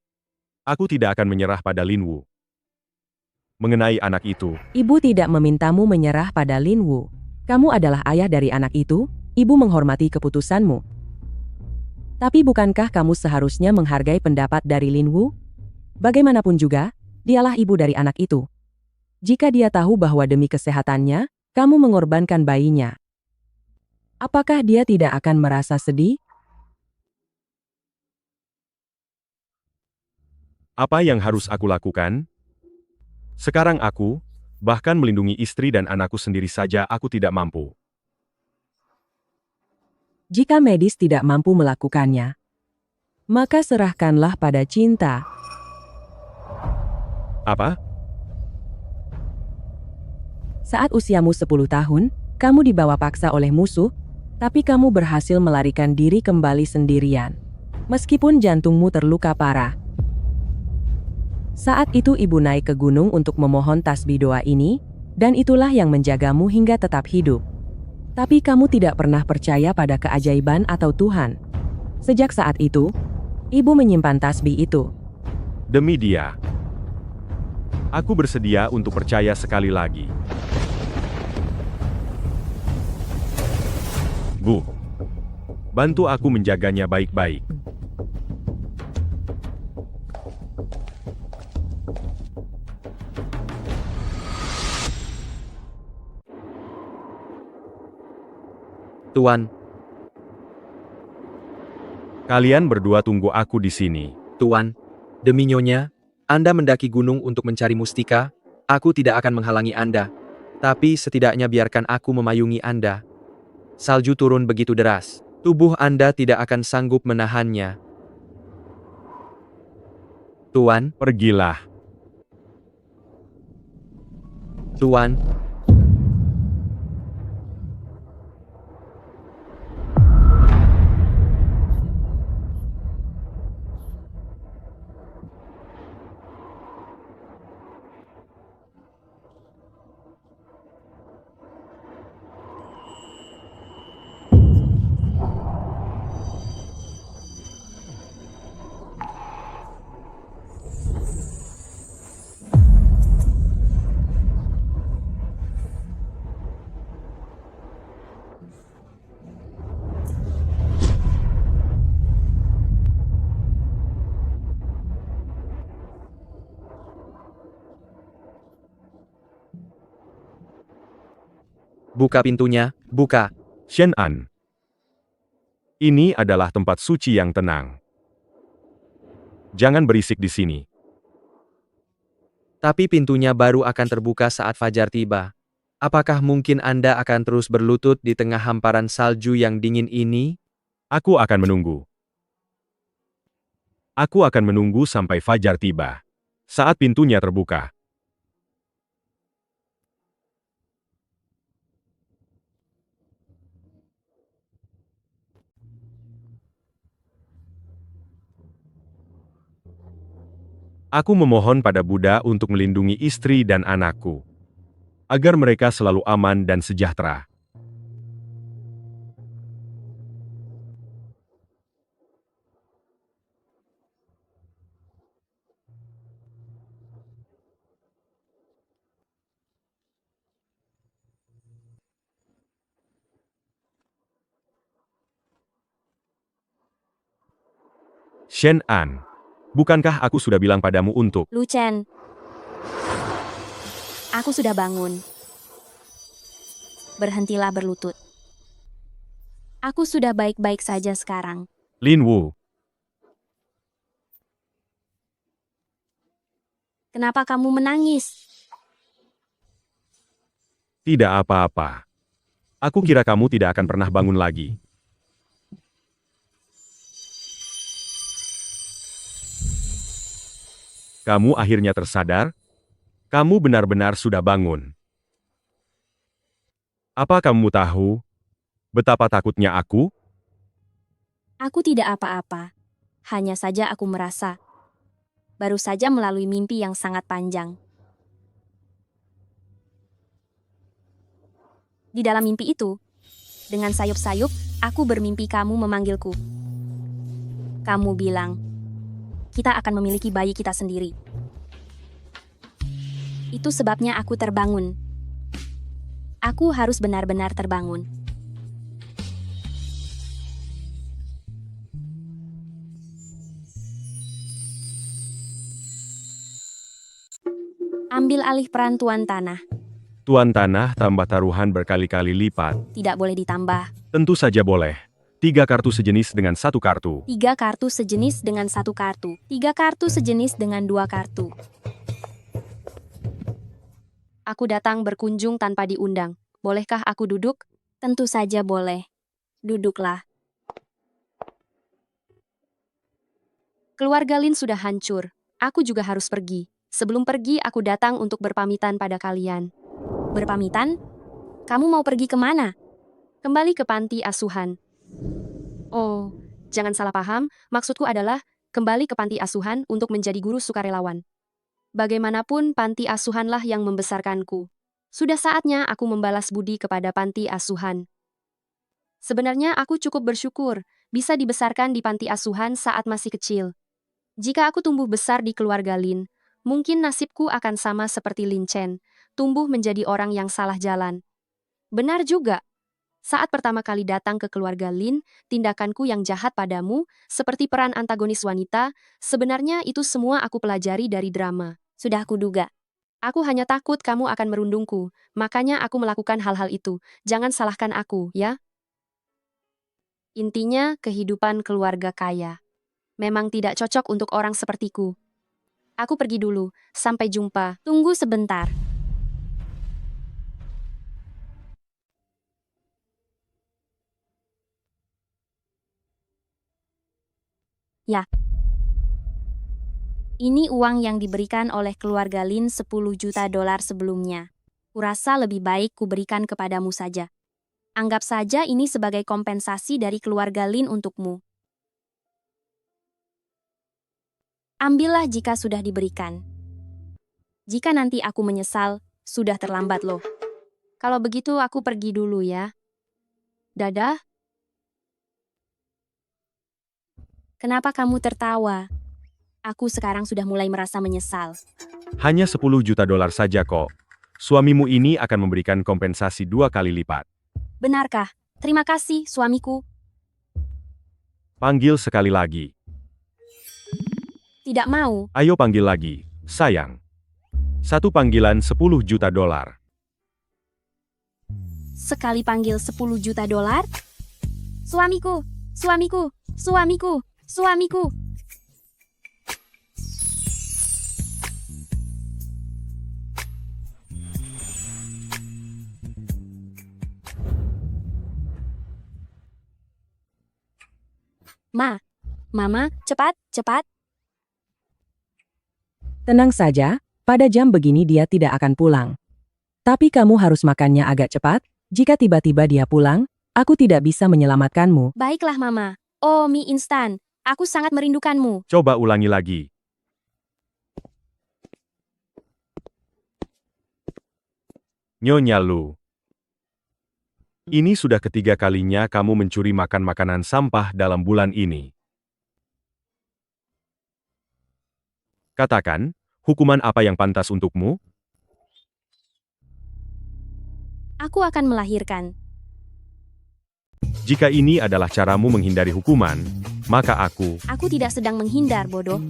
aku tidak akan menyerah pada Lin Wu. Mengenai anak itu, Ibu tidak memintamu menyerah pada Lin Wu. Kamu adalah ayah dari anak itu, Ibu menghormati keputusanmu. Tapi bukankah kamu seharusnya menghargai pendapat dari Lin Wu? Bagaimanapun juga, dialah ibu dari anak itu. Jika dia tahu bahwa demi kesehatannya, kamu mengorbankan bayinya. Apakah dia tidak akan merasa sedih? apa yang harus aku lakukan? Sekarang aku, bahkan melindungi istri dan anakku sendiri saja aku tidak mampu. Jika medis tidak mampu melakukannya, maka serahkanlah pada cinta. Apa? Saat usiamu 10 tahun, kamu dibawa paksa oleh musuh, tapi kamu berhasil melarikan diri kembali sendirian. Meskipun jantungmu terluka parah. Saat itu ibu naik ke gunung untuk memohon tasbih doa ini, dan itulah yang menjagamu hingga tetap hidup. Tapi kamu tidak pernah percaya pada keajaiban atau Tuhan. Sejak saat itu, ibu menyimpan tasbih itu. Demi dia, aku bersedia untuk percaya sekali lagi. Bu, bantu aku menjaganya baik-baik. Tuan, Kalian berdua tunggu aku di sini. Tuan, demi Nyonya, Anda mendaki gunung untuk mencari mustika, aku tidak akan menghalangi Anda. Tapi setidaknya biarkan aku memayungi Anda. Salju turun begitu deras, tubuh Anda tidak akan sanggup menahannya. Tuan, Pergilah. Tuan, buka pintunya, buka. Shen An. Ini adalah tempat suci yang tenang. Jangan berisik di sini. Tapi pintunya baru akan terbuka saat fajar tiba. Apakah mungkin Anda akan terus berlutut di tengah hamparan salju yang dingin ini? Aku akan menunggu. Aku akan menunggu sampai fajar tiba. Saat pintunya terbuka. Aku memohon pada Buddha untuk melindungi istri dan anakku, agar mereka selalu aman dan sejahtera. Shen An. Bukankah aku sudah bilang padamu untuk... Lu Chen, aku sudah bangun. Berhentilah berlutut. Aku sudah baik-baik saja sekarang. Lin Wu, Kenapa kamu menangis? tidak apa-apa. Aku kira kamu tidak akan pernah bangun lagi. Kamu akhirnya tersadar? Kamu benar-benar sudah bangun. Apa kamu tahu betapa takutnya aku? Aku tidak apa-apa. Hanya saja aku merasa baru saja melalui mimpi yang sangat panjang. Di dalam mimpi itu, dengan sayup-sayup, aku bermimpi kamu memanggilku. Kamu bilang, kita akan memiliki bayi kita sendiri. Itu sebabnya aku terbangun. Aku harus benar-benar terbangun. Ambil alih peran tuan tanah. Tuan Tanah tambah taruhan berkali-kali lipat. Tidak boleh ditambah. Tentu saja boleh. 3 kartu sejenis dengan 1 kartu. 3 kartu sejenis dengan 1 kartu. 3 kartu sejenis dengan 2 kartu. Aku datang berkunjung tanpa diundang. Bolehkah aku duduk? Tentu saja boleh. Duduklah. Keluarga Lin sudah hancur. Aku juga harus pergi. Sebelum pergi, aku datang untuk berpamitan pada kalian. Berpamitan? Kamu mau pergi kemana? Kembali ke panti asuhan. Oh, jangan salah paham, maksudku adalah kembali ke panti asuhan untuk menjadi guru sukarelawan. Bagaimanapun panti asuhanlah yang membesarkanku. Sudah saatnya aku membalas budi kepada panti asuhan. Sebenarnya aku cukup bersyukur bisa dibesarkan di panti asuhan saat masih kecil. Jika aku tumbuh besar di keluarga Lin, mungkin nasibku akan sama seperti Lin Chen, tumbuh menjadi orang yang salah jalan. Benar juga. Saat pertama kali datang ke keluarga Lin, tindakanku yang jahat padamu, seperti peran antagonis wanita, sebenarnya itu semua aku pelajari dari drama. Sudah aku duga. Aku hanya takut kamu akan merundungku, makanya aku melakukan hal-hal itu. Jangan salahkan aku, ya? Intinya, kehidupan keluarga kaya memang tidak cocok untuk orang sepertiku. Aku pergi dulu. Sampai jumpa. Tunggu sebentar. Ya. Ini uang yang diberikan oleh keluarga Lin 10 juta dolar sebelumnya. Kurasa lebih baik kuberikan kepadamu saja. Anggap saja ini sebagai kompensasi dari keluarga Lin untukmu. Ambillah jika sudah diberikan. Jika nanti aku menyesal, sudah terlambat loh. Kalau begitu aku pergi dulu ya. Dadah. Kenapa kamu tertawa? Aku sekarang sudah mulai merasa menyesal. Hanya 10 juta dolar saja kok. Suamimu ini akan memberikan kompensasi 2 kali lipat. Benarkah? Terima kasih, suamiku. Panggil sekali lagi. Tidak mau. Ayo panggil lagi, sayang. Satu panggilan 10 juta dolar. Sekali panggil 10 juta dolar? Suamiku, suamiku, suamiku, suamiku. Mama, cepat, cepat. Tenang saja, pada jam begini dia tidak akan pulang. Tapi kamu harus makannya agak cepat, jika tiba-tiba dia pulang, aku tidak bisa menyelamatkanmu. Baiklah, Mama. Oh, mie instan. Aku sangat merindukanmu. Coba ulangi lagi. Nyonya Lu. Ini sudah ketiga kalinya kamu mencuri makan makanan sampah dalam bulan ini. Katakan, hukuman apa yang pantas untukmu? Aku akan melahirkan. Jika ini adalah caramu menghindari hukuman, maka aku... Aku tidak sedang menghindar, bodoh.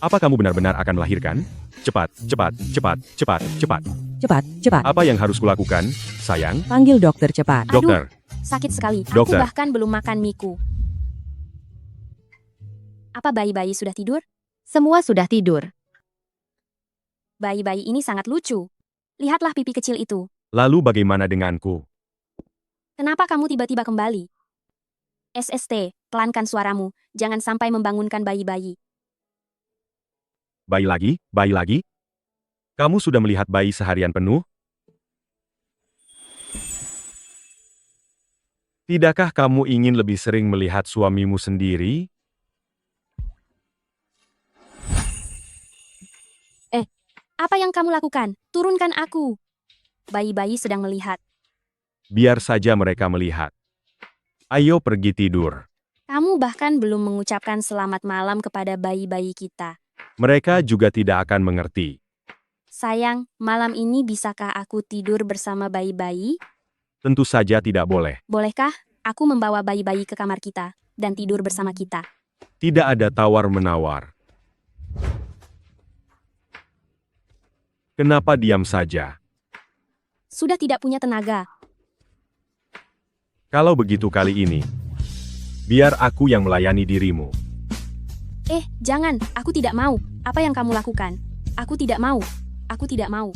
Apa kamu benar-benar akan melahirkan? Cepat, cepat, cepat, cepat, cepat. Cepat, cepat. Apa yang harus kulakukan, sayang? Panggil dokter cepat. Dokter. Sakit sekali. Dokter. Aku bahkan belum makan miku. Apa bayi-bayi sudah tidur? Semua sudah tidur. Bayi-bayi ini sangat lucu. Lihatlah pipi kecil itu. Lalu bagaimana denganku? Kenapa kamu tiba-tiba kembali? SST, pelankan suaramu. Jangan sampai membangunkan bayi-bayi. Bayi lagi? Bayi lagi? Kamu sudah melihat bayi seharian penuh? Tidakkah kamu ingin lebih sering melihat suamimu sendiri? Apa yang kamu lakukan? Turunkan aku. Bayi-bayi sedang melihat. Biar saja mereka melihat. Ayo pergi tidur. Kamu bahkan belum mengucapkan selamat malam kepada bayi-bayi kita. Mereka juga tidak akan mengerti. Sayang, malam ini bisakah aku tidur bersama bayi-bayi? Tentu saja tidak boleh. Bolehkah aku membawa bayi-bayi ke kamar kita dan tidur bersama kita? Tidak ada tawar-menawar. Kenapa diam saja? Sudah tidak punya tenaga. Kalau begitu kali ini, biar aku yang melayani dirimu. Jangan, aku tidak mau. Apa yang kamu lakukan? Aku tidak mau. Aku tidak mau.